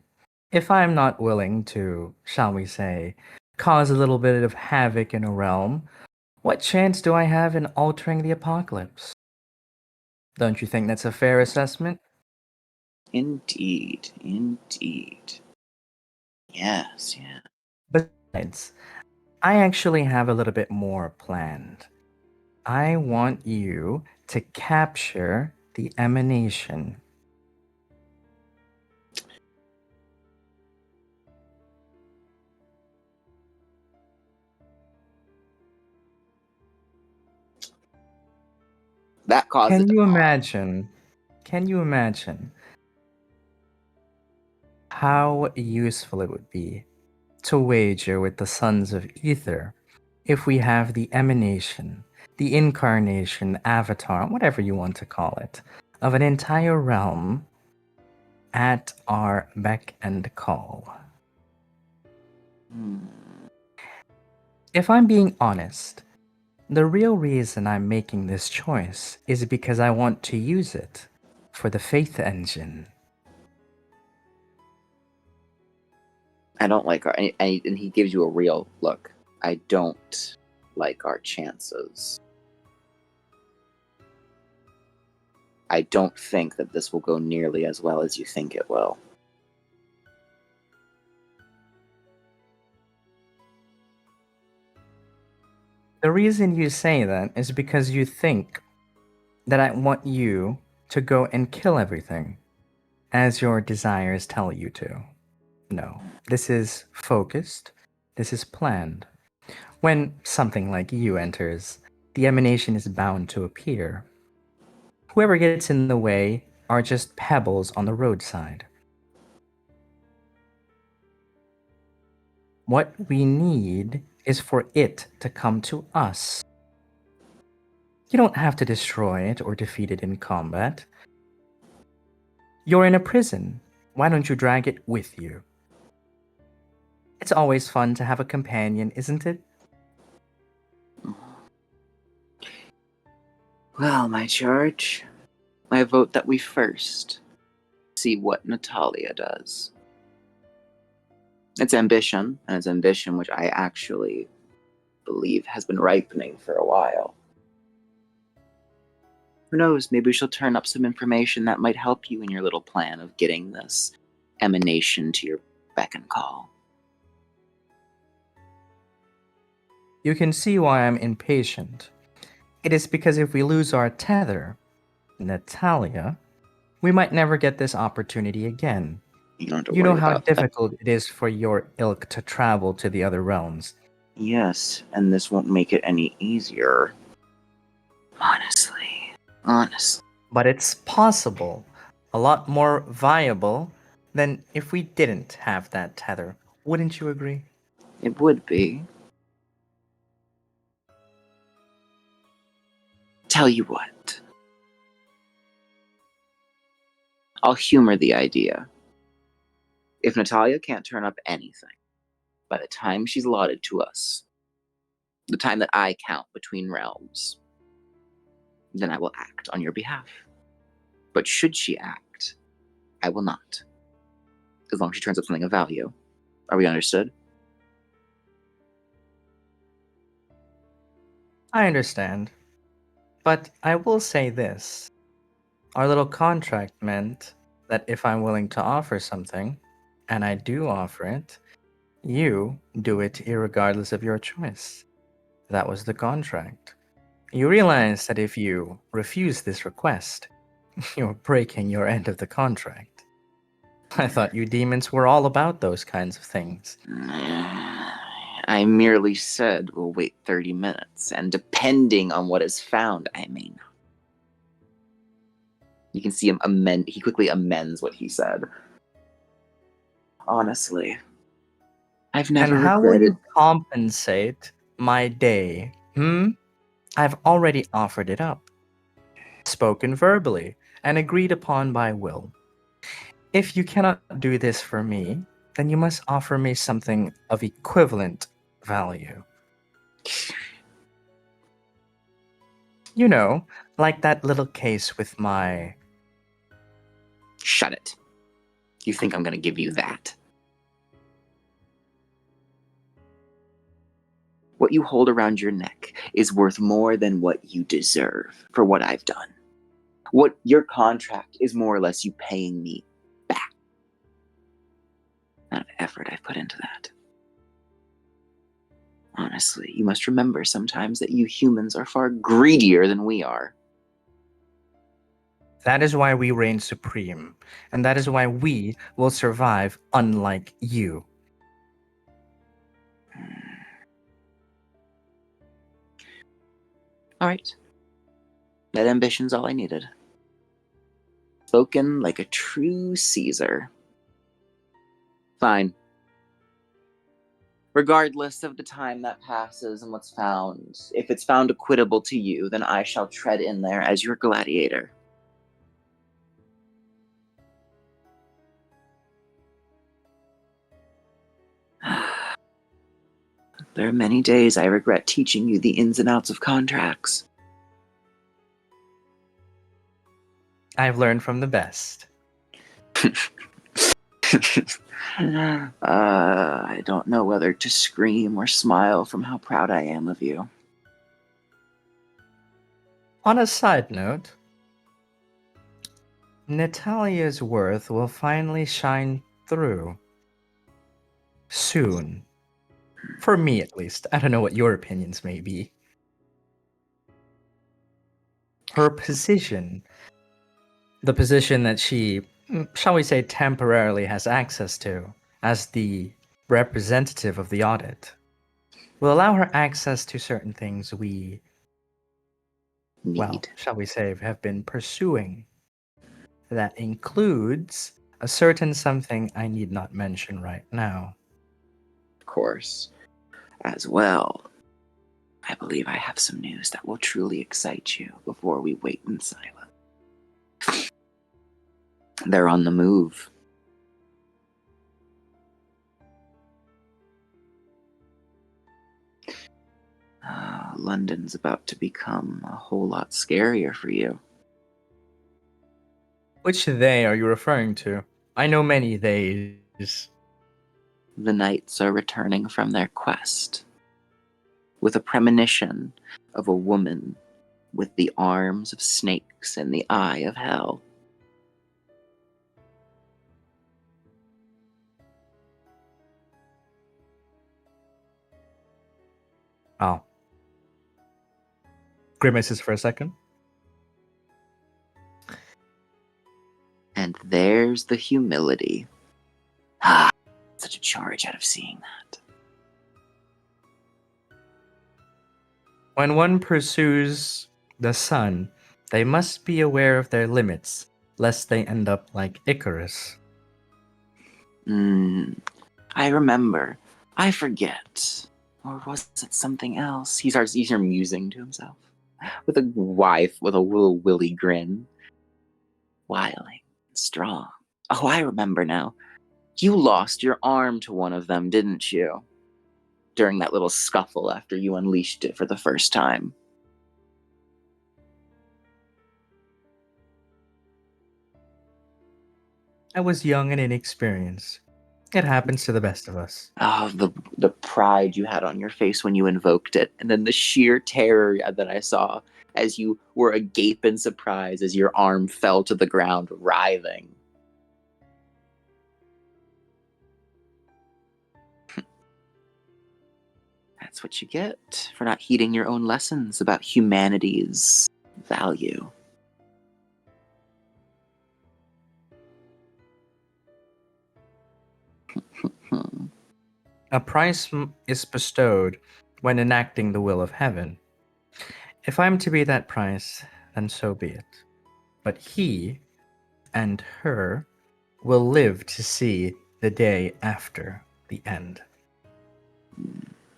If I'm not willing to, shall we say, cause a little bit of havoc in a realm, what chance do I have in altering the apocalypse? Don't you think that's a fair assessment? Indeed. Yes. Besides, I actually have a little bit more planned. I want you to capture the emanation. That caused it Can to you pause. imagine? Can you imagine how useful it would be to wager with the sons of ether if we have the emanation, the incarnation, avatar, whatever you want to call it, of an entire realm at our beck and call? Hmm. If I'm being honest, the real reason I'm making this choice is because I want to use it for the faith engine. I don't like our, and he gives you a real look. I don't like our chances. I don't think that this will go nearly as well as you think it will. The reason you say that is because you think that I want you to go and kill everything as your desires tell you to. No, this is focused, this is planned. When something like you enters, the emanation is bound to appear. Whoever gets in the way are just pebbles on the roadside. What we need is for it to come to us. You don't have to destroy it or defeat it in combat. You're in a prison. Why don't you drag it with you? It's always fun to have a companion, isn't it? Well, my charge, I vote that we first see what Natalia does. It's ambition, and it's ambition which I actually believe has been ripening for a while. Who knows, maybe she'll turn up some information that might help you in your little plan of getting this emanation to your beck and call. You can see why I'm impatient. It is because if we lose our tether, Natalia, we might never get this opportunity again. You don't have to You know worry how about that. difficult it is for your ilk to travel to the other realms. Yes, and this won't make it any easier. Honestly. But it's possible, a lot more viable than if we didn't have that tether. Wouldn't you agree? It would be. Tell you what. I'll humor the idea. If Natalia can't turn up anything by the time she's allotted to us, the time that I count between realms, then I will act on your behalf. But should she act, I will not. As long as she turns up something of value. Are we understood? I understand. But I will say this. Our little contract meant that if I'm willing to offer something, and I do offer it, you do it irregardless of your choice. That was the contract. You realize that if you refuse this request, you're breaking your end of the contract. I thought you demons were all about those kinds of things. I merely said we'll wait 30 minutes, and depending on what is found, I may not. You can see him amend. He quickly amends what he said. Honestly, I've never And how will regretted. you compensate my day? I've already offered it up. Spoken verbally and agreed upon by will. If you cannot do this for me, then you must offer me something of equivalent value. You know, like that little case with my... Shut it. You think I'm going to give you that? What you hold around your neck is worth more than what you deserve for what I've done. What your contract is more or less you paying me back. Not the effort I've put into that. Honestly, you must remember sometimes that you humans are far greedier than we are. That is why we reign supreme, and that is why we will survive unlike you. All right. That ambition's all I needed. Spoken like a true Caesar. Fine. Regardless of the time that passes and what's found, if it's found equitable to you, then I shall tread in there as your gladiator. There are many days I regret teaching you the ins and outs of contracts. I've learned from the best. I don't know whether to scream or smile from how proud I am of you. On a side note, Natalia's worth will finally shine through. Soon. For me, at least. I don't know what your opinions may be. Her position, the position that she, shall we say, temporarily has access to as the representative of the audit, will allow her access to certain things we, well, Need. shall we say, have been pursuing. That includes a certain something I need not mention right now. Of course. As well, I believe I have some news that will truly excite you before we wait in silence. They're on the move. London's about to become a whole lot scarier for you. Which they are you referring to? I know many theys. The knights are returning from their quest with a premonition of a woman with the arms of snakes and the eye of hell. Oh. Grimaces for a second. And there's the humility. Such a charge out of seeing that. When one pursues the sun, they must be aware of their limits, lest they end up like Icarus. I remember. I forget. Or was it something else? He's musing to himself. With a wife with a little willy grin. Wily. Strong. Oh, I remember now. You lost your arm to one of them, didn't you? During that little scuffle after you unleashed it for the first time. I was young and inexperienced. It happens to the best of us. Oh, the pride you had on your face when you invoked it, and then the sheer terror that I saw as you were agape in surprise as your arm fell to the ground, writhing. That's what you get for not heeding your own lessons about humanity's value. A price is bestowed when enacting the will of heaven. If I'm to be that price, then so be it. But he and her will live to see the day after the end.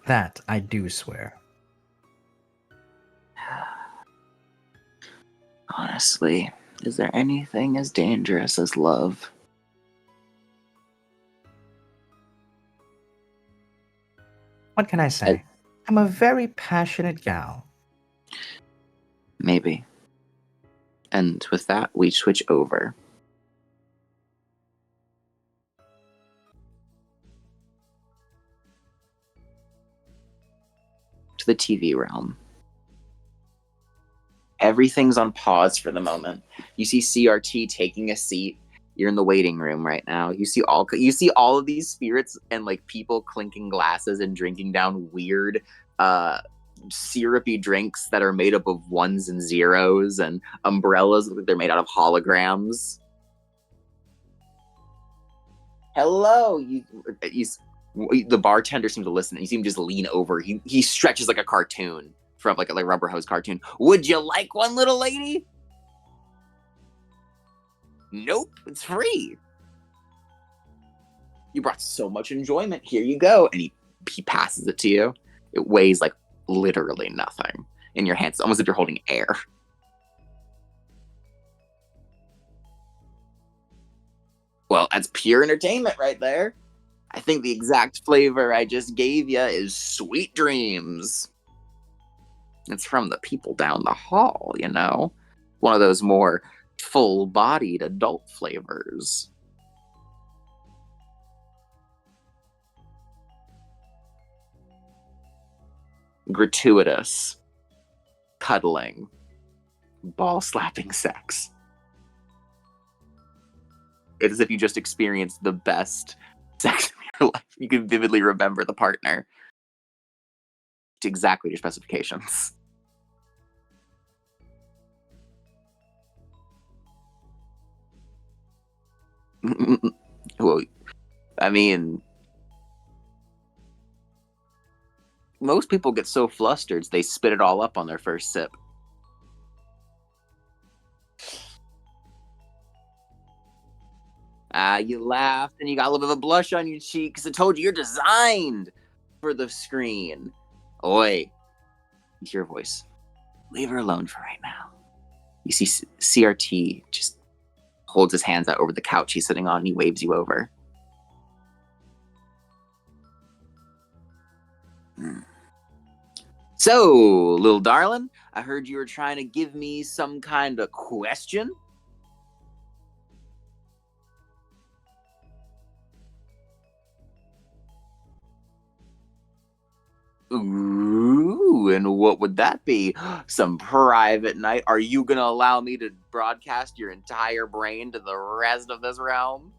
That I do swear. Honestly, is there anything as dangerous as love? What can I say? I'm a very passionate gal. Maybe. And with that, we switch over to the TV realm. Everything's on pause for the moment. You see CRT taking a seat You're in the waiting room right now. You see all of these spirits and like people clinking glasses and drinking down weird syrupy drinks that are made up of ones and zeros, and umbrellas. They're made out of holograms. Hello, the bartender seems to listen. You see him just lean over. He stretches like a cartoon from like a rubber hose cartoon. Would you like one, little lady? Nope, it's free. You brought so much enjoyment. Here you go. And he passes it to you. It weighs like literally nothing in your hands. It's almost as if you're holding air. Well, that's pure entertainment right there. I think the exact flavor I just gave you is Sweet Dreams. It's from the people down the hall, you know? One of those more full-bodied adult flavors. Gratuitous, cuddling, ball-slapping sex. It's as if you just experienced the best sex of your life. You can vividly remember the partner to exactly your specifications. Well, I mean, most people get so flustered they spit it all up on their first sip. You laughed and you got a little bit of a blush on your cheek because I told you you're designed for the screen. Oi, you hear a voice. Leave her alone for right now. You see CRT just holds his hands out over the couch he's sitting on and he waves you over. So, little darling, I heard you were trying to give me some kind of question. Ooh, and what would that be? Some private night? Are you gonna allow me to broadcast your entire brain to the rest of this realm?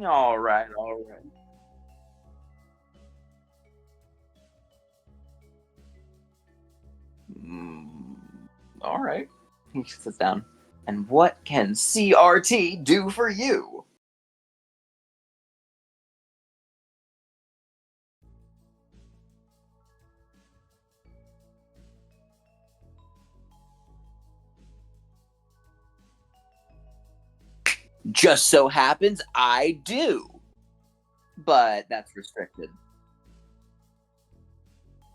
All right, all right. All right. He sits down. And what can CRT do for you? Just so happens I do. But that's restricted.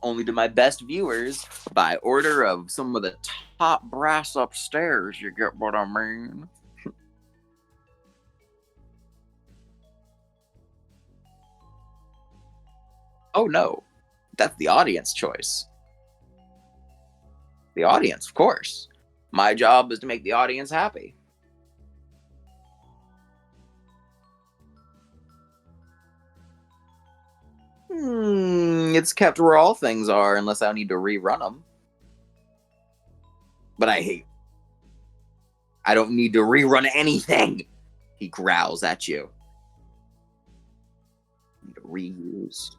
Only to my best viewers by order of some of the top brass upstairs, you get what I mean? Oh no, that's the audience choice. The audience, of course. My job is to make the audience happy. It's kept where all things are unless I need to rerun them. But I don't need to rerun anything. He growls at you. Need to reuse.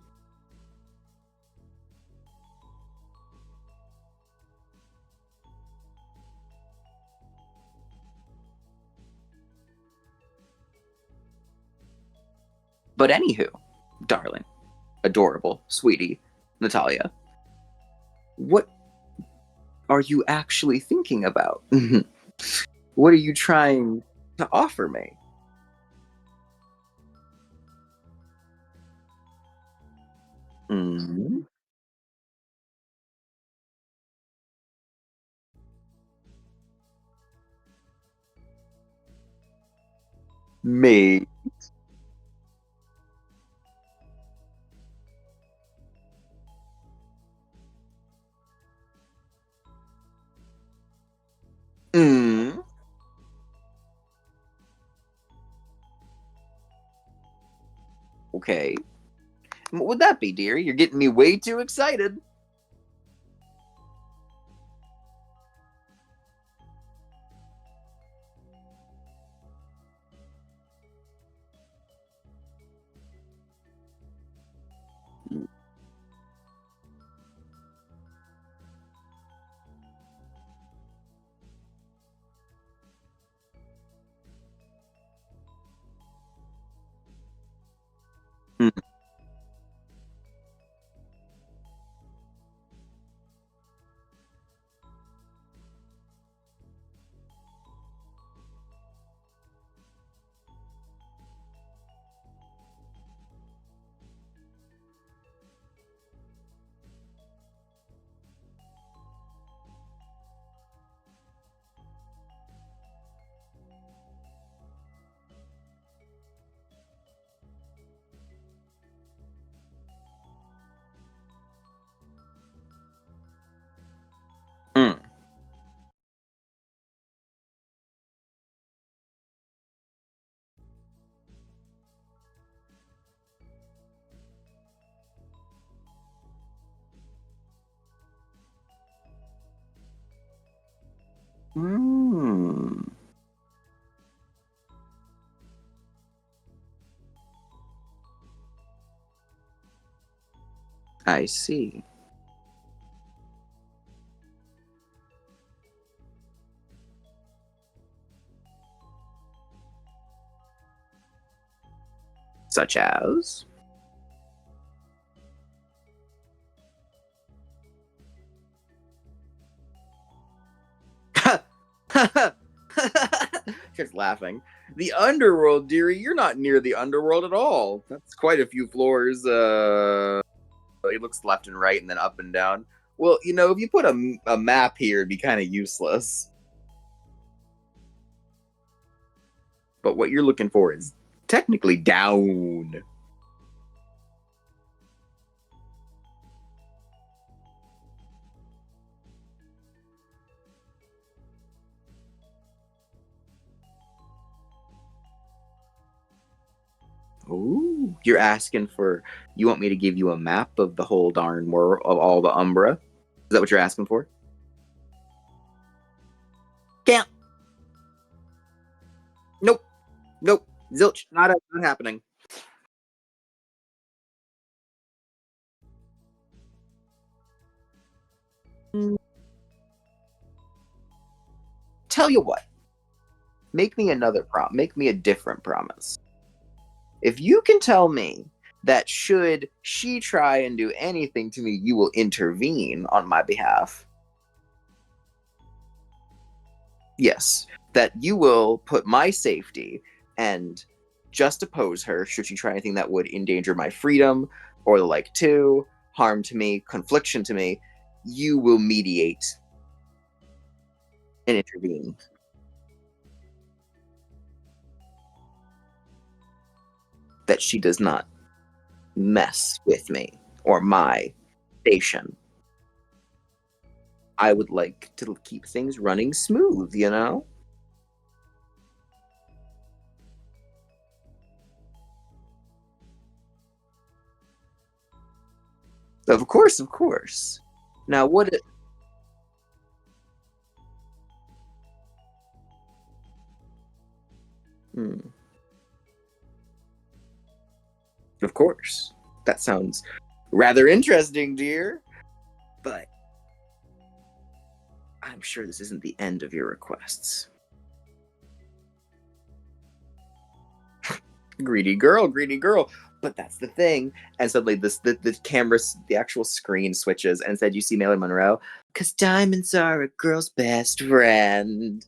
But anywho, darling, adorable, sweetie, Natalia, what are you actually thinking about? What are you trying to offer me? Mm-hmm. Me. Mm. Okay. What would that be, dear? You're getting me way too excited. Hmm. I see. Such as? Just laughing. The underworld, dearie, you're not near the underworld at all. That's quite a few floors. He looks left and right and then up and down. Well, if you put a map here, it'd be kind of useless. But what you're looking for is technically down. Ooh, you want me to give you a map of the whole darn world, of all the Umbra? Is that what you're asking for? Can't. Nope. Nope. Zilch. Not happening. Tell you what. Make me a different promise. If you can tell me that should she try and do anything to me, you will intervene on my behalf. Yes, that you will put my safety and just oppose her should she try anything that would endanger my freedom or the like too, harm to me, confliction to me. You will mediate and intervene. That she does not mess with me or my station. I would like to keep things running smooth, Of course, of course. Now, what? Hmm. Of course. That sounds rather interesting, dear. But I'm sure this isn't the end of your requests. Greedy girl, greedy girl. But that's the thing. And suddenly the camera, the actual screen switches and said, "You see Marilyn Monroe? Because diamonds are a girl's best friend."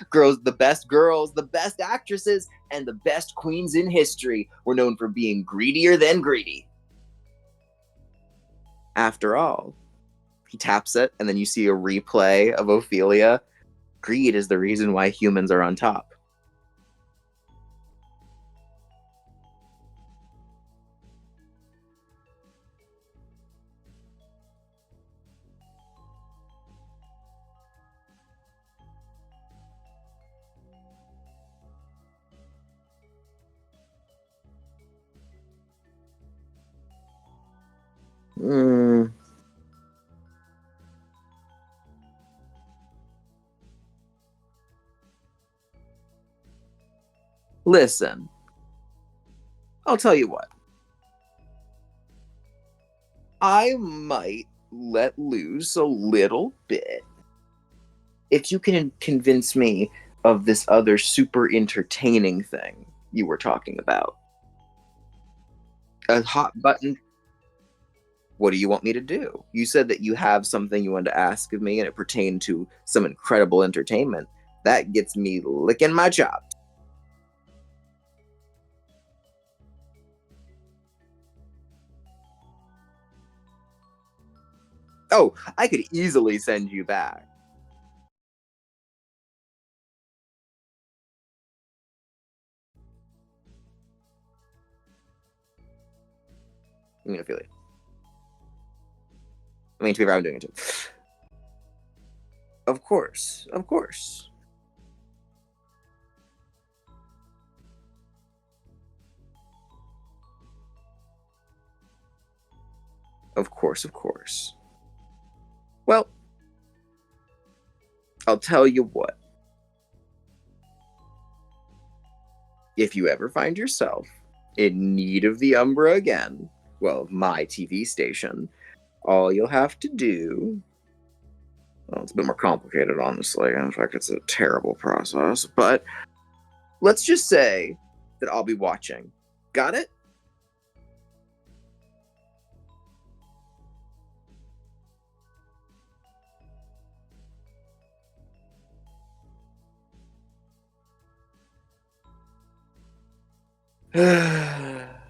Girls, the best actresses, and the best queens in history were known for being greedier than greedy. After all, he taps it, and then you see a replay of Ophelia. Greed is the reason why humans are on top. Mm. Listen, I'll tell you what. I might let loose a little bit if you can convince me of this other super entertaining thing you were talking about. A hot button. What do you want me to do? You said that you have something you wanted to ask of me and it pertained to some incredible entertainment. That gets me licking my chops. Oh, I could easily send you back. I'm gonna feel it. I mean, to be fair, I'm doing it too. Of course, of course. Of course, of course. Well, I'll tell you what. If you ever find yourself in need of the Umbra again, well, my TV station, all you'll have to do. Well, it's a bit more complicated, honestly. In fact, it's a terrible process. But let's just say that I'll be watching. Got it?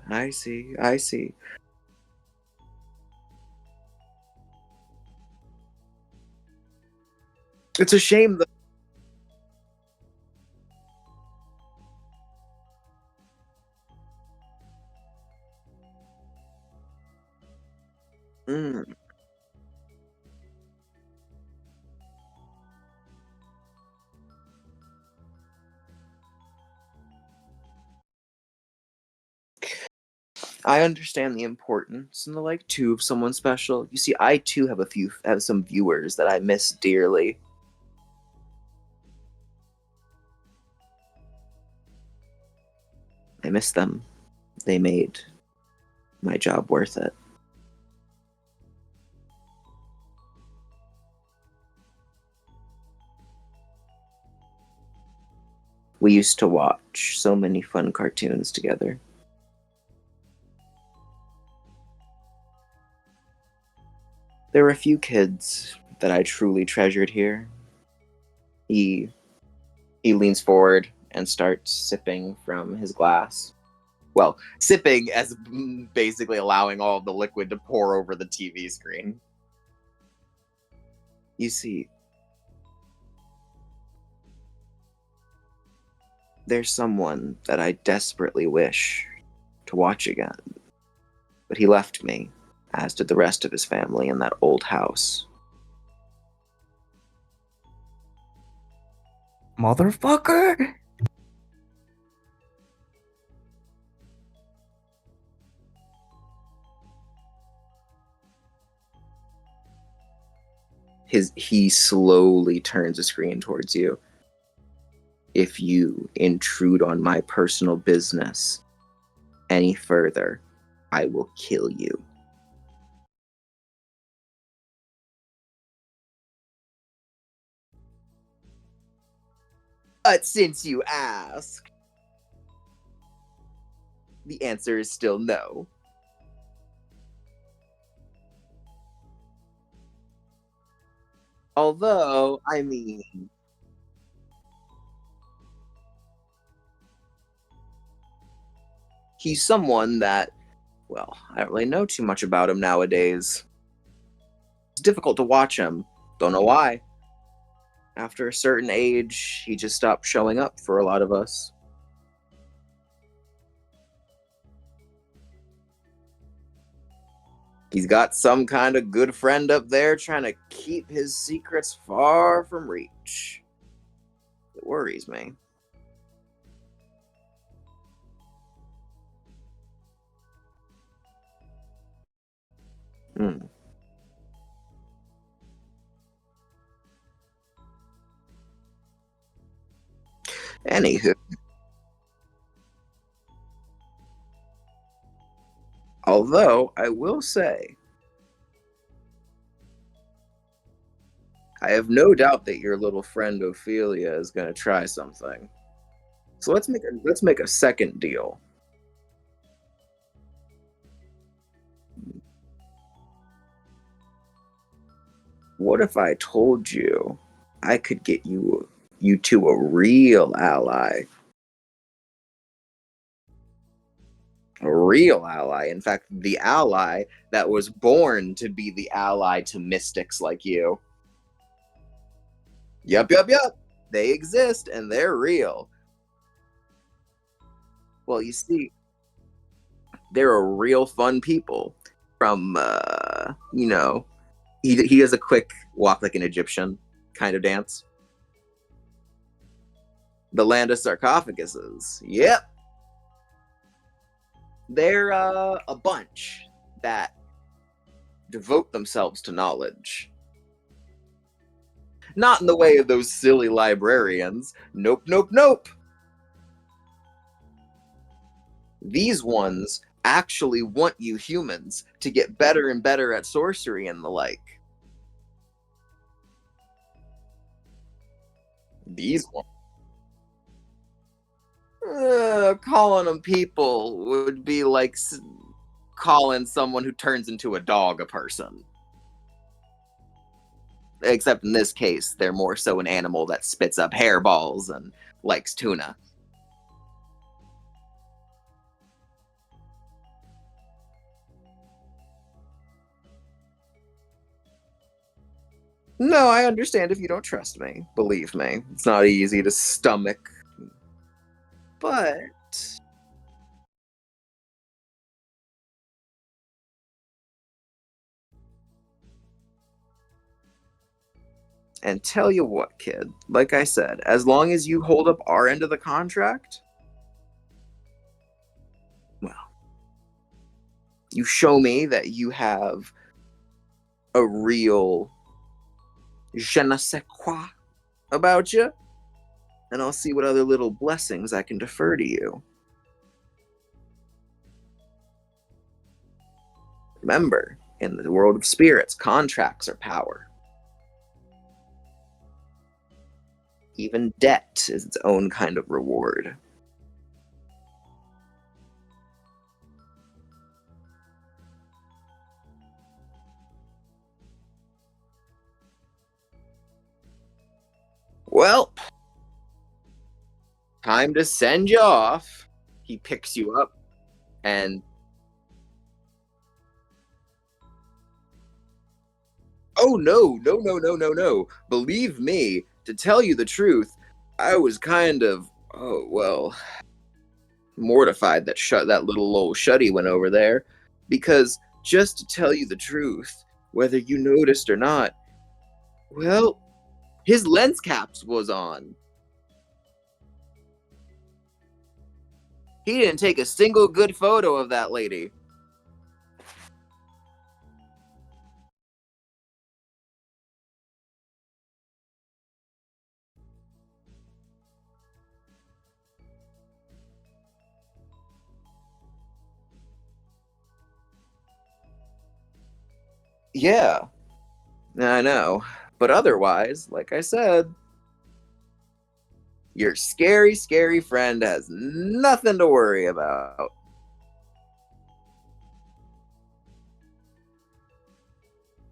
I see. I see. It's a shame that. Mm. I understand the importance and the like too of someone special. You see, I too have some viewers that I miss dearly. I miss them. They made my job worth it. We used to watch so many fun cartoons together. There were a few kids that I truly treasured here. He leans forward and starts sipping from his glass. Well, sipping as basically allowing all of the liquid to pour over the TV screen. You see, there's someone that I desperately wish to watch again. But he left me, as did the rest of his family in that old house. Motherfucker! He slowly turns the screen towards you. If you intrude on my personal business any further, I will kill you. But since you asked, the answer is still no. Although, I mean, he's someone that, well, I don't really know too much about him nowadays. It's difficult to watch him. Don't know why. After a certain age, he just stopped showing up for a lot of us. He's got some kind of good friend up there trying to keep his secrets far from reach. It worries me. Hmm. Anywho, although I will say, I have no doubt that your little friend Ophelia is going to try something. So let's make a second deal. What if I told you I could get you to a real ally? A real ally. In fact, the ally that was born to be the ally to mystics like you. Yup. They exist and they're real. Well, you see, they're a real fun people. From he does a quick walk like an Egyptian kind of dance. The land of sarcophaguses. Yep. They're a bunch that devote themselves to knowledge. Not in the way of those silly librarians. Nope, nope, nope. These ones actually want you humans to get better and better at sorcery and the like. These ones. Calling them people would be like calling someone who turns into a dog a person. Except in this case, they're more so an animal that spits up hairballs and likes tuna. No, I understand if you don't trust me. Believe me, it's not easy to stomach. But and tell you what, kid, like I said, as long as you hold up our end of the contract, well, you show me that you have a real je ne sais quoi about you, and I'll see what other little blessings I can defer to you. Remember, in the world of spirits, contracts are power. Even debt is its own kind of reward. Well, time to send you off. He picks you up and oh no. Believe me, to tell you the truth, I was kind of mortified that that little old shutty went over there. Because just to tell you the truth, whether you noticed or not, well, his lens caps was on. He didn't take a single good photo of that lady. Yeah, I know. But otherwise, like I said, your scary, scary friend has nothing to worry about.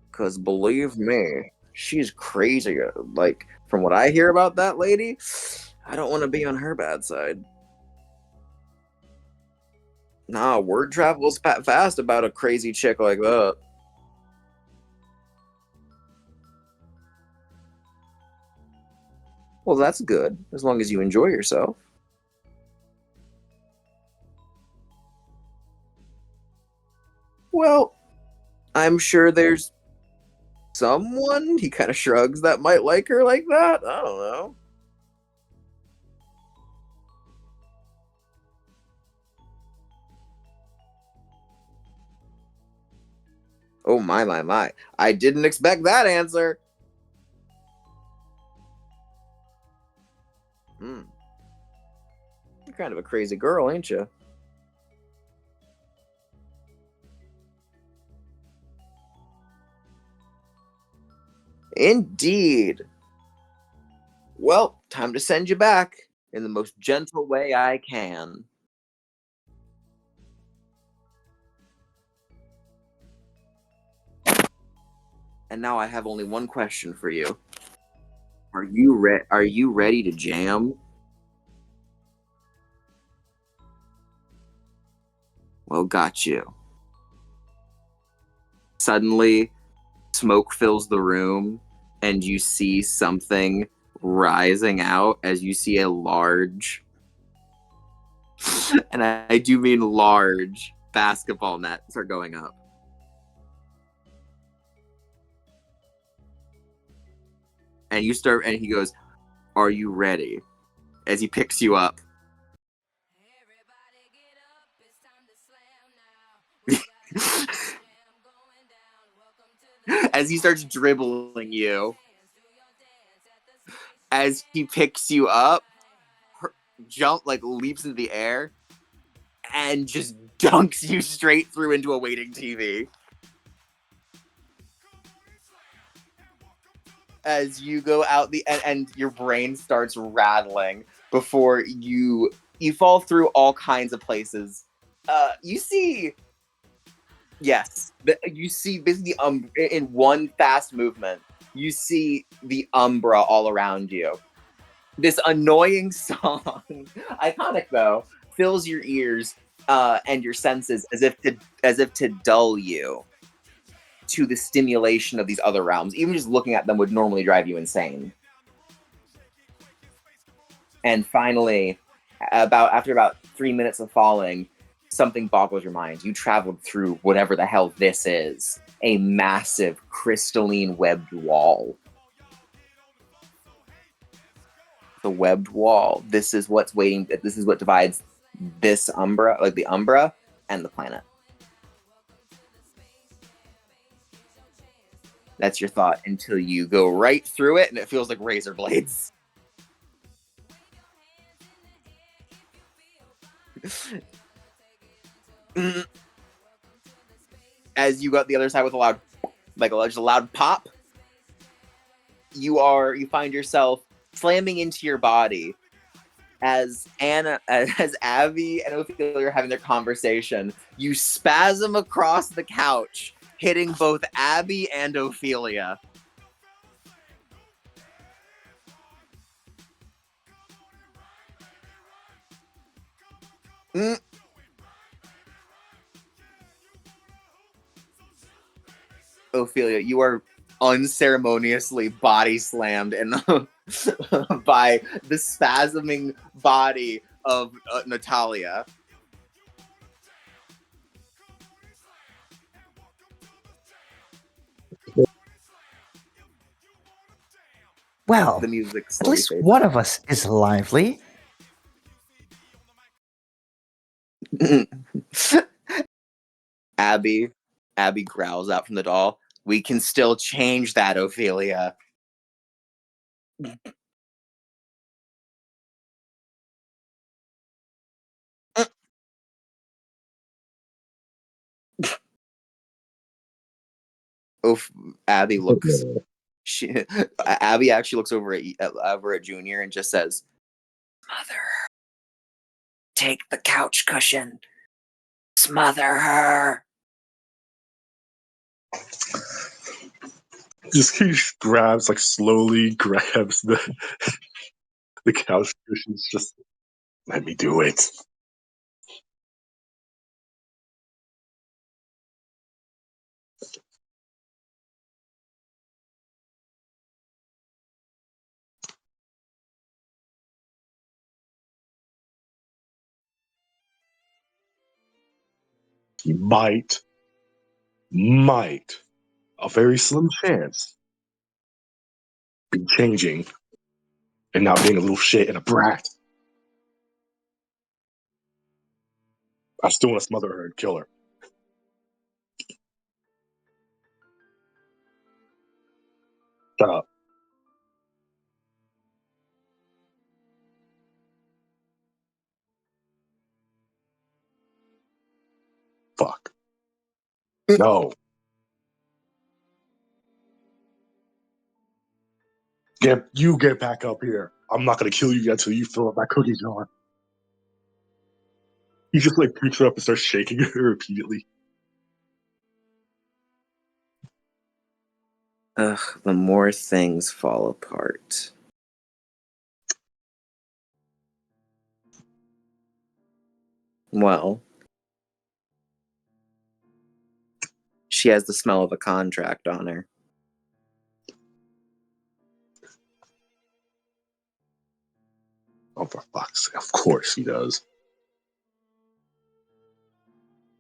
Because believe me, she's crazy. Like, from what I hear about that lady, I don't want to be on her bad side. Nah, word travels fast about a crazy chick like that. Well, that's good, as long as you enjoy yourself. Well, I'm sure there's someone, he kind of shrugs, that might like her like that. I don't know. Oh, my. I didn't expect that answer. You're kind of a crazy girl, ain't you? Indeed. Well, time to send you back in the most gentle way I can. And now I have only one question for you. Are you ready to jam? Well, got you. Suddenly, smoke fills the room, and you see something rising out as you see a large, and I do mean large, basketball nets are going up. And you start, and he goes, "Are you ready?" As he picks you up. As he starts dribbling you. as he picks you up, leaps into the air, and just dunks you straight through into a waiting TV. As you go out and your brain starts rattling before you fall through all kinds of places. You see, yes, you see basically in one fast movement. You see the Umbra all around you. This annoying song, iconic though, fills your ears and your senses as if to dull you to the stimulation of these other realms. Even just looking at them would normally drive you insane. And finally, after about 3 minutes of falling, something boggles your mind. You traveled through whatever the hell this is. A massive crystalline webbed wall. The webbed wall. This is what divides this Umbra, like the Umbra, and the planet. That's your thought until you go right through it and it feels like razor blades. As you go out the other side with a loud pop, you find yourself slamming into your body as Abby and Ophelia are having their conversation. You spasm across the couch, hitting both Abby and Ophelia. Ophelia, you are unceremoniously body slammed by the spasming body of Natalia. Well, The music at slowly least fades one out. of us is lively. Abby growls out from the doll. We can still change that, Ophelia. Abby looks. Abby actually looks over at Junior and just says, "Mother, take the couch cushion. Smother her." Just he slowly grabs the couch cushions. Just let me do it. He might, a very slim chance, be changing and not being a little shit and a brat. I still want to smother her and kill her. Shut up. Fuck. No. Get back up here. I'm not gonna kill you yet until you fill up that cookie jar. He just picks her up and starts shaking her repeatedly. Ugh, the more things fall apart. Well, she has the smell of a contract on her. Oh, for fuck's sake. Of course he does.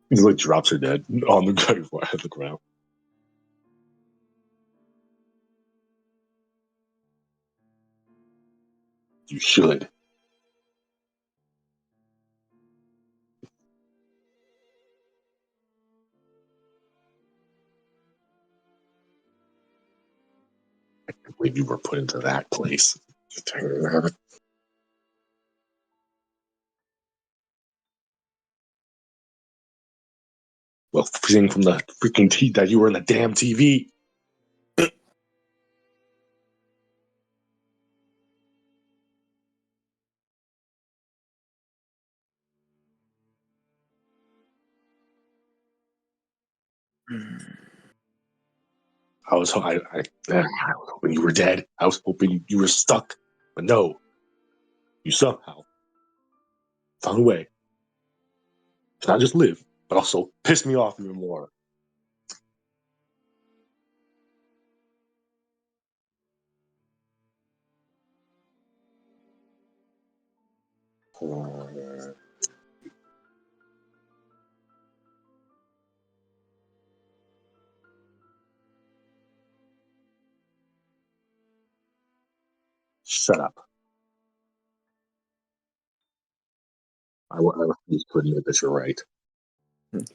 He drops her dead on the ground. You should. I can't believe you were put into that place. Well, seeing from the freaking that you were in the damn TV. I was hoping you were dead. I was hoping you were stuck, but no, you somehow found a way to not just live, but also piss me off even more. Shut up. I refuse to admit that you're right.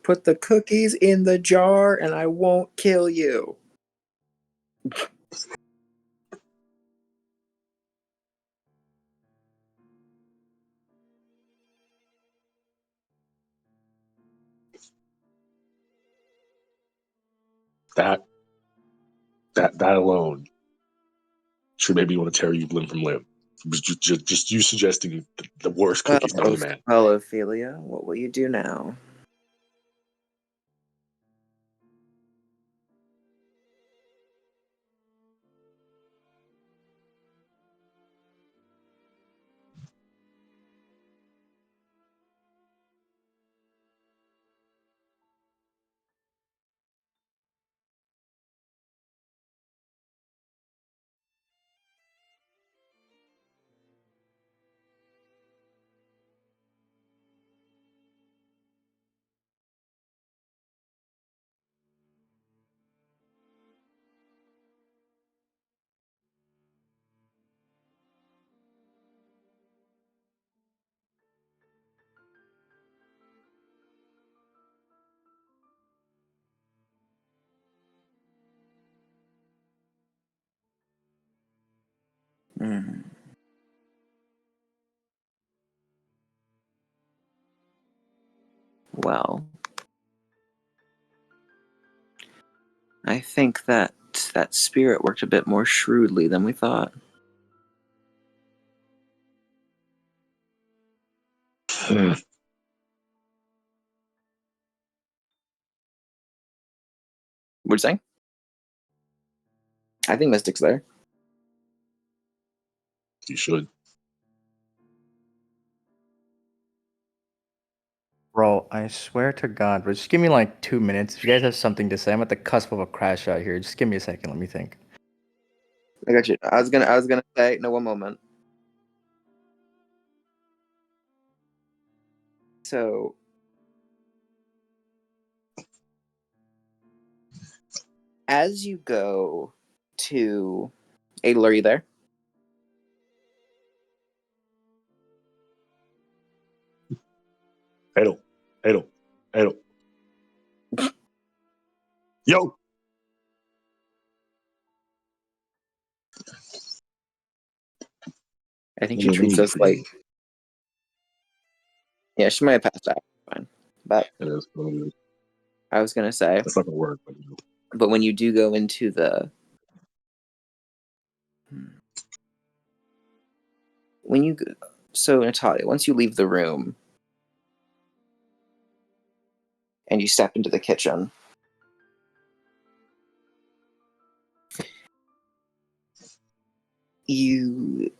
Put the cookies in the jar and I won't kill you. That alone should maybe want to tear you limb from limb. Just you suggesting the worst cookies known to man. Well, Ophelia, what will you do now? Hmm. Well, I think that spirit worked a bit more shrewdly than we thought. What are you saying? I think Mystic's there. You should. Bro, I swear to God, bro, just give me like 2 minutes. If you guys have something to say, I'm at the cusp of a crash out here. Just give me a second. Let me think. I got you. I was gonna say, no, one moment. So, as you go to Adel, are you there? Idle. Yo! I think she treats us like, yeah, she might have passed out. Fine, but It is. I was gonna say, That's not gonna work. but when you do go into the, when you, so Natalia, once you leave the room and you step into the kitchen, you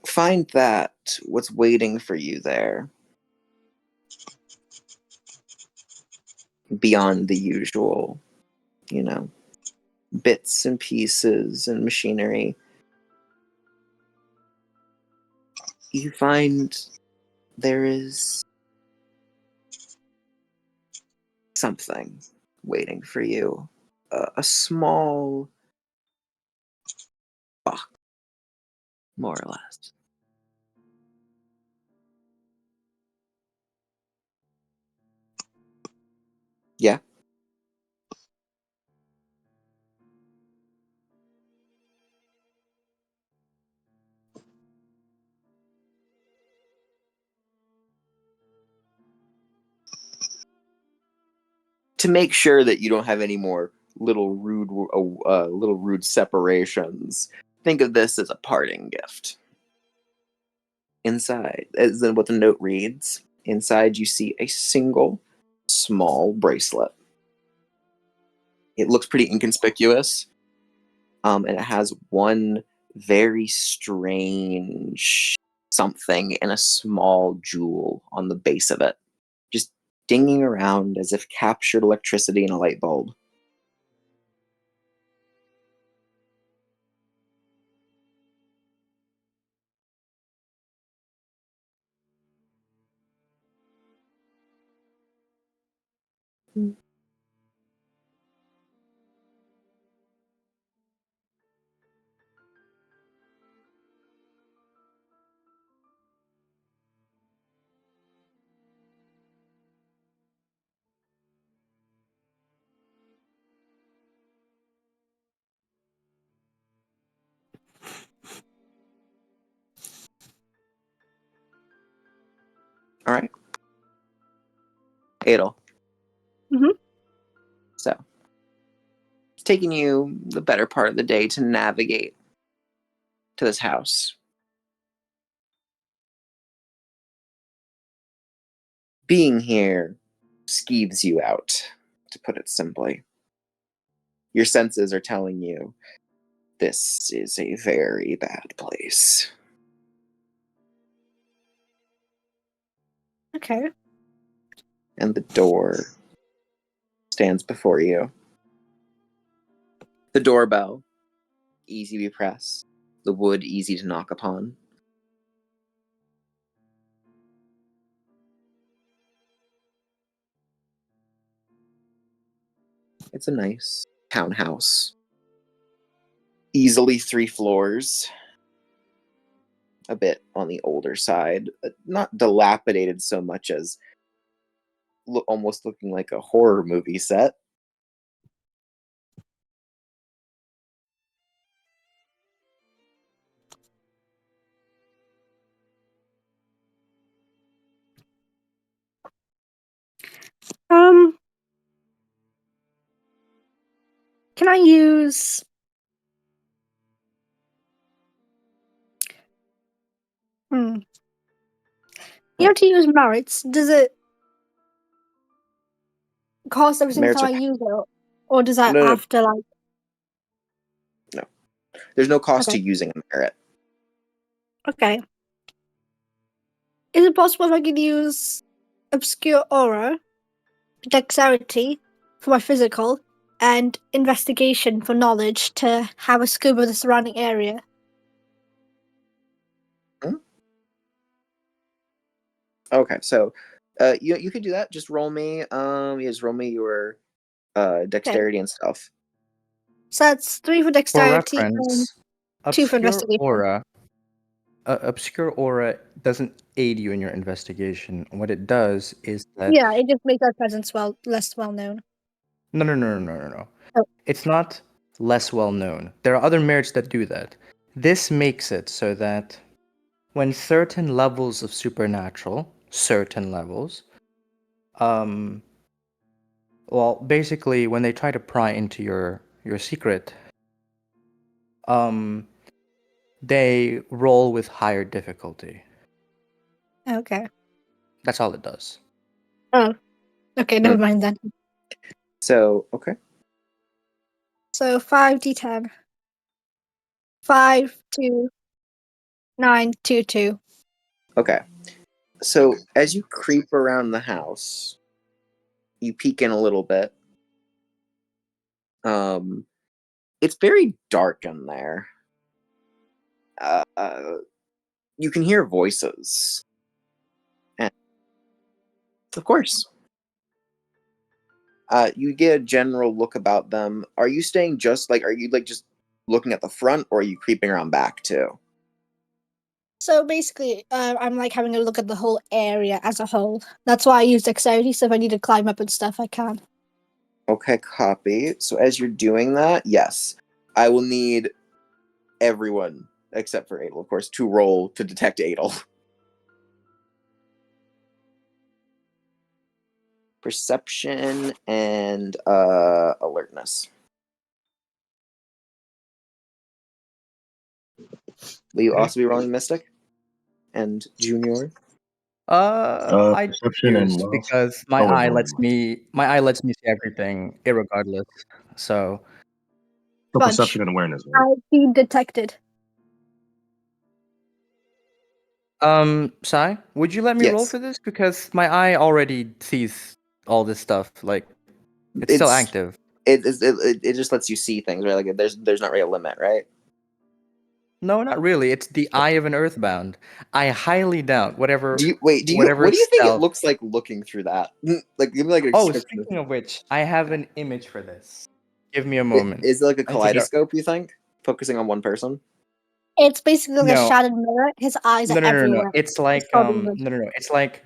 find that what's waiting for you there, beyond the usual, you know, bits and pieces and machinery, you find there is something waiting for you. A small box, more or less. Yeah. to make sure that you don't have any more little rude separations, think of this as a parting gift. Inside, as in what the note reads, inside you see a single small bracelet. It looks pretty inconspicuous, and it has one very strange something and a small jewel on the base of it, just dinging around as if captured electricity in a light bulb. All right, Adel. Mhm. So it's taking you the better part of the day to navigate to this house. Being here skeeves you out, to put it simply. Your senses are telling you this is a very bad place. Okay. And the door stands before you. The doorbell, easy to press. The wood, easy to knock upon. It's a nice townhouse. Easily 3 floors. A bit on the older side. Not dilapidated so much as almost looking like a horror movie set. Um, can I use? Hmm. You have to use merits. Does it cost every single Merits time are I use it, or does that no, after like? no. There's no cost to Okay. using a merit. Okay. Is it possible if I could use obscure aura, dexterity for my physical, and investigation for knowledge to have a scope of the surrounding area? Okay, so you could do that. Just roll me roll me your Okay. dexterity and stuff. So that's 3 for For dexterity and reference, 2 for obscure investigation. aura, obscure aura doesn't aid you in your investigation. What it does is that Yeah, it just makes our presence less well known. no. Oh. It's not less well known. There are other merits that do that. This makes it so that when certain levels of supernatural, um, well, basically when they try to pry into your secret, um, they roll with higher difficulty. Okay. That's all it does. Oh. Okay, never mind then. So, okay. So 5d10. 5, 2, 9, 2, 2. Okay. So, as you creep around the house, you peek in a little bit. It's very dark in there. You can hear voices. And, of course. You get a general look about them. Are you staying are you just looking at the front, or are you creeping around back too? So basically, I'm like having a look at the whole area as a whole. That's why I use dexterity, so if I need to climb up and stuff, I can. Okay, copy. So as you're doing that, yes, I will need everyone, except for Adel, of course, to roll to detect Adel. perception, and alertness. Will you also be rolling Mystic and Junior? I Perception and used what else? because my Oh, wait, eye never lets mind. me see everything, irregardless. So, So Fudge. perception and awareness, right? I've been detected. Sai, would you let me roll Yes. for this? Because my eye already sees all this stuff. Like, it's still active. It just lets you see things, right? Like there's not really a limit, right? No, not really. It's the eye of an earthbound. I highly doubt whatever What do you think it stealth. looks like looking through that? Like give me like an Oh, description. speaking of which, I have an image for this. Give me a moment. Is it like a I think kaleidoscope, you think? Focusing on one person? It's basically like a No. shattered mirror. His eyes are No. everywhere. It's like probably would. no. It's like,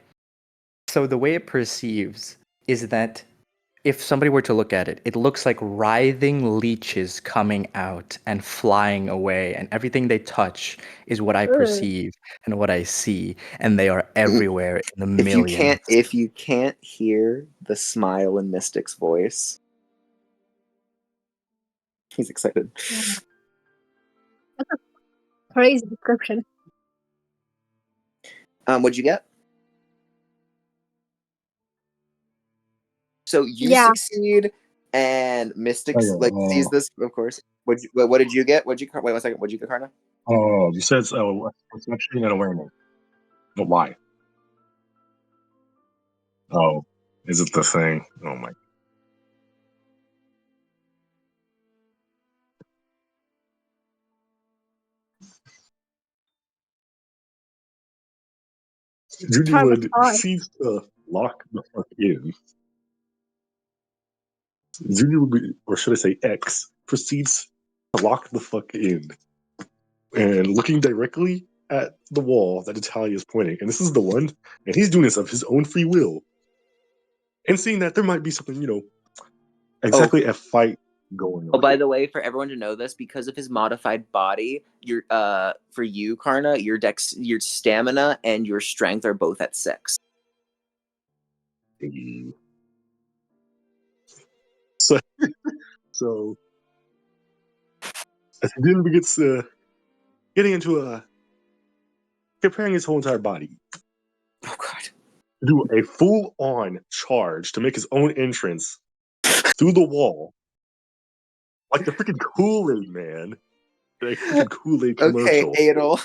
so the way it perceives is that if somebody were to look at it, it looks like writhing leeches coming out and flying away, and everything they touch is what I Ugh. perceive and what I see, and they are everywhere in the If you millions. can't hear the smile in Mystic's voice, he's excited. That's a crazy description. What'd you get? So you Yeah. succeed, and Mystics Oh, yeah, sees this, of course. What did you get? Wait 1 second. What'd you get, Karna? Oh, you said perception and awareness. But why? Oh, is it the thing? Oh my. Junior Trying to would spy. proceed to lock the fuck in. Junior would be, or should I say X, proceeds to lock the fuck in. And looking directly at the wall that Natalia is pointing, and this is the one, and he's doing this of his own free will, and seeing that there might be something, exactly a fight going Oh, on. by the way, for everyone to know this, because of his modified body, your for you, Karna, your your stamina, and your strength are both at 6. So, so as he gets getting into preparing his whole entire body Oh God! to do a full-on charge to make his own entrance through the wall, like the freaking Kool-Aid man, like freaking Kool-Aid Okay, commercial. Adel.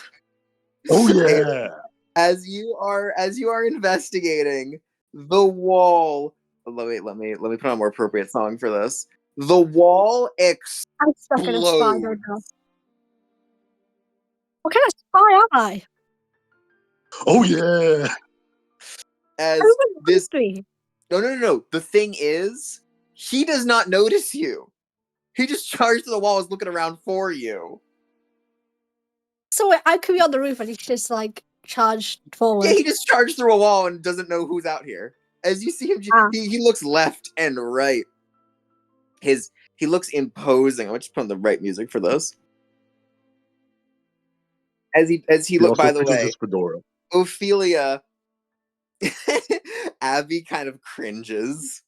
Oh Adel, yeah. as you are investigating the wall. Let me put on a more appropriate song for this. The wall I'm stuck in a spy right explodes. now. What kind of spy am I? Oh yeah. As Everyone this likes me. no. The thing is, he does not notice you. He just charged to the wall, is looking around for you. So wait, I could be on the roof and he's just like charged forward. Yeah, he just charged through a wall and doesn't know who's out here. As you see him, he looks left and right. He looks imposing. I'm just putting the right music for this. As he looked, by the way, his fedora. Ophelia, Abby kind of cringes.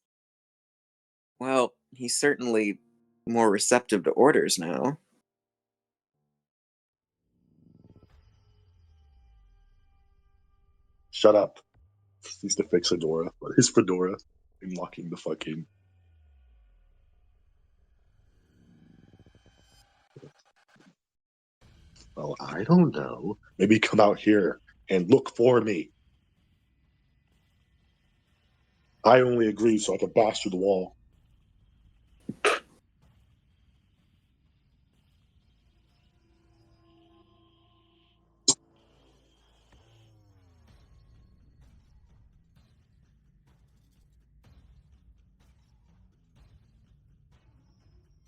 Well, he's certainly more receptive to orders now. Shut up. He's the fake fedora, but his fedora and locking the fuck in. Well, I don't know. Maybe come out here and look for me. I only agreed so I could bash through the wall.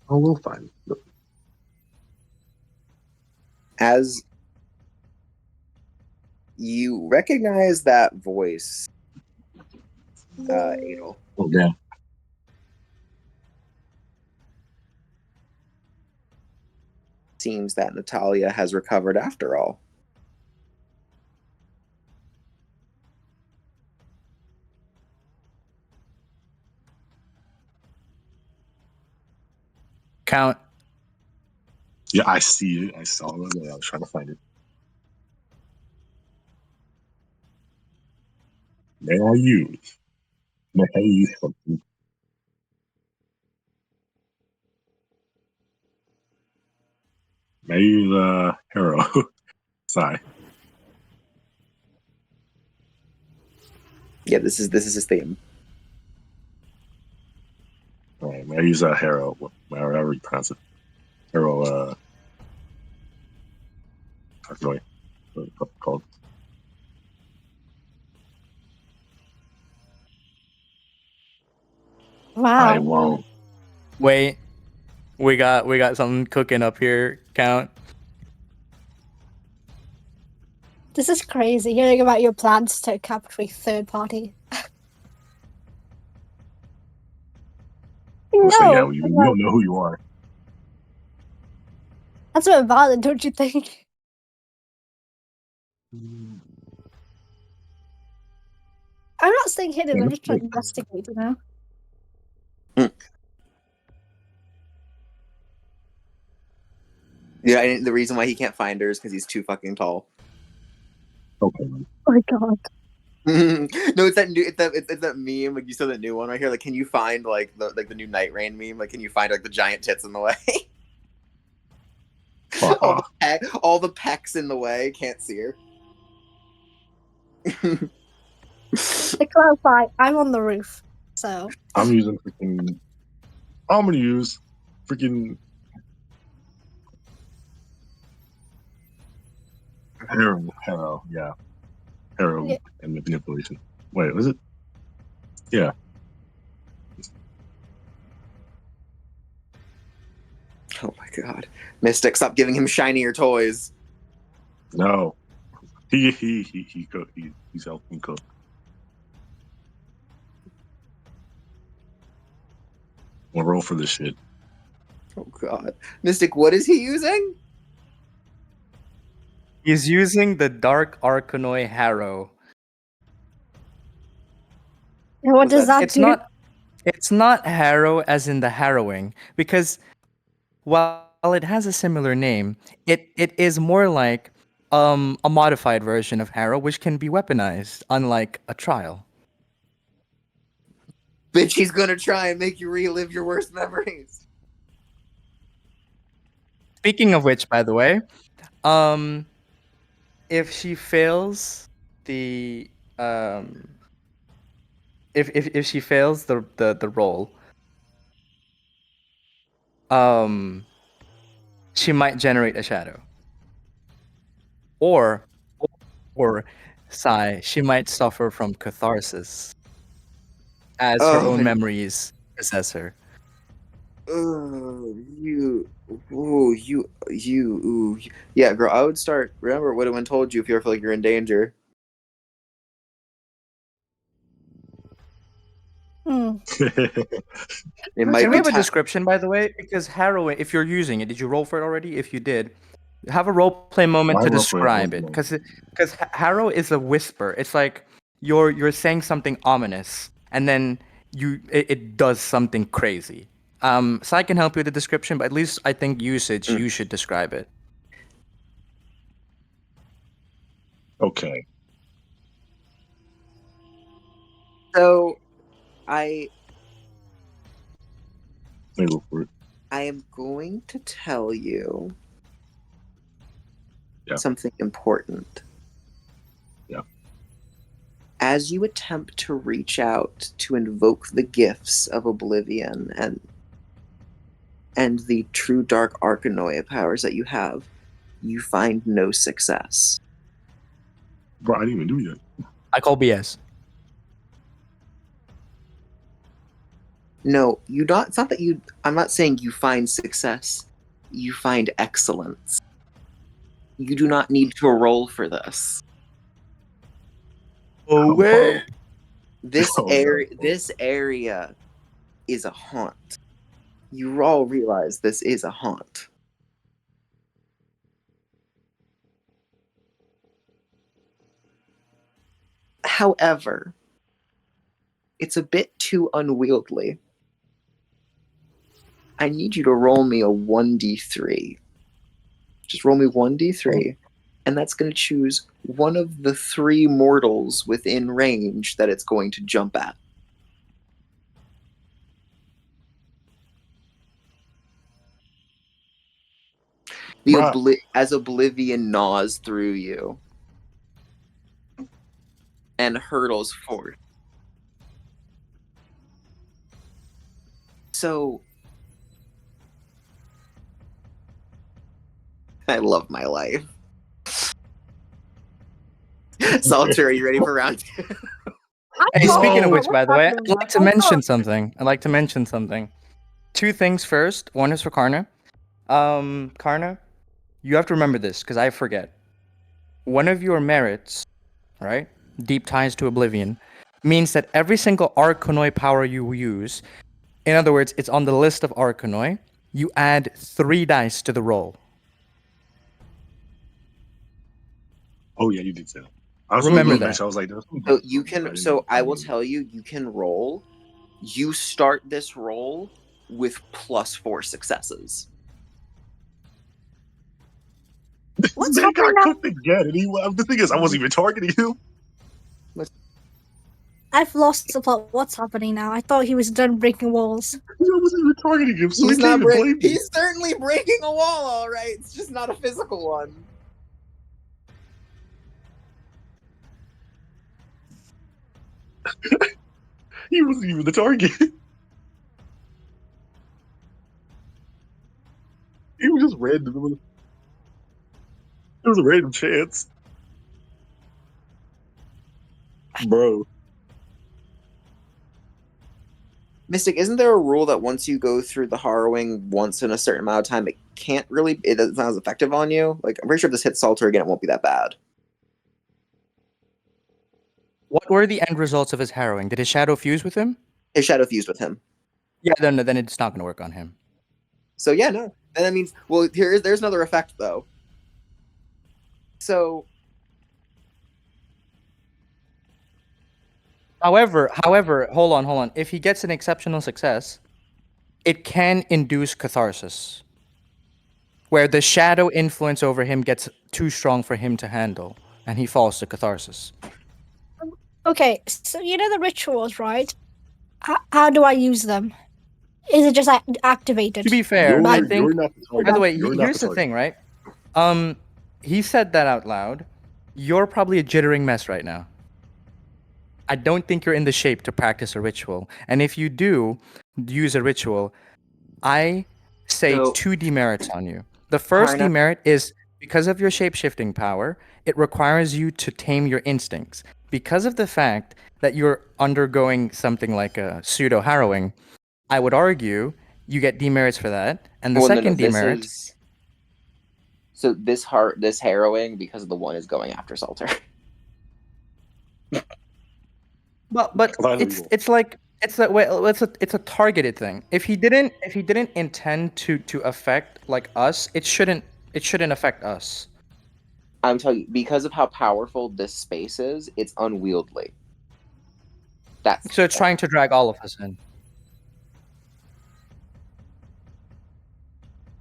Oh, we'll find. As you recognize that voice, Adel. Oh yeah. Seems that Natalia has recovered after all. Count. Yeah, I see it. I saw it. I was trying to find it. May I use? May I use something? May I use Hero? Sorry. Yeah, this is his theme. All right, may I use Hero? However you pronounce it. Hero. What's it called? I Wow. won't. Wait, we got something cooking up here. Count. This is crazy, hearing about your plans to capture a third party. So yeah, No, we don't know who you are. that's a bit violent, don't you think? I'm not staying hidden, Yeah, I'm just trying to investigate, you know? Yeah, and the reason why he can't find her is because he's too fucking tall. Okay. Oh my god. No, it's that new, it's that meme. Like you saw that new one right here. Like, can you find like the new Night Rain meme? Like, can you find like the giant tits in the way? Fuck off. all the pecs in the way. Can't see her. To clarify, I'm on the roof, so. I'm using freaking. I'm gonna use freaking Hero, yeah, Hero Yeah. and manipulation. Wait, was it? Yeah. Oh my god, Mystic! Stop giving him shinier toys. No. He cook. He's helping cook. We'll roll for this shit. Oh god, Mystic! What is he using? He's using the Dark Arcanoi Harrow. And what Was does that It's do? not harrow as in the harrowing, because while it has a similar name, it is more like a modified version of harrow, which can be weaponized, unlike a trial. Bitch, he's gonna try and make you relive your worst memories. Speaking of which, by the way, um, if she fails the um, if she fails the roll, um, she might generate a shadow, or or sigh, she might suffer from catharsis as her Oh, own memories possess her. oh, ooh. Yeah, girl, I would start. Remember what Owen told you if you ever feel like you're in danger. Hmm. It might Can we be have a time. description, by the way? Because harrowing, if you're using it, did you roll for it already? If you did, have a role play moment Why to roll for it? describe it. Because harrow is a whisper. It's like you're saying something ominous, and then it does something crazy. So I can help you with the description, but at least I think usage Mm. you should describe it. Okay. So, I Let me go for it. I am going to tell you Yeah. something important. Yeah. As you attempt to reach out to invoke the gifts of oblivion and the true dark arcanoia powers that you have, you find no success. Bro, I didn't even do it yet. I call BS. No, you not. It's not that you. I'm not saying you find success. You find excellence. You do not need to roll for this. Oh, wait. This Oh, area. no. This area is a haunt. You all realize this is a haunt. However, it's a bit too unwieldy. I need you to roll me a 1d3. Just roll me 1d3, and that's going to choose one of the 3 mortals within range that it's going to jump at. As Oblivion gnaws through you and hurtles forth. So, I love my life. Salter, are you ready for round 2? Hey, speaking of No. which, by the way, I'd like to mention something. 2 things first. One is for Karna. Karna, you have to remember this because I forget. One of your merits, right? Deep ties to oblivion, means that every single Arcanoi power you use, in other words, it's on the list of Arcanoi, you add 3 dice to the roll. Oh yeah, you did say that. I was Remember really that. nice. I was like, So you can. So I will tell you, you can roll. You start this roll with +4 successes. What's this man got happening now? cooked again. And the thing is, I wasn't even targeting him. I've lost the plot. What's happening now? I thought he was done breaking walls. I wasn't even targeting him, so He's he can't not even blame me. He's certainly breaking a wall, all right. It's just not a physical one. He wasn't even the target. He was just random. It was a random chance, bro. Mystic, isn't there a rule that once you go through the harrowing once in a certain amount of time, it doesn't sound as effective on you? Like, I'm pretty sure if this hits Salter again, it won't be that bad. What were the end results of his harrowing? Did his shadow fuse with him? His shadow fused with him. Yeah, then it's not going to work on him. So yeah, no. And that means, well, there's another effect though. So However, hold on. If he gets an exceptional success, it can induce catharsis, where the shadow influence over him gets too strong for him to handle, and he falls to catharsis. Okay, so you know the rituals, right? How do I use them? Is it just activated? To be fair, I think. You're not the target. By the way, You're not here's the target. thing, right? He said that out loud. You're probably a jittering mess right now. I don't think you're in the shape to practice a ritual, and if you do use a ritual, I say So- 2 demerits on you. The first Karna- demerit is because of your shape-shifting power, it requires you to tame your instincts. Because of the fact that you're undergoing something like a pseudo-harrowing, I would argue you get demerits for that. And the second demerit... So this harrowing, because of the one, is going after Salter. But Illegal. it's a targeted thing. If he didn't intend to affect like us, it shouldn't affect us. I'm telling you, because of how powerful this space is, it's unwieldy. So it's trying to drag all of us in.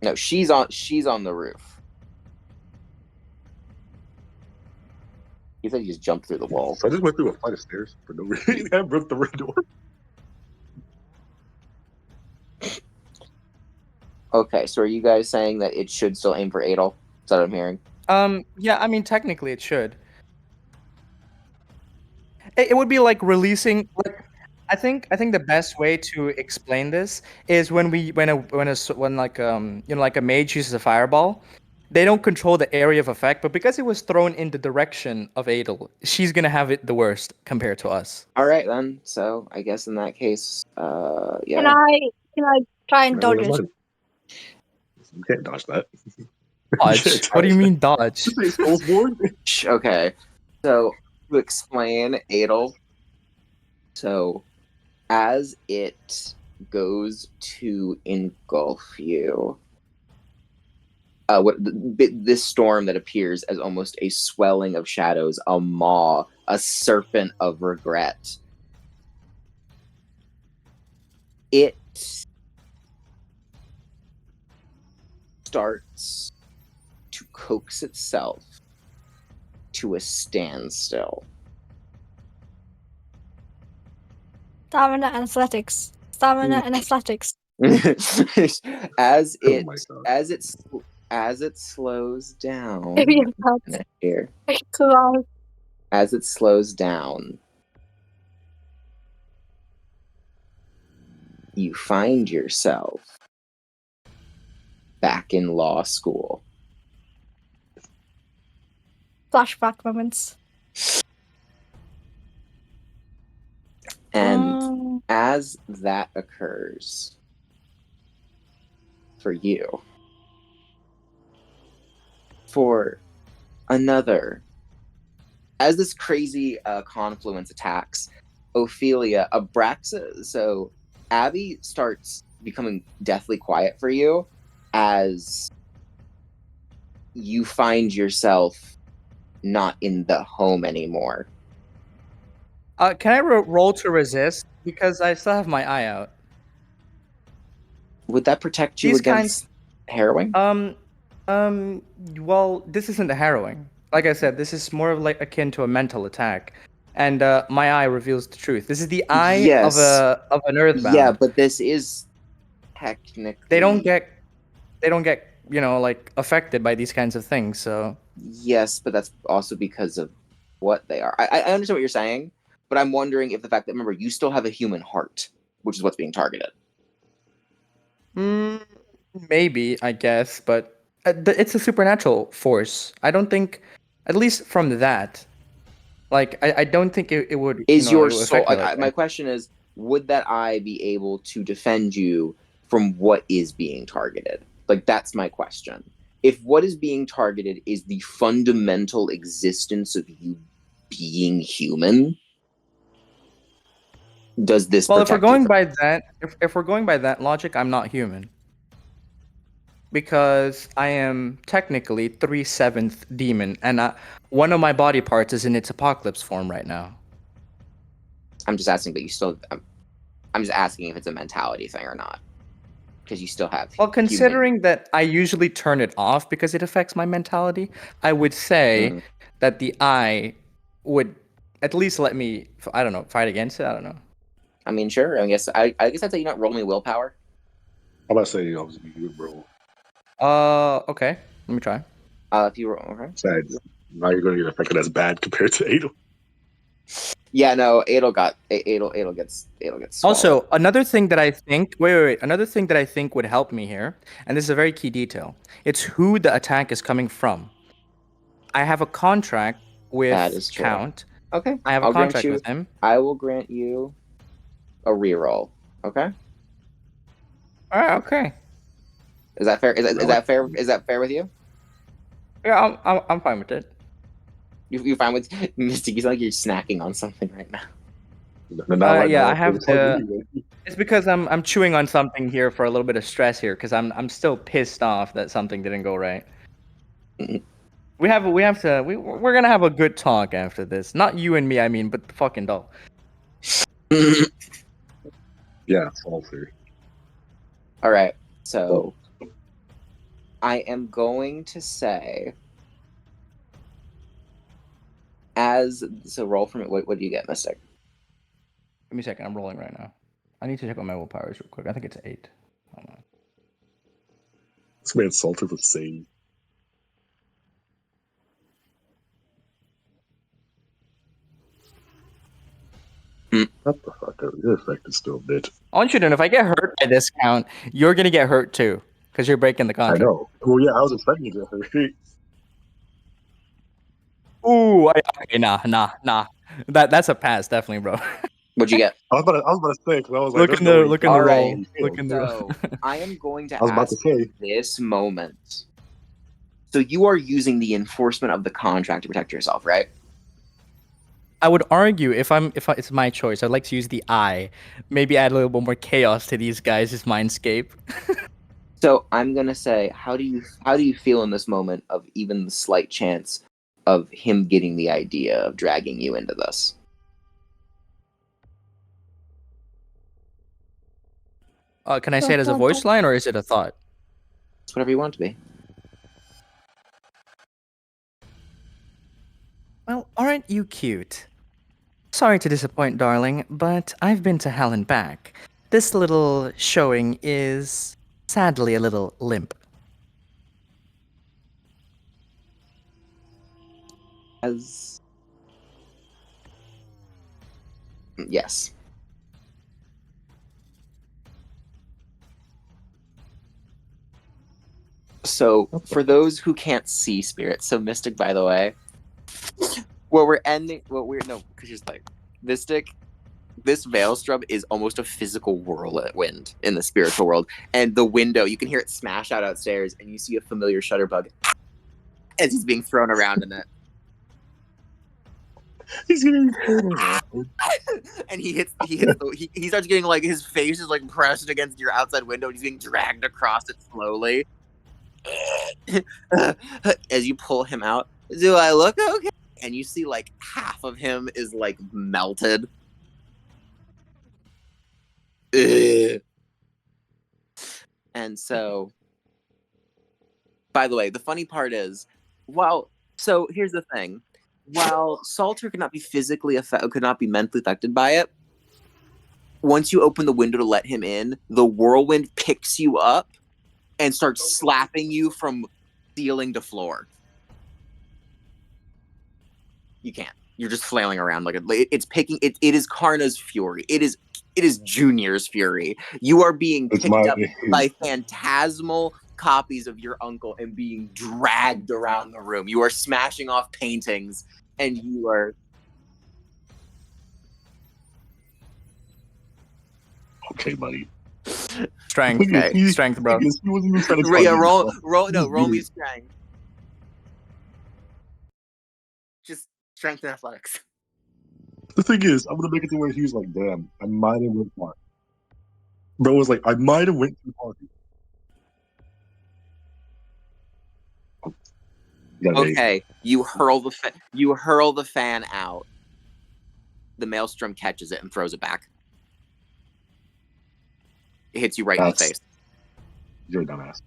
No, she's on the roof. He said he just jumped through the wall. So I just went through a flight of stairs for no reason. I broke the red door. Okay, so are you guys saying that it should still aim for Adel? Is that what I'm hearing? Yeah, I mean technically it should. It would be like releasing. Like, I think the best way to explain this is when like like a mage uses a fireball, they don't control the area of effect, but because it was thrown in the direction of Adel, she's gonna have it the worst compared to us. All right then. So I guess in that case, yeah. Can I try and dodge it? You can't dodge that. Dodge? What do you mean dodge? Just say Soulsborne. Okay. So to explain Adel, so as it goes to engulf you, this storm that appears as almost a swelling of shadows, a maw, a serpent of regret. It starts to coax itself to a standstill. Stamina and athletics. Stamina and athletics. as Oh it my god. as it slows down Yeah, that's here, cool. as it slows down, you find yourself back in law school. Flashback moments. And as that occurs for you, for another, as this crazy confluence attacks Ophelia, Abraxas, so Abby starts becoming deathly quiet for you as you find yourself not in the home anymore. Can I roll to resist because I still have my eye out? Would that protect you These against harrowing? Well, this isn't the harrowing. Like I said, this is more of like akin to a mental attack, and my eye reveals the truth. This is the eye of Yes. an earthbound. Yeah, but this is technically they don't get like affected by these kinds of things. So yes, but that's also because of what they are. I understand what you're saying, but I'm wondering if the fact that, remember, you still have a human heart, which is what's being targeted. maybe, I guess, but it's a supernatural force. I don't think, at least from that, like I don't think it would Is it your would soul? affect me like My that. question is, would that eye be able to defend you from what is being targeted? Like, that's my question. If what is being targeted is the fundamental existence of you being human, does this Well, if we're protect you going from? by that, if we're going by that logic, I'm not human because I am technically 3/7 demon, and one of my body parts is in its apocalypse form right now. I'm just asking, but you still. I'm just asking if it's a mentality thing or not, because you still have. Well, human. considering that I usually turn it off because it affects my mentality, I would say that the eye would at least let me, I don't know, fight against it. I don't know. I mean, sure. I guess I'd say you not roll me willpower. How about I say, you would roll? Okay. Let me try. If you roll, okay. Besides, now you're going to get affected as bad compared to Adel. Yeah, no, Adel gets swallowed. Also, another thing that I think, wait. Another thing that I think would help me here, and this is a very key detail. It's who the attack is coming from. I have a contract with That is true. Count. Okay, I have a I'll grant contract you. with him. I will grant you a reroll. Okay, All right, okay. is that fair? Is that fair? Is that fair with you? Yeah, I'm fine with it. You fine with Mystic? You sound like you're snacking on something right now. Not right Yeah, now. I have It's hard the. anyway. It's because I'm chewing on something here for a little bit of stress here because I'm still pissed off that something didn't go right. Mhm. We're gonna have a good talk after this. Not you and me, I mean, but the fucking doll. Yeah, it's all fair. All right, so I am going to say, roll from it. What do you get, Mystic? Give me a second. I'm rolling right now. I need to check on my willpowers real quick. I think it's 8. Hold on. This man salted with sage. What the fuck? Your effect is still a bitch. I want you to know if I get hurt by this count, you're gonna get hurt too because you're breaking the I contract. know. Well, yeah, I was expecting you to hurt. Ooh, okay, nah. That's a pass, definitely, bro. What'd you get? I was about to say, because I was like, Look there's in no the way. look in All the right. roll. Look in the roll. So I am going to I was about to ask say. this moment. So you are using the enforcement of the contract to protect yourself, right? I would argue if it's my choice, I'd like to use the eye. Maybe add a little bit more chaos to these guys' mindscape. So I'm gonna say, how do you feel in this moment of even the slight chance of him getting the idea of dragging you into this? Can I say it as a voice line or is it a thought? It's whatever you want it to be. Well, aren't you cute? Sorry to disappoint, darling, but I've been to hell and back. This little showing is sadly a little limp. As yes. So, for those who can't see spirits, so Mystic, by the way, because just like Mystic, this Maelstrom is almost a physical whirlwind in the spiritual world, and the window you can hear it smash out outstairs, and you see a familiar shutterbug as he's being thrown around in it. He's getting thrown around. And he starts getting like his face is like pressed against your outside window, and he's being dragged across it slowly. As you pull him out, do I look okay? And you see like half of him is like melted. Ugh. And so, by the way, the funny part is, so here's the thing: while Salter could not be mentally affected by it, once you open the window to let him in, the whirlwind picks you up and starts slapping you from ceiling to floor. You can't. You're just flailing around like it's picking. It is Karna's fury. It is Junior's fury. You are being picked up by phantasmal copies of your uncle and being dragged around the room. You are smashing off paintings, and you are. Okay, buddy. Strength, Okay. Strength, bro. He wasn't even trying to Yeah, tell roll me strength. Just strength and athletics. The thing is, I'm gonna make it to where he's like, "Damn, I might have went far." Bro was like, "I might have went too far." Yeah, Okay, you hurl the fan out. The Maelstrom catches it and throws it back. It hits you right in the face. You're a dumbass.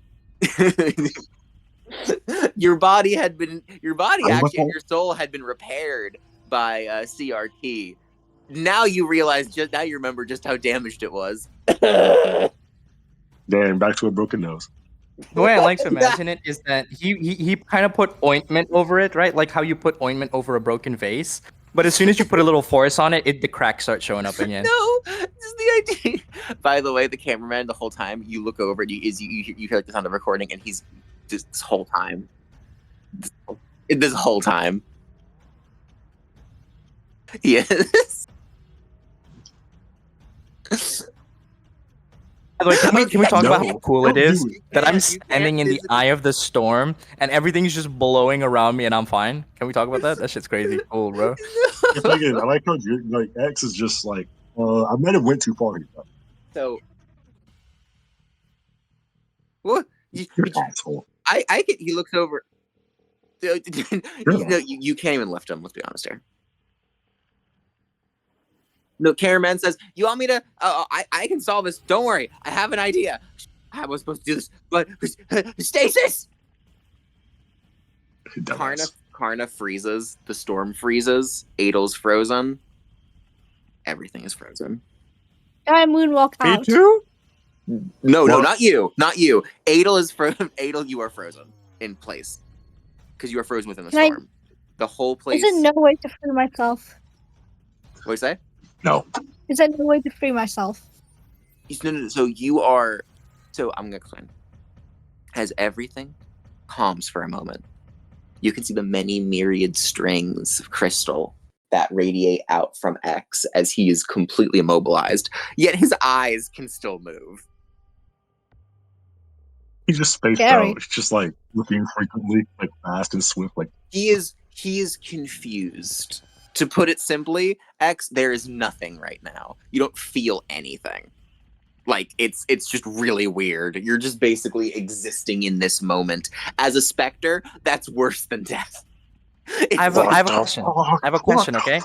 Your body and your soul had been repaired by CRT. Now you remember just how damaged it was. Damn, back to a broken nose. The way I like to imagine it is that he kind of put ointment over it, right? Like how you put ointment over a broken vase. But as soon as you put a little force on it, the cracks start showing up again. No, this is the idea. By the way, the cameraman, the whole time you look over, you hear like the sound of recording, and he's just this whole time. Yes. By the way, can we talk No, about how cool it is that I'm You standing can't in the eye of the storm and everything's just blowing around me and I'm fine? Can we talk about that? That shit's crazy. Cool, bro. The thing is, I like how like X is just like, I might have went too far. So, what? You're an asshole. He looks over. You can't even lift him. Let's be honest here. No, cameraman says, "You want me to? I can solve this. Don't worry. I have an idea. I was supposed to do this, but stasis." Karna freezes. The storm freezes. Adel's frozen. Everything is frozen. I moonwalk out. Me too? No, not you. Not you. Adel is frozen. Adel, you are frozen in place because you are frozen within the storm. The whole place. Is there no way to free myself? What do you say? No. Is there no way to free myself? No. So you are. So I'm gonna explain. As everything calms for a moment, you can see the many myriad strings of crystal that radiate out from X as he is completely immobilized. Yet his eyes can still move. He's just spaced Scary. out. It's just like looking frequently, like fast and swift. Like He is confused. To put it simply, X, there is nothing right now. You don't feel anything. Like it's just really weird. You're just basically existing in this moment. As a specter, that's worse than death. I have a question. I have a question, okay?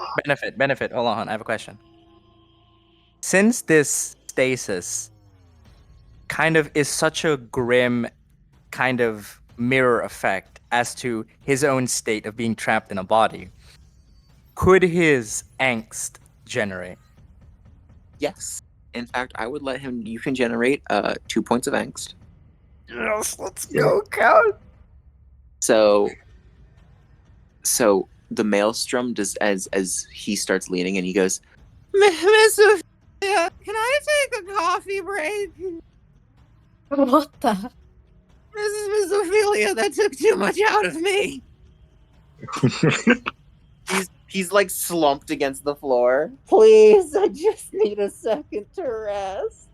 Benefit. Hold on. I have a question. Since this stasis kind of is such a grim kind of mirror effect as to his own state of being trapped in a body, could his angst generate? Yes. In fact, I would let him. You can generate 2 points of angst. Yes, let's go, Count. So the maelstrom does as he starts leaning and he goes, Miss Ophelia, can I take a coffee break? What the? Miss Ophelia, that took too much out of me. He's like slumped against the floor. Please, I just need a second to rest.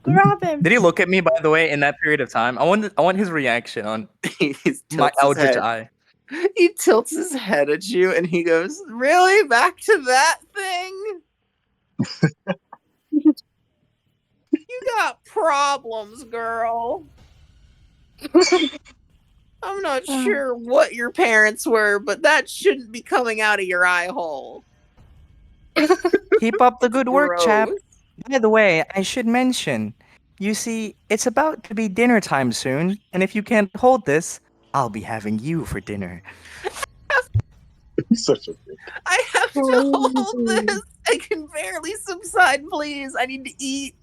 Grab him. Did he look at me, by the way, in that period of time? I want his reaction on He my tilts his eldritch head. eye. He tilts his head at you and he goes, Really? Back to that thing? You got problems, girl. I'm not sure what your parents were, but that shouldn't be coming out of your eye hole. Keep up the good work, chap. Gross. By the way, I should mention, you see, it's about to be dinner time soon, and if you can't hold this, I'll be having you for dinner. He's such a dick. I have to hold this. I can barely subside, please. I need to eat.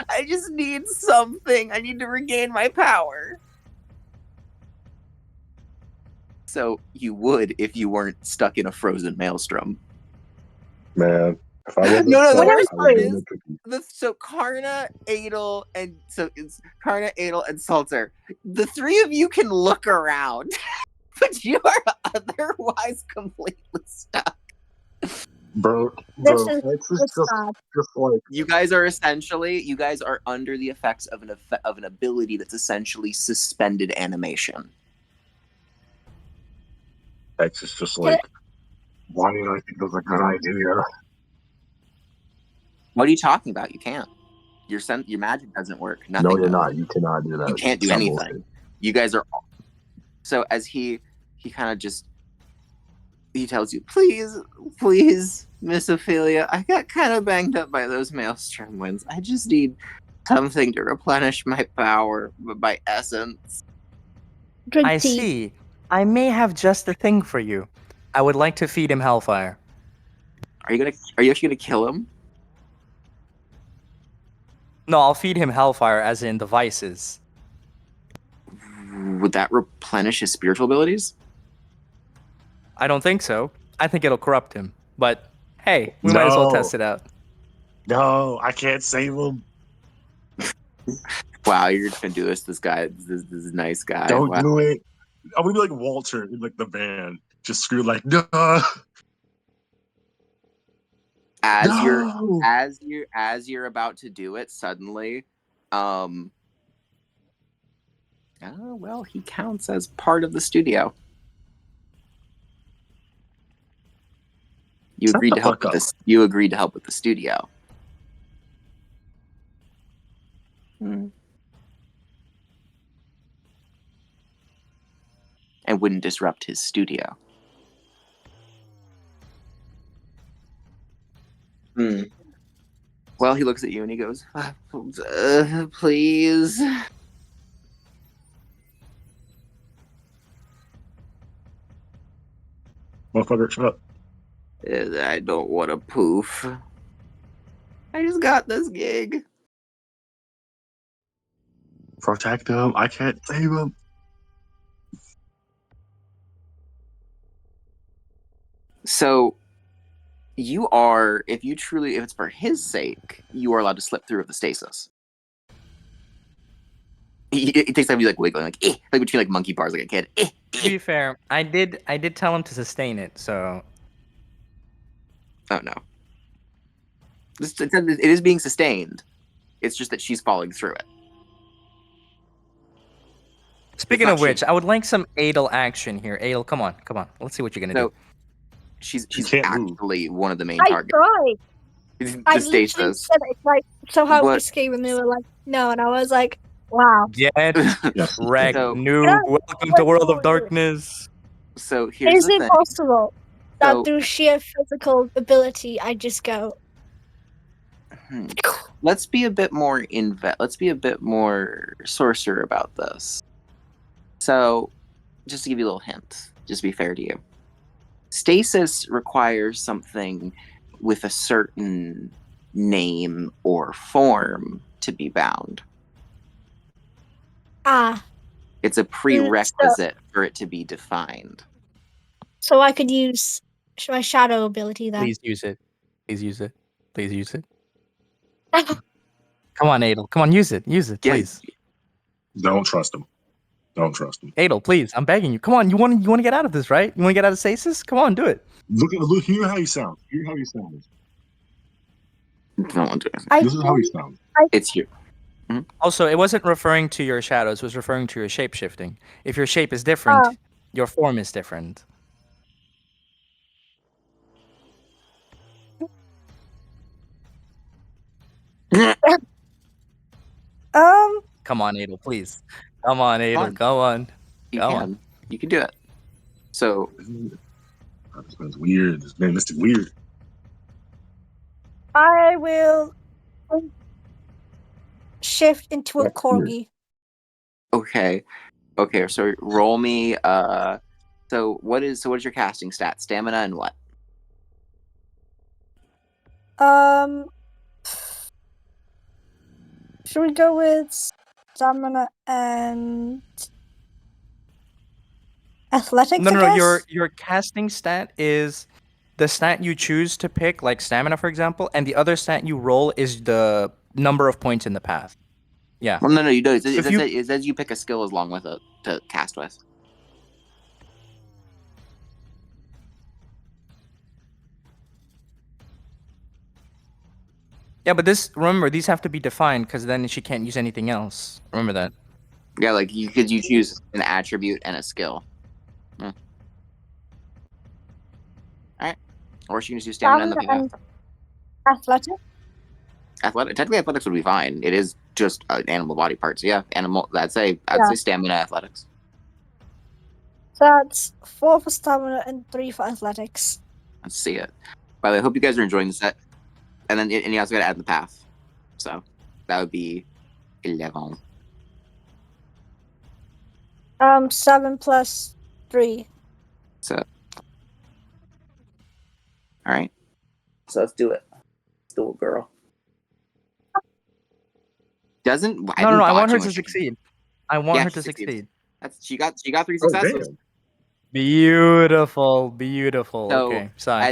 I just need something. I need to regain my power. So you would if you weren't stuck in a frozen maelstrom. Man, if I wasn't No, stuck, the Whatever worst I would part be is in a cookie. so Karna, Adel, and so it's Karna, Adel, and Salter. The three of you can look around, but you are otherwise completely stuck. Bro, This is Hex is it's bad. just like You guys are under the effects of an ability that's essentially suspended animation. Hex is just like, why did I think it was a good idea? What are you talking about? You can't. Your magic doesn't work. Nothing. No, you're does. not. You cannot do that. You can't do Stop anything. bullshit. You guys are. So as he kind of just he tells you, please, Miss Ophelia, I got kind of banged up by those maelstrom winds. I just need something to replenish my power, by essence. Drink I tea. see. I may have just the thing for you. I would like to feed him hellfire. Are you actually gonna kill him? No, I'll feed him hellfire as in the vices. Would that replenish his spiritual abilities? I don't think so. I think it'll corrupt him. But hey, we might as well No. test it out. No, I can't save him. Wow, you're just gonna do this. This guy, this nice guy. Don't Wow. do it. I'm gonna be like Walter in like the band, just screw like no. As No. you're about to do it, suddenly, oh well, he counts as part of the studio. You Shut agreed the to help fuck with up. this. You agreed to help with the studio. And wouldn't disrupt his studio. Well, he looks at you and he goes, please. Motherfucker, shut up. I don't want to poof. I just got this gig. Protect him. I can't save him. So you are, if it's for his sake, you are allowed to slip through of the stasis. It takes time to be like wiggling, like between like monkey bars, like a kid. To be fair, I did tell him to sustain it, so Oh no. It is being sustained. It's just that she's falling through it. speaking not of which, she. I would like some Adel action here. Adel, come on. Let's see what you're gonna So do. she's can't move. actually one of the main I targets. tried. The I literally stasis. said it like somehow But- escape, and they were like, no, and I was like, wow. Get Yes. wrecked, So- noob. Welcome to World of Darkness. So here's Is the it thing. possible that So- through sheer physical ability, I just go? Let's be a bit more sorcerer about this. So, just to give you a little hint, just to be fair to you, stasis requires something with a certain name or form to be bound. Ah, It's a prerequisite for it to be defined. so I could use my shadow ability then. Please use it. Please use it. Please use it. Come on, Adel. Come on, use it. Use it, Yeah. please. Don't trust him. Don't trust him. Adel, please. I'm begging you. Come on. You want to get out of this, right? You want to get out of stasis? Come on, do it. Look. Hear how he sounds. Hear how he sounds. No one does. This is how he sounds. It's you. Also, it wasn't referring to your shadows. It was referring to your shape shifting. If your shape is different, your form is different. Come on, Adel, please. Come on, Adel. Come on. You Come can. on. You can do it. So, This man's weird. This man, Mr. Weird. I will shift into a That's weird. corgi. okay. So roll me. So what is your casting stat? Stamina and what? Should we go with stamina and athletics? No. I guess? Your casting stat is the stat you choose to pick, like stamina, for example, and the other stat you roll is the number of points in the path. Yeah. Well, no. You do. It If you- says you pick a skill along with it to cast with. Yeah, but remember, these have to be defined because then she can't use anything else. Remember that. Yeah, like you choose an attribute and a skill. All right. Or she can just use stamina and nothing else. Athletics? Technically, athletics would be fine. It is just animal body parts. Yeah, animal. I'd say stamina, athletics. So that's 4 for stamina and 3 for athletics. Let's see it. By the way, I hope you guys are enjoying the set. And then you also got to add the path. So that would be 11. 7 plus 3. So, all right. So let's do it. Let's do it, girl. No. I want her to succeed. I want her to succeed. She got 3 Oh, successes. damn. Beautiful. So Okay, sorry.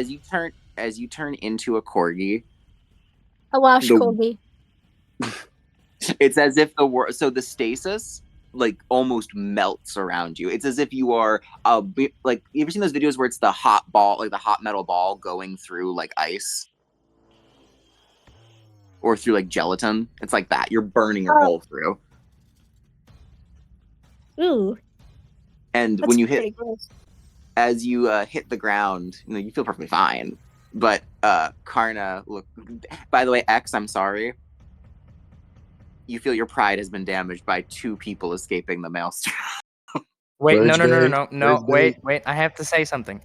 as you turn into a corgi, A Welsh corgi. it's as if the stasis like almost melts around you. It's as if you are like, you ever seen those videos where it's the hot ball, like the hot metal ball going through like ice or through like gelatin? It's like that. You're burning your hole through. Ooh. And That's when you pretty gross. as you hit the ground, you feel perfectly fine. But Karna, look. By the way, X, I'm sorry. You feel your pride has been damaged by 2 people escaping the maelstrom. Wait, no. Bridge Wait. I have to say something.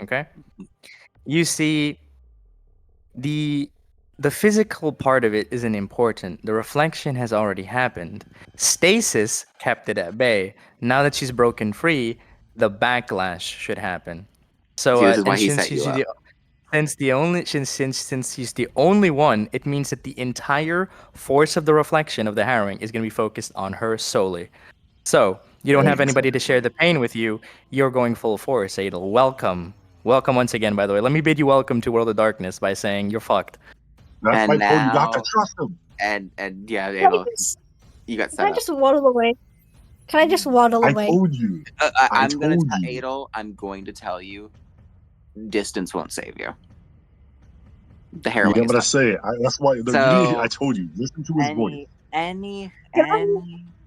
Okay. You see, the physical part of it isn't important. The reflection has already happened. Stasis kept it at bay. Now that she's broken free, the backlash should happen. So See, this is why and he since set you she's up. since she's the only one, it means that the entire force of the reflection of the harrowing is going to be focused on her solely. So you don't have anybody to share the pain with you. You're going full force, Adel. Welcome once again. By the way, let me bid you welcome to World of Darkness by saying you're fucked. That's And why I told you got now- to trust him. And yeah, Can I Adel, just, you got can set I up. just waddle away? Can I just waddle I away? told you. I'm gonna told tell you. Adel. I'm going to tell you, distance won't save you. The harrowing. Yeah, is but I not. say that's why. So- I told you. Listen to his voice. Any.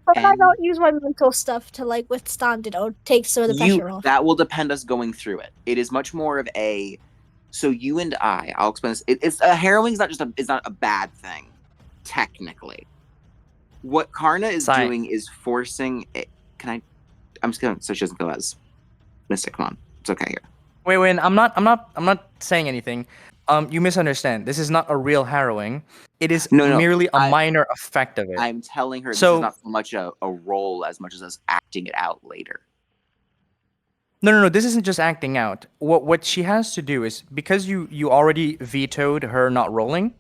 But I don't use my mental stuff to like withstand it or take some of the pressure off. That will depend us going through it. It is much more of a. So you and I'll explain this. It's a harrowing is not just it's not a bad thing, technically. What Karna is doing is forcing it. Can I? I'm just gonna so she doesn't go as Mystic. Come on, it's okay here. Wait. I'm not saying anything. You misunderstand. This is not a real harrowing. It is No, merely a minor effect of it. I'm telling her this So- is not so much a role as much as us acting it out later. No. This isn't just acting out. What she has to do is, because you already vetoed her not rolling,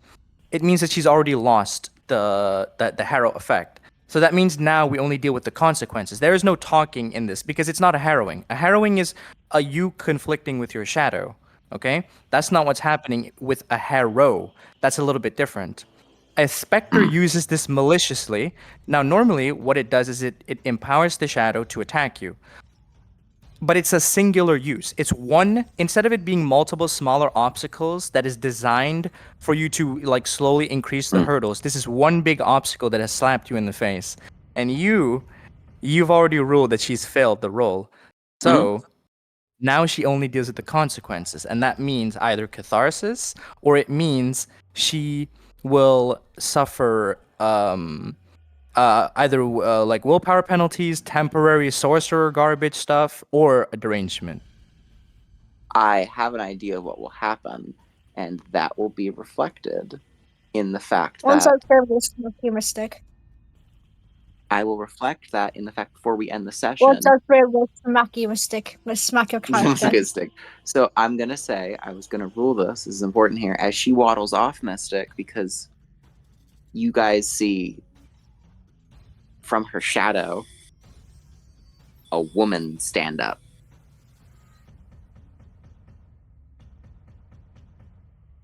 it means that she's already lost the harrow effect. So that means now we only deal with the consequences. There is no talking in this because it's not a harrowing. A harrowing is a you conflicting with your shadow. Okay, that's not what's happening with a harrow. That's a little bit different. A specter uses this maliciously. Now, normally, what it does is it empowers the shadow to attack you. But it's a singular use. It's one, instead of it being multiple smaller obstacles that is designed for you to like slowly increase the hurdles. This is one big obstacle that has slapped you in the face. And you've already ruled that she's failed the roll. So now she only deals with the consequences. And that means either catharsis or it means she will suffer either like willpower penalties, temporary sorcerer garbage stuff, or a derangement. I have an idea of what will happen, and that will be reflected in the fact Once that I've killed this mystic. I will reflect that in the fact before we end the session. Once I've killed this smack you mystic. Let's smack your character. Good stick. So I'm gonna say I was gonna rule this. This is important here as she waddles off, Mystic, because you guys see from her shadow a woman stand up.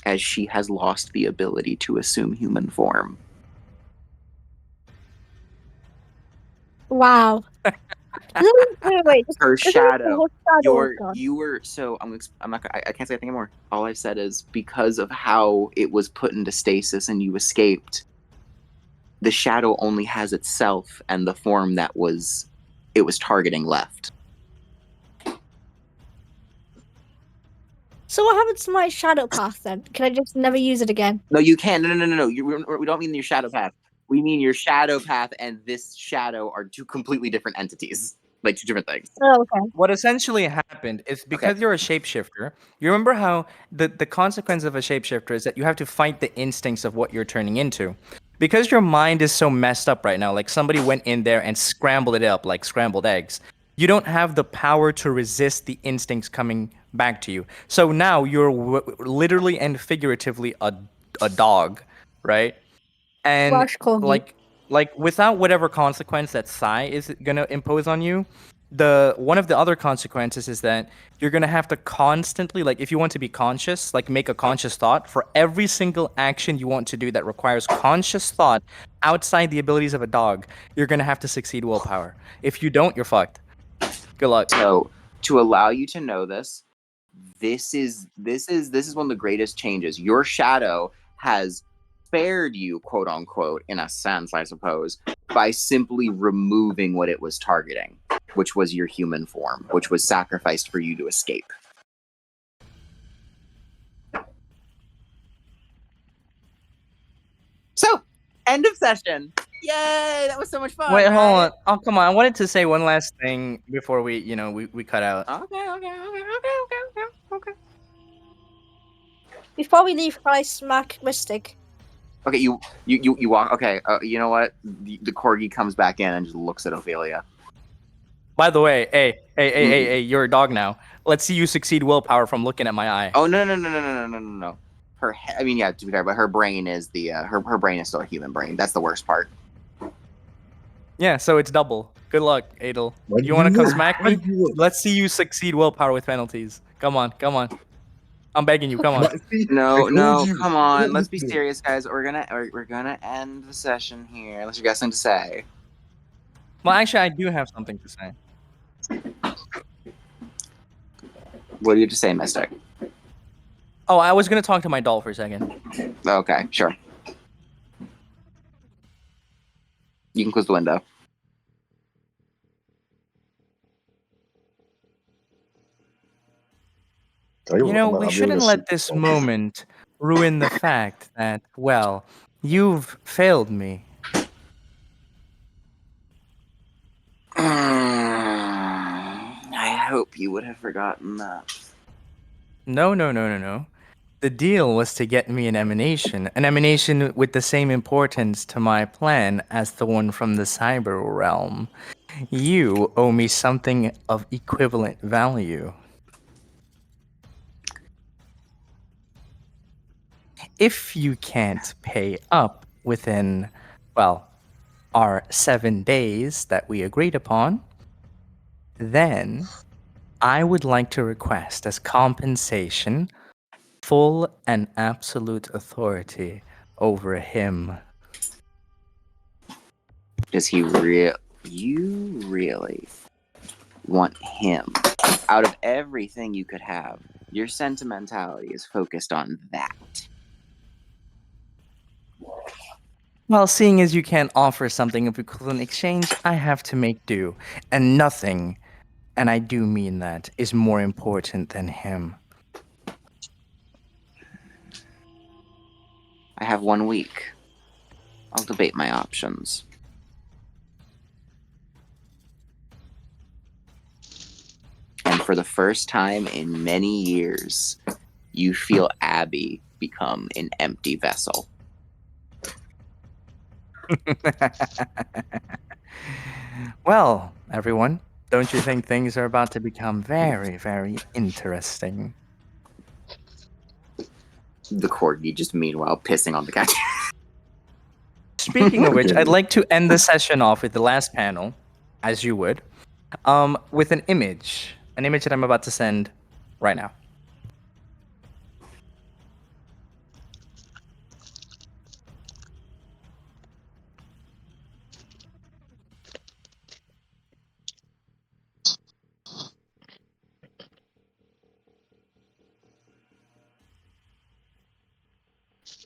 As she has lost the ability to assume human form. Wow. Wait. Her shadow. Shadow. You were so I'm not. I can't say anything more. All I've said is because of how it was put into stasis and you escaped. The shadow only has itself and the form that it was targeting left. So what happens to my shadow path then? Can I just never use it again? No, you can't. No. We don't mean your shadow path. We mean your shadow path and this shadow are two completely different entities. Like two different things. Oh, okay. What essentially happened is because you're a shapeshifter, you remember how the consequence of a shapeshifter is that you have to fight the instincts of what you're turning into. Because your mind is so messed up right now, like somebody went in there and scrambled it up like scrambled eggs, you don't have the power to resist the instincts coming back to you. So now you're literally and figuratively a dog, right? And Wash corgi. like without whatever consequence that Psy is gonna impose on you, one of the other consequences is that you're gonna have to constantly, like, if you want to be conscious, like make a conscious thought for every single action you want to do that requires conscious thought outside the abilities of a dog, you're gonna have to succeed willpower. If you don't, you're fucked. Good luck. So to allow you to know this, this is one of the greatest changes. Your shadow has spared you, quote unquote, in a sense, I suppose, by simply removing what it was targeting, which was your human form, which was sacrificed for you to escape. So, end of session. Yay! That was so much fun. Wait, right? hold on. Oh, come on. I wanted to say one last thing before we cut out. Okay. Before we leave, can I smack mystic? Okay, you walk. Okay, you know what? The corgi comes back in and just looks at Ophelia. By the way, hey, you're a dog now. Let's see you succeed willpower from looking at my eye. Oh no. I mean, yeah, to be fair, but her brain is her brain is still a human brain. That's the worst part. Yeah, so it's double. Good luck, Adel. Why You want to come you- smack why me? you- Let's see you succeed willpower with penalties. Come on. I'm begging you, come on. No, come on. Let's be serious, guys. We're gonna end the session here. Unless you got something to say. Well, actually, I do have something to say. What do you have to say, Mystic? Oh, I was gonna talk to my doll for a second. Okay, sure. You can close the window. You know, we I'm shouldn't gonna let shoot this the dog. moment ruin the fact that, well, you've failed me. I hope you would have forgotten that. No. The deal was to get me an emanation with the same importance to my plan as the one from the cyber realm. You owe me something of equivalent value. If you can't pay up within, well, our 7 days that we agreed upon, then I would like to request as compensation full and absolute authority over him. Does he you really want him? Out of everything you could have, your sentimentality is focused on that. Well, seeing as you can't offer something of equivalent exchange, I have to make do. And nothing, and I do mean that, is more important than him. I have 1 week. I'll debate my options. And for the first time in many years, you feel Abby become an empty vessel. Well, everyone, don't you think things are about to become very, very interesting? The corgi just meanwhile pissing on the couch. Speaking of which, I'd like to end the session off with the last panel, as you would, with an image that I'm about to send right now.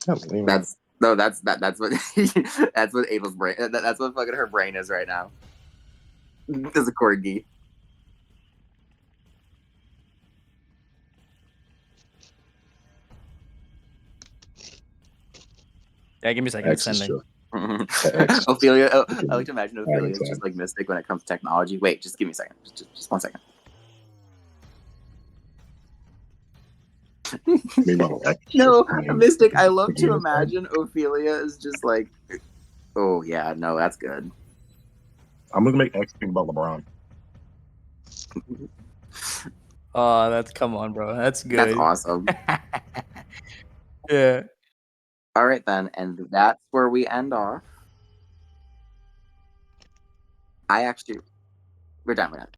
That's what that's what Ava's brain. That's what fucking her brain is right now. There's a corgi. Yeah, give me a second. It's X is sending. X. Ophelia. I like to imagine Ophelia is just like Mystic when it comes to technology. Wait, just give me a second. Just 1 second. Meanwhile, X No, is Mystic. I love to unified. imagine Ophelia is just like, oh yeah, no, that's good. I'm gonna make X think about LeBron. Oh, come on, bro. That's good. That's awesome. Yeah. All right then, and that's where we end off. We're done.